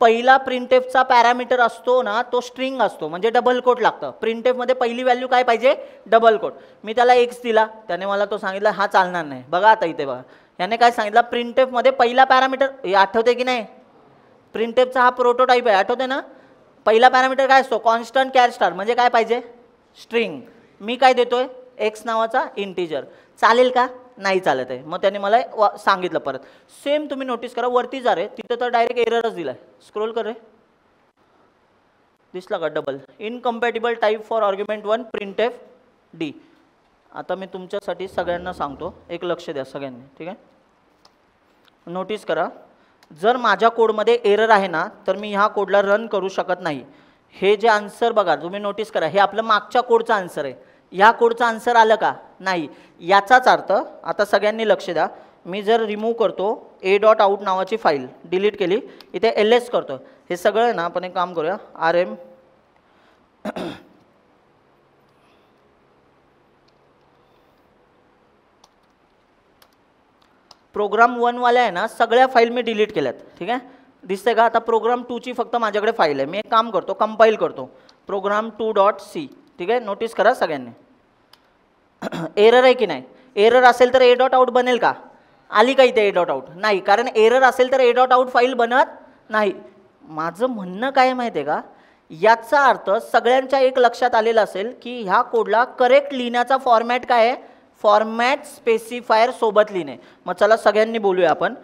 पहिला प्रिंटएफचा पॅरामीटर असतो ना तो स्ट्रिंग असतो, म्हणजे डबल कोट लागतं. प्रिंटएफमध्ये पहिली व्हॅल्यू काय पाहिजे? Double coat. मी त्याला एक्स दिला, त्याने मला तो सांगितला हा चालणार नाही. बघा आता इथे बघा, याने काय सांगितलं, प्रिंटएफमध्ये पहिला पॅरामीटर, हे आठवते की नाही? प्रिंटएफचा हा प्रोटोटाईप आहे, आठवते ना? पहिला पॅरामीटर काय असतो? कॉन्स्टंट कॅर स्टार, म्हणजे काय पाहिजे? स्ट्रिंग. मी काय देतोय? एक्स नावाचा इंटीजर. चालेल का? नाही चालत आहे. मग त्याने मला सांगितलं परत. सेम तुम्ही नोटीस करा, वरती जा रे, तिथं तर डायरेक्ट एररच दिलाय. स्क्रोल कर रे, दिसला का? Double incompatible type for argument one printf d. आता मी तुमच्यासाठी सगळ्यांना सांगतो, एक लक्ष द्या सगळ्यांनी. ठीक आहे. नोटीस करा, जर माझ्या कोडमध्ये एरर आहे ना तर मी ह्या कोडला रन करू शकत नाही. हे जे आन्सर बघा तुम्ही नोटीस करा, हे आपलं मागच्या कोडचा आन्सर आहे. ह्या कोडचं आन्सर आलं का? नाही. याचाच अर्थ आता सगळ्यांनी लक्ष द्या, मी जर रिमूव्ह करतो a.out नावाची फाईल डिलीट केली, इथे ls करतो, हे सगळं ना आपण एक काम करूया, rm प्रोग्राम 1 वाल्या आहे ना सगळ्या फाईल मी डिलीट केल्यात. ठीक आहे. दिसतंय का? आता प्रोग्राम 2 ची फक्त माझ्याकडे फाईल आहे. मी एक काम करतो, कंपाईल करतो प्रोग्राम 2.c. ठीक आहे. नोटीस करा सगळ्यांनी, एरर आहे की नाही? एरर असेल तर a.out बनेल का? आली का इथे a.out? नाही, कारण एरर असेल तर a.out फाईल बनत नाही. माझं म्हणणं काय माहिती आहे का? याचा अर्थ सगळ्यांच्या एक लक्षात आलेलं असेल की ह्या कोडला करेक्ट लिहिण्याचा फॉर्मॅट काय आहे? फॉर्मॅट स्पेसिफायर सोबत लिहिणे. मग चला सगळ्यांनी बोलूया आपण.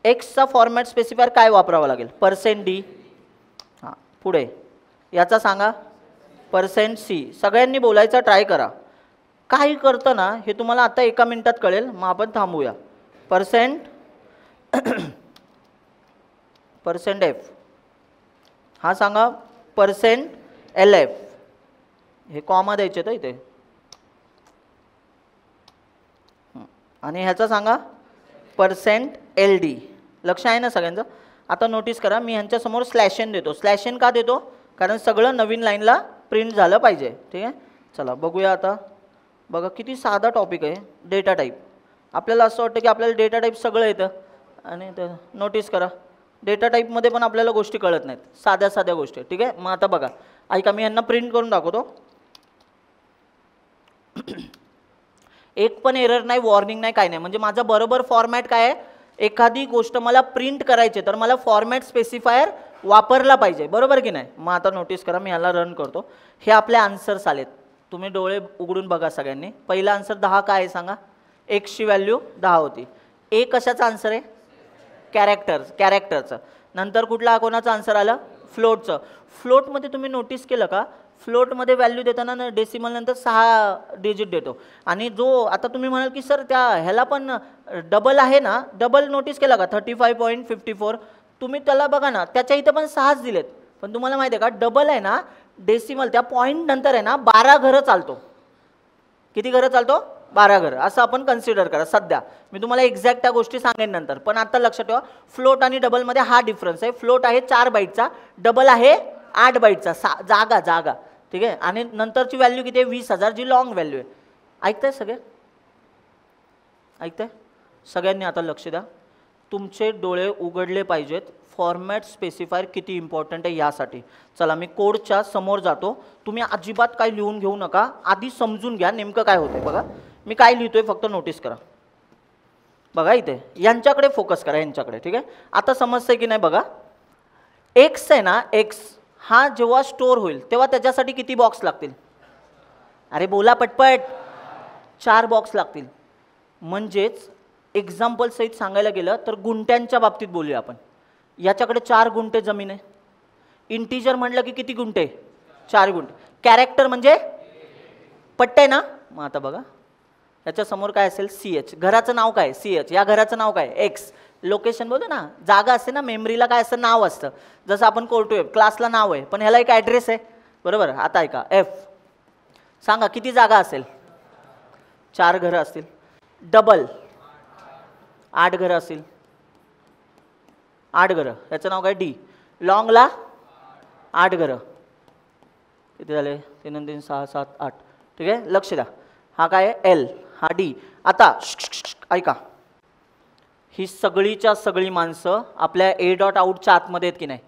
एक्सचा फॉर्मॅट स्पेसिफायर काय वापरावा लागेल? %d. हां पुढे याचा सांगा %c. सगळ्यांनी बोलायचा ट्राय करा. काय करतं ना हे तुम्हाला आता एका मिनिटात कळेल. मग आपण थांबूया. %f हा सांगा, %lf हे कॉमा द्यायचे तर इथे, आणि ह्याचा सांगा %ld. लक्ष आहे ना सगळ्यांचं? आता नोटीस करा, मी ह्यांच्यासमोर /n देतो. /n का देतो? कारण सगळं नवीन लाईनला प्रिंट झालं पाहिजे. ठीक आहे. चला बघूया आता. बघा किती साधा टॉपिक आहे, डेटा टाईप. आपल्याला असं वाटतं की आपल्याला डेटा टाईप सगळं येतं, आणि नोटीस करा डेटा टाईपमध्ये पण आपल्याला गोष्टी कळत नाहीत, साध्या साध्या गोष्टी. ठीक आहे. मग आता बघा, ऐका मी यांना प्रिंट करून दाखवतो. एक पण एरर नाही, वॉर्निंग नाही, काय नाही. म्हणजे माझा बरोबर फॉर्मॅट काय आहे? एखादी गोष्ट मला प्रिंट करायची तर मला फॉर्मॅट स्पेसिफायर वापरला पाहिजे, बरोबर की नाही? मग आता नोटीस करा, मी याला रन करतो. हे आपले आन्सर्स आलेत. तुम्ही डोळे उघडून बघा सगळ्यांनी. पहिला आन्सर 10 काय आहे सांगा? एक्सची व्हॅल्यू 10 होती. ए कशाचा आन्सर आहे? कॅरेक्टरचं. नंतर कुठला कोणाचा आन्सर आला? फ्लोटचं. फ्लोटमध्ये तुम्ही नोटीस केलं का? फ्लोटमध्ये व्हॅल्यू देताना डेसिमल नंतर 6 डिजिट देतो. आणि जो आता तुम्ही म्हणाल की सर त्या ह्याला पण डबल आहे ना, डबल नोटीस केला का? 35.54. तुम्ही त्याला बघा ना, त्याच्या इथं पण 6च दिलेत. पण तुम्हाला माहिती आहे का डबल आहे ना डेसिमल त्या पॉईंट नंतर आहे ना 12 घरं चालतो. किती घरं चालतो? 12 घरं असं आपण कन्सिडर करा सध्या. मी तुम्हाला एक्झॅक्ट त्या गोष्टी सांगेन नंतर, पण आता लक्षात ठेवा फ्लोट आणि डबलमध्ये हा डिफरन्स आहे. फ्लोट आहे 4 बाईटचा, डबल आहे 8 बाईटचा. जागा ठीक आहे. आणि नंतरची व्हॅल्यू किती आहे? 20,000 जी लॉंग व्हॅल्यू आहे. ऐकताय सगळे? ऐकताय? सगळ्यांनी आता लक्ष द्या. तुमचे डोळे उघडले पाहिजेत. फॉर्मॅट स्पेसिफायर किती इम्पॉर्टंट आहे यासाठी. चला मी कोडच्या समोर जातो. तुम्ही अजिबात काय लिहून घेऊ नका, आधी समजून घ्या नेमकं काय होतंय. बघा मी काय लिहितोय फक्त नोटीस करा. बघा इथे यांच्याकडे फोकस करा, यांच्याकडे. ठीक आहे. आता समजतंय की नाही बघा. एक्स आहे ना, एक्स हा जेव्हा स्टोअर होईल तेव्हा त्याच्यासाठी किती बॉक्स लागतील? अरे बोला पटपट. 4 बॉक्स लागतील. म्हणजेच एक्झाम्पल सहित सांगायला गेलं तर गुंट्यांच्या बाबतीत बोलूया आपण. याच्याकडे 4 गुंठे जमीन आहे. इंटीजर म्हटलं की किती गुंठे? 4 गुंठे. कॅरेक्टर म्हणजे पट्टे ना. मग आता बघा याच्या समोर काय असेल? CH. घराचं नाव काय? CH. या घराचं नाव काय? X. लोकेशन बोलतो ना, जागा असते ना, मेमरीला काय असतं? नाव असतं. जसं आपण कोर्टो क्लासला नाव आहे, पण ह्याला एक ॲड्रेस आहे. बरोबर. आता ऐका F. सांगा किती जागा असेल? 4 घरं असतील. डबल 8 घरं असतील. 8 घरं. याचं नाव काय? D. लॉंगला 8 घरं. किती झाले? 3 3 6 7 8. ठीक आहे. लक्ष द्या. हा काय आहे? L. हा D. आता ऐका, ही सगळीच्या सगळी माणसं आपल्या A.out आतमध्ये आहेत की नाही?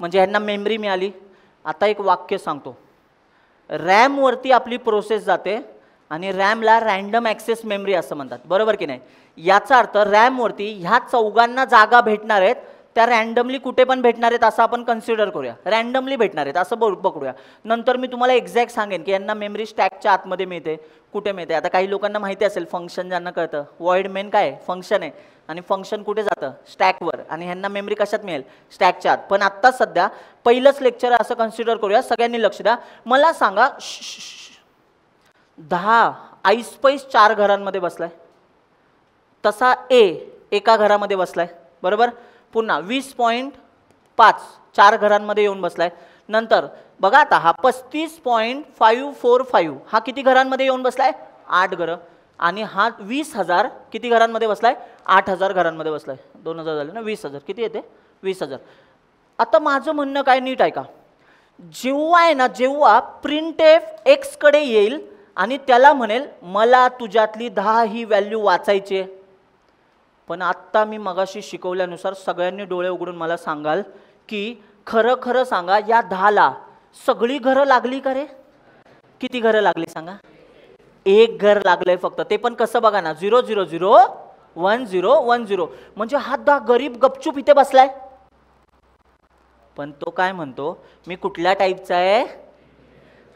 म्हणजे ह्यांना मेमरी मिळाली. आता एक वाक्य सांगतो. रॅमवरती आपली प्रोसेस जाते आणि रॅमला रँडम ॲक्सेस मेमरी असं म्हणतात. बरोबर की नाही? याचा अर्थ रॅमवरती ह्या चौघांना जागा भेटणार आहेत, त्या रँडमली कुठे पण भेटणार आहेत असं आपण कन्सिडर करूया. रँडमली भेटणार आहेत असं पकडूया. नंतर मी तुम्हाला एक्झॅक्ट सांगेन की यांना मेमरी स्टॅकच्या आतमध्ये मिळते, कुठे मिळते. आता काही लोकांना माहिती असेल फंक्शन ज्यांना कळतं, वॉइड मेन काय फंक्शन आहे आणि फंक्शन कुठे जातं? स्टॅकवर. आणि ह्यांना मेमरी कशात मिळेल? स्टॅकच्या आत. पण आत्ता सध्या पहिलंच लेक्चर असं कन्सिडर करूया. सगळ्यांनी लक्ष द्या. मला सांगा 10 आईस्पाईस 4 घरांमध्ये बसलाय, तसा A एका घरामध्ये बसलाय. बरोबर. पुन्हा 20.5 4 घरांमध्ये येऊन बसलाय. नंतर बघा आता हा 35.545 हा किती घरांमध्ये येऊन बसलाय? 8 घरं. आणि हा 20,000 किती घरांमध्ये बसलाय? 8,000 घरांमध्ये बसलाय. 2,000 झाले ना, 20,000 किती येते? 20,000. आता माझं म्हणणं काय नीट ऐका. जेव्हा आहे ना, जेव्हा प्रिंटएफ X कडे येईल आणि त्याला म्हणेल मला तुझ्यातली 10 ही व्हॅल्यू वाचायची आहे. पण आत्ता मी मगाशी शिकवल्यानुसार सगळ्यांनी डोळे उघडून मला सांगाल की खरं खरं सांगा, या 10ला सगळी घरं लागली का रे? किती घरं लागली सांगा? 1 घर लागलंय फक्त. ते पण कसं बघा ना, 0 0 0 1 0 1 0. म्हणजे हा 10 गरीब गपचूप इथे बसलाय. पण तो काय म्हणतो? मी कुठल्या टाईपचा आहे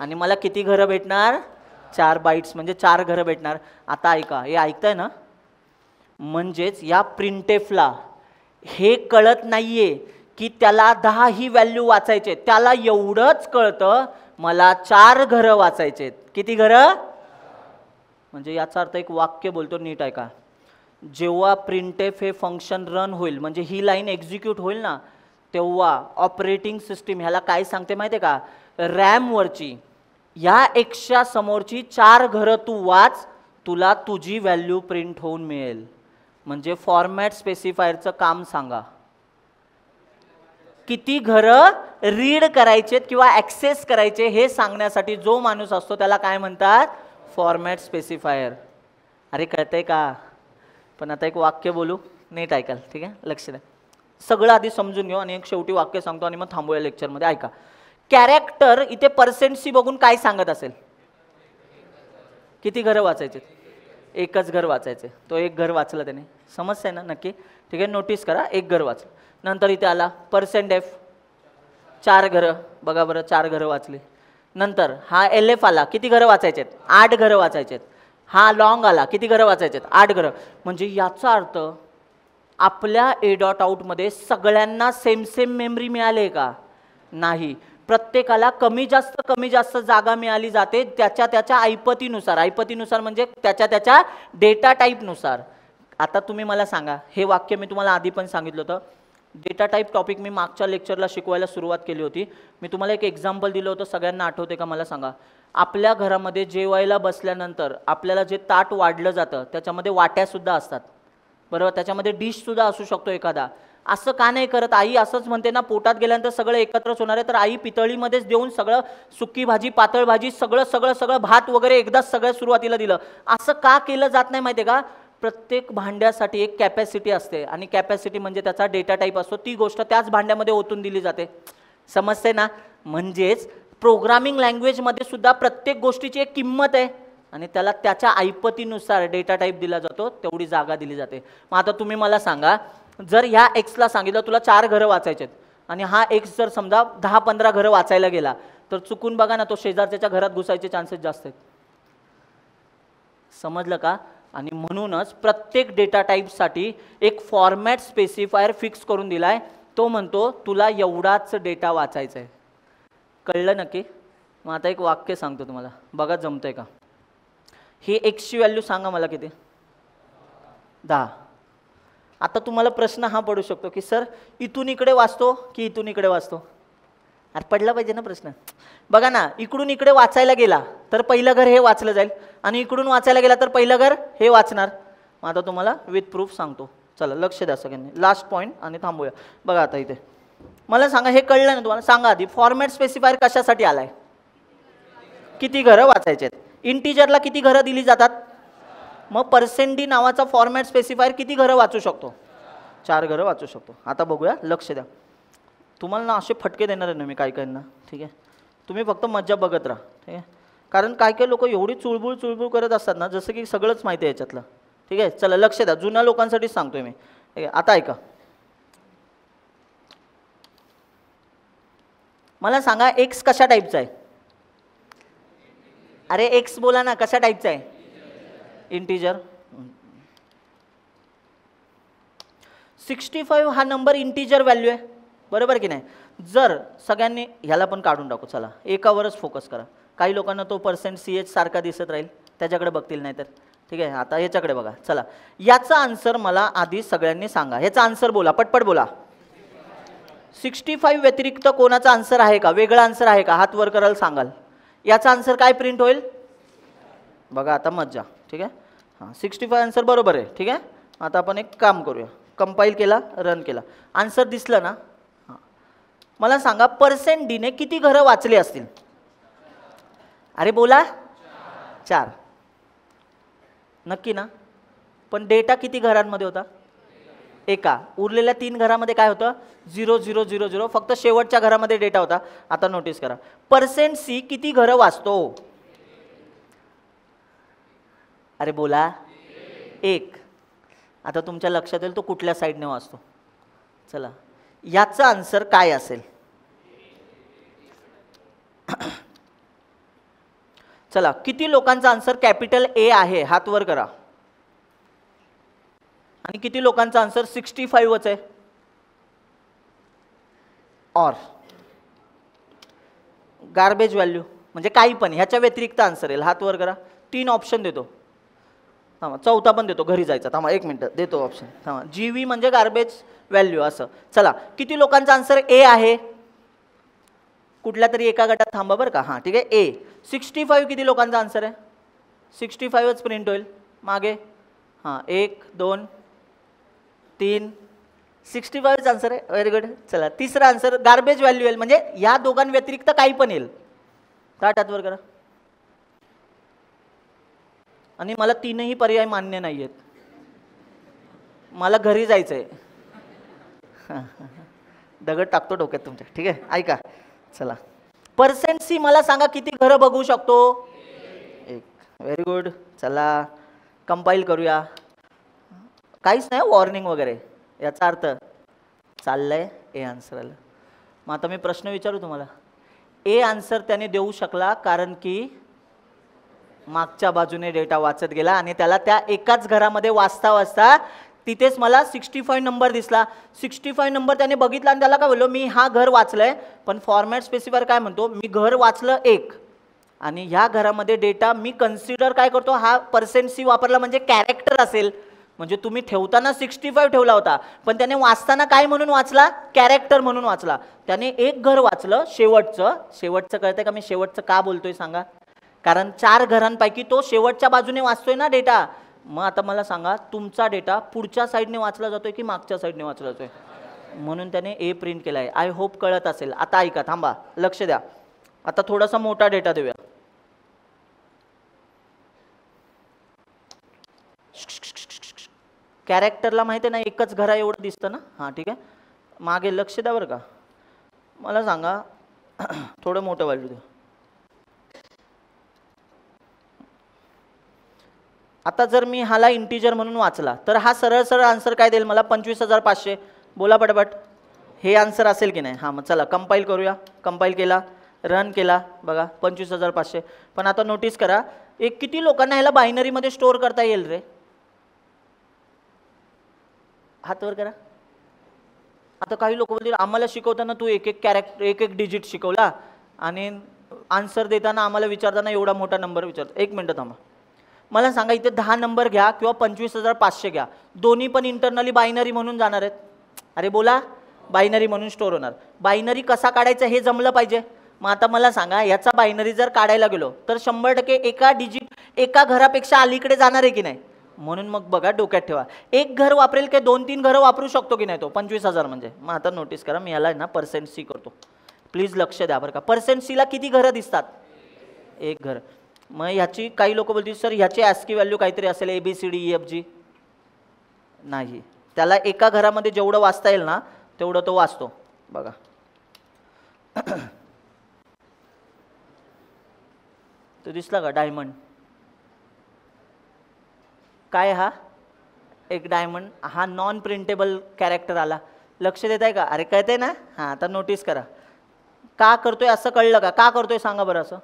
आणि मला किती घरं भेटणार? 4 बाईट्स म्हणजे 4 घरं भेटणार. आता ऐका, हे ऐकताय ना? म्हणजेच या प्रिंटेफला हे कळत नाहीये की त्याला 10 ही व्हॅल्यू वाचायचे. त्याला एवढंच कळतं मला 4 घरं वाचायचे. किती घरं? म्हणजे याचा अर्थ एक वाक्य बोलतो, नीट ऐका. जेव्हा प्रिंटेफ हे फंक्शन रन होईल, म्हणजे ही लाईन एक्झिक्यूट होईल ना, तेव्हा ऑपरेटिंग सिस्टीम ह्याला काय सांगते माहिती आहे का? रॅमवरची या Xच्या समोरची 4 घरं तू वाच, तुला तुझी व्हॅल्यू प्रिंट होऊन मिळेल. म्हणजे फॉर्मॅट स्पेसिफायरचं काम सांगा. किती घरं रीड करायचेत किंवा ॲक्सेस करायचे हे सांगण्यासाठी जो माणूस असतो त्याला काय म्हणतात? Format specifier. अरे कळतंय का? पण आता एक वाक्य बोलू, नीट ऐकाल. ठीक आहे. लक्ष द्या. सगळं आधी समजून घेऊ आणि एक शेवटी वाक्य सांगतो आणि मग थांबूया लेक्चरमध्ये. ऐका. कॅरेक्टर इथे %C बघून काय सांगत असेल? किती घरं वाचायचे? 1च घर वाचायचे. तो 1 घर वाचलं त्याने. समजतंय ना नक्की? ठीक आहे. नोटीस करा, 1 घर वाचलं. नंतर इथे आला %F 4 घरं. बघा बरं, 4 घरं वाचली. नंतर हा LF आला, किती घरं वाचायचे? 8 घरं वाचायचे. हा लॉंग आला, किती घरं वाचायचे? 8 घरं. म्हणजे याचा अर्थ आपल्या A.out मध्ये सगळ्यांना सेम मेमरी मिळाली का? नाही. प्रत्येकाला कमी जास्त जागा मिळाली जाते त्याच्या ऐपतीनुसार. ऐपतीनुसार म्हणजे त्याच्या डेटा टाईपनुसार. आता तुम्ही मला सांगा, हे वाक्य मी तुम्हाला आधी पण सांगितलं होतं. डेटा टाईप टॉपिक मी मागच्या लेक्चरला शिकवायला सुरुवात केली होती. मी तुम्हाला एक एक्झाम्पल दिलं होतं, सगळ्यांना आठवते का मला सांगा. आपल्या घरामध्ये जेवायला बसल्यानंतर आपल्याला जे ताट वाढलं जातं त्याच्यामध्ये वाट्यासुद्धा असतात, बरोबर, त्याच्यामध्ये डिशसुद्धा असू शकतो एखादा. असं का नाही करत? आई असंच म्हणते ना, पोटात गेल्यानंतर सगळं एकत्रच होणार आहे, तर आई पितळीमध्येच देऊन सगळं सुकी भाजी, पातळ भाजी, सगळं सगळं सगळं भात वगैरे एकदाच सगळ्या सुरुवातीला दिलं. असं का केलं जात नाही माहिती आहे का? प्रत्येक भांड्यासाठी एक कॅपॅसिटी असते आणि कॅपॅसिटी म्हणजे त्याचा डेटा टाईप असतो, ती गोष्ट त्याच भांड्यामध्ये ओतून दिली जाते. समजते ना? म्हणजेच प्रोग्रामिंग लँग्वेजमध्ये सुद्धा प्रत्येक गोष्टीची एक किंमत आहे आणि त्याला त्याच्या ऐपतीनुसार डेटा टाईप दिला जातो, तेवढी जागा दिली जाते. मग आता तुम्ही मला सांगा, जर ह्या एक्सला सांगितलं तुला 4 घरं वाचायचे आणि हा एक्स जर समजा 10-15 घरं वाचायला गेला, तर चुकून बघा ना, तो शेजारच्या घरात घुसायचे चान्सेस जास्त आहेत. समजलं का? आणि म्हणूनच प्रत्येक डेटा टाईपसाठी एक फॉर्मॅट स्पेसिफायर फिक्स करून दिलाय. तो म्हणतो तुला एवढाच डेटा वाचायचा आहे. कळलं नक्की? मग आता एक वाक्य सांगतो तुम्हाला, बघा जमतंय का. ही एक्सची व्हॅल्यू सांगा मला किती? 10. आता तुम्हाला प्रश्न हा पडू शकतो की सर इथून इकडे वाचतो की इथून इकडे वाचतो? अरे पडला पाहिजे ना प्रश्न. बघा ना, इकडून इकडे वाचायला गेला तर पहिलं घर हे वाचलं जाईल आणि इकडून वाचायला गेला तर पहिलं घर हे वाचणार. मग आता तुम्हाला विथ प्रूफ सांगतो. चला लक्ष द्या सगळ्यांनी, लास्ट पॉईंट आणि थांबूया. बघा आता इथे मला सांगा, हे कळलं ना तुम्हाला? सांगा आधी, फॉर्मॅट स्पेसिफायर कशासाठी आलाय? किती घरं वाचायचे आहेत. इंटिजरला किती घरं दिली जातात? मग पर्सेंट डी नावाचा फॉर्मॅट स्पेसिफायर किती घरं वाचू शकतो? 4 घरं वाचू शकतो. आता बघूया, लक्ष द्या. तुम्हाला ना असे फटके देणार आहे ना मी काय काय ना, ठीक आहे? तुम्ही फक्त मज्जा बघत राहा, ठीक आहे? कारण काय काय लोक एवढी चुळबुळ करत असतात ना, जसं की सगळंच माहिती आहे याच्यातलं, ठीक आहे? चला लक्ष द्या, जुन्या लोकांसाठीच सांगतोय मी, ठीक आहे? आता ऐका, मला सांगा एक्स कशा टाईपचा आहे? अरे एक्स बोला ना, कशा टाईपचा आहे? इंटिजर. 65 हा नंबर इंटिजर व्हॅल्यू आहे, बरोबर की नाही? जर सगळ्यांनी ह्याला पण काढून टाकू, चला एकावरच फोकस करा. काही लोकांना तो % सारखा दिसत राहील, त्याच्याकडे बघतील नाही तर, ठीक आहे? आता ह्याच्याकडे बघा. चला याचा आन्सर मला आधी सगळ्यांनी सांगा. ह्याचा आन्सर बोला, पटपट बोला. 65 व्यतिरिक्त कोणाचा आन्सर आहे का? वेगळा आन्सर आहे का? हात वर कराल सांगाल. याचा आन्सर काय प्रिंट होईल? बघा आता मज्जा, ठीक आहे? हां 65 आन्सर बरोबर आहे, ठीक आहे? आता आपण एक काम करूया, कंपाईल केला, रन केला, आन्सर दिसलं ना? हां मला सांगा, % ने किती घरं वाचली असतील? अरे बोला. 4. नक्की ना? पण डेटा किती घरांमध्ये होता? एका. उरलेल्या 3 घरामध्ये काय होतं? 0 0 0 0. फक्त शेवटच्या घरामध्ये डेटा होता. आता नोटीस करा, %C किती घरं वाचतो? अरे बोला. 1. आता तुमच्या लक्षात येईल तो कुठल्या साईडने वाचतो. चला याचं आन्सर काय असेल? चला किती लोकांचा आन्सर कॅपिटल A आहे? हात वर करा. आणि किती लोकांचा आन्सर 65च आहे? और गार्बेज व्हॅल्यू म्हणजे काही पण, ह्याच्या व्यतिरिक्त आन्सर येईल. हात वर करा. 3 ऑप्शन देतो. थांबा, 4था पण देतो, घरी जायचं. थांबा 1 मिनिट, देतो ऑप्शन. थांबा, GV म्हणजे गार्बेज व्हॅल्यू असं. चला किती लोकांचा आन्सर A आहे? कुठल्या तरी एका गटात थांबा बरं का. हां ठीक आहे, A. 65 किती लोकांचा आन्सर आहे? 65च प्रिंट होईल मागे. हां 1 2 3 65च आन्सर आहे. Very good. चला तिसरा आन्सर गार्बेज व्हॅल्यू येईल, म्हणजे या दोघांव्यतिरिक्त काही पण येईल. ताटात वर करा. आणि मला 3ही पर्याय मान्य नाही आहेत, मला घरी जायचं आहे. दगड टाकतो डोक्यात तुमच्या, ठीक आहे? ऐका चला, %C मला सांगा किती घरं बघू शकतो? 1. Very good. चला कंपाईल करूया. काहीच नाही वॉर्निंग वगैरे, याचा अर्थ चाललंय A आन्सर आलं. मग आता मी प्रश्न विचारू तुम्हाला. A आन्सर त्याने देऊ शकला कारण की मागच्या बाजूने डेटा वाचत गेला आणि त्याला त्या एकाच घरामध्ये वाचता वाचता तिथेच मला 65 नंबर दिसला. 65 नंबर त्याने बघितला आणि त्याला काय बोललो, मी हा घर वाचलंय, पण फॉर्मॅट स्पेसिफायर काय म्हणतो, मी घर वाचलं 1 आणि ह्या घरामध्ये डेटा मी कन्सिडर काय करतो, हा %C वापरला म्हणजे कॅरेक्टर असेल, म्हणजे तुम्ही ठेवताना 65 ठेवला होता, पण त्याने वाचताना काय म्हणून वाचला? कॅरेक्टर म्हणून वाचला. त्याने एक घर वाचलं शेवटचं कळतंय का मी शेवटचं का बोलतोय सांगा? कारण 4 घरांपैकी तो शेवटच्या बाजूने वाचतोय ना डेटा. मग आता मला सांगा, तुमचा डेटा पुढच्या साईडने वाचला जातोय की मागच्या साईडने वाचला जातोय? म्हणून त्याने ए प्रिंट केलाय. आय होप कळत असेल. आता ऐका, थांबा, लक्ष द्या. आता थोडासा मोठा डेटा देऊया. कॅरेक्टरला माहिती आहे ना, एकच घरा एवढं दिसतं ना. हां ठीक आहे, मागे लक्ष द्या बरं का. मला सांगा, थोडं मोठं व्हॅल्यू द्या. आता जर मी हाला इंटीजर म्हणून वाचला तर हा सरळ सरळ आन्सर काय देईल मला? 25,500. बोला पटपट, हे आन्सर असेल की नाही? हां मग चला कंपाईल करूया. कंपाईल केला, रन केला, बघा 25,500. पण आता नोटीस करा, एक किती लोकांना ह्याला बायनरीमध्ये स्टोअर करता येईल रे? हात वर करा. आता काही लोक बोलतील आम्हाला शिकवताना तू एक एक कॅरेक्टर एक एक डिजिट शिकवला आणि आन्सर देताना आम्हाला विचारताना एवढा मोठा नंबर विचारतो. एक मिनटं थांबा, मला सांगा, इथे 10 नंबर घ्या किंवा 25,500 घ्या, दोन्ही पण इंटरनली बायनरी म्हणून जाणार आहेत. अरे बोला, बायनरी म्हणून स्टोअर होणार. बायनरी कसा काढायचा हे जमलं पाहिजे. मग आता मला सांगा, याचा बायनरी जर काढायला गेलो तर 100% एका डिजिट एका घरापेक्षा अलीकडे जाणार आहे की नाही? म्हणून मग बघा, डोक्यात ठेवा, एक घर वापरेल की 2-3 घरं वापरू शकतो की नाही तो 25,000 म्हणजे. मग आता नोटीस करा, मी याला ना % करतो. प्लीज लक्ष द्या बरं का. % ला किती घरं दिसतात? एक घर. मग ह्याची काही लोक बोलतील सर ह्याची ASCII व्हॅल्यू काहीतरी असेल ABCDEFG. नाही, त्याला एका घरामध्ये जेवढं वाचता येईल ना तेवढं तो वाचतो. बघा तो दिसला का डायमंड? काय हा? एक डायमंड. हा नॉन प्रिंटेबल कॅरेक्टर आला. लक्ष देत आहे का? अरे कळतंय ना? हां आता नोटीस करा, का करतोय असं कळलं का? का करतोय सांगा बरं असं?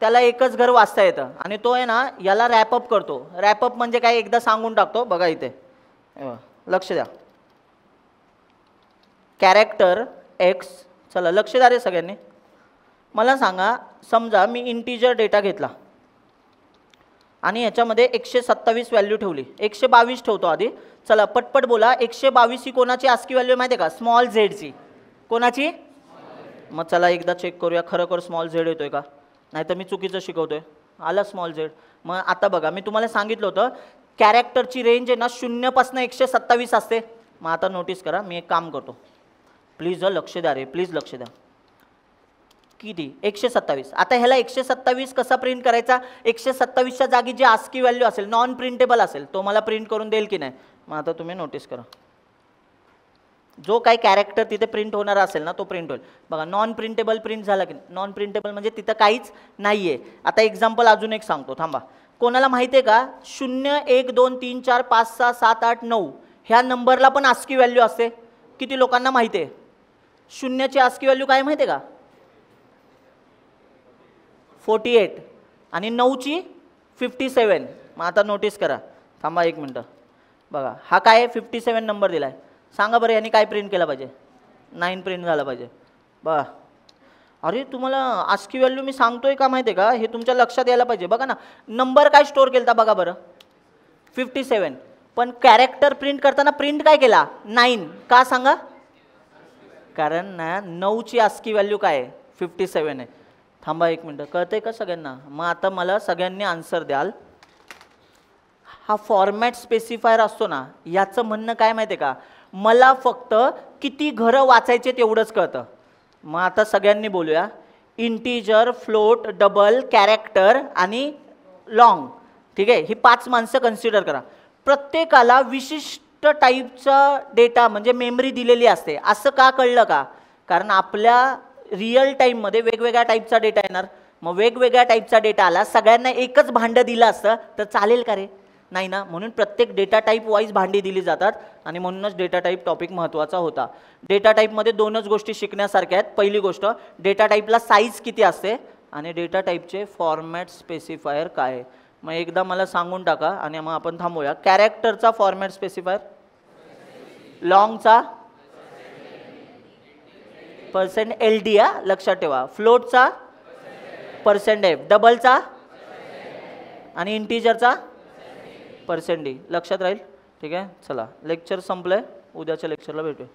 त्याला एकच घर वाचता येतं आणि तो आहे ना याला रॅपअप करतो. रॅपअप म्हणजे काय एकदा सांगून टाकतो. बघा इथे लक्ष द्या, कॅरेक्टर एक्स. चला लक्ष द्या रे सगळ्यांनी. मला सांगा, समजा मी इंटीजर डेटा घेतला आणि याच्यामध्ये 127 व्हॅल्यू ठेवली. 122 ठेवतो आधी. चला पटपट बोला, 122 ही कोणाची ASCII व्हॅल्यू माहिती आहे का? स्मॉल झेडची. कोणाची? मग चला एकदा चेक करूया खरोखर स्मॉल झेड येतोय का, नाही तर मी चुकीचं शिकवतोय. आला स्मॉल झेड. मग आता बघा, मी तुम्हाला सांगितलं होतं कॅरेक्टरची रेंज आहे ना 0 पासून 127 असते. मग आता नोटीस करा, मी एक काम करतो, प्लीज लक्ष द्या रे, प्लीज लक्ष द्या. किती? 127. आता ह्याला 127 कसा प्रिंट करायचा? 127च्या जागी जी ASCII व्हॅल्यू असेल, नॉन प्रिंटेबल असेल, तो मला प्रिंट करून देईल की नाही? मग आता तुम्ही नोटीस करा, जो काही कॅरेक्टर तिथे प्रिंट होणार असेल ना तो प्रिंट होईल. बघा नॉन प्रिंटेबल प्रिंट झाला की नॉन प्रिंटेबल म्हणजे तिथं काहीच नाही आहे. आता एक्झाम्पल अजून एक सांगतो, थांबा. कोणाला माहिती आहे का 0 1 2 3 4 5 6 7 8 9 ह्या नंबरला पण ASCII व्हॅल्यू असते? किती लोकांना माहिती आहे? 0ची ASCII व्हॅल्यू काय माहिती आहे का? 48 आणि 9ची 57. मग आता नोटीस करा, थांबा एक मिनटं. बघा हा काय 57 नंबर दिला आहे. सांगा बरं यांनी काय प्रिंट केला पाहिजे? 9 प्रिंट झाला पाहिजे. बघा, अरे तुम्हाला ASCII व्हॅल्यू मी सांगतोय का माहिती आहे का? हे तुमच्या लक्षात यायला पाहिजे. बघा ना, नंबर काय स्टोअर केला बघा बरं, 57. पण कॅरेक्टर प्रिंट करताना प्रिंट काय केला? 9. का सांगा? कारण ना 9ची ASCII व्हॅल्यू काय आहे? 57 आहे. थांबा एक मिनटं, कळतंय का सगळ्यांना? मग आता मला सगळ्यांनी आन्सर द्याल. हा फॉर्मॅट स्पेसिफायर असतो ना, याचं म्हणणं काय माहिती आहे का? मला फक्त किती घरं वाचायचे तेवढंच कळतं. मग आता सगळ्यांनी बोलूया, इंटीजर, फ्लोट, डबल, कॅरेक्टर आणि लॉंग. ठीक आहे, ही 5 माणसं कन्सिडर करा. प्रत्येकाला विशिष्ट टाईपचा डेटा म्हणजे मेमरी दिलेली असते. असं का कळलं का? कारण आपल्या रिअल टाईममध्ये वेगवेगळ्या टाईपचा डेटा येणार. मग वेगवेगळ्या टाईपचा डेटा आला, सगळ्यांना एकच भांडं दिलं असतं तर चालेल का रे? नाही ना. म्हणून प्रत्येक डेटा टाईप वाईज भांडी दिली जातात आणि म्हणूनच डेटा टाईप टॉपिक महत्त्वाचा होता. डेटा टाईपमध्ये 2च गोष्टी शिकण्यासारख्या आहेत. पहिली गोष्ट, डेटा टाईपला साईज किती असते आणि डेटा टाईपचे फॉर्मॅट स्पेसिफायर काय आहे. मग एकदा मला सांगून टाका आणि मग आपण थांबूया. कॅरेक्टरचा फॉर्मॅट स्पेसिफायर, लॉंगचा %LD लक्षात ठेवा, फ्लोटचा %F, डबलचा आणि इंटीजरचा. पर्सेंट डी लक्षात राहील. ठीक आहे, चला लेक्चर संपलं आहे, उद्याच्या लेक्चरला भेटूया.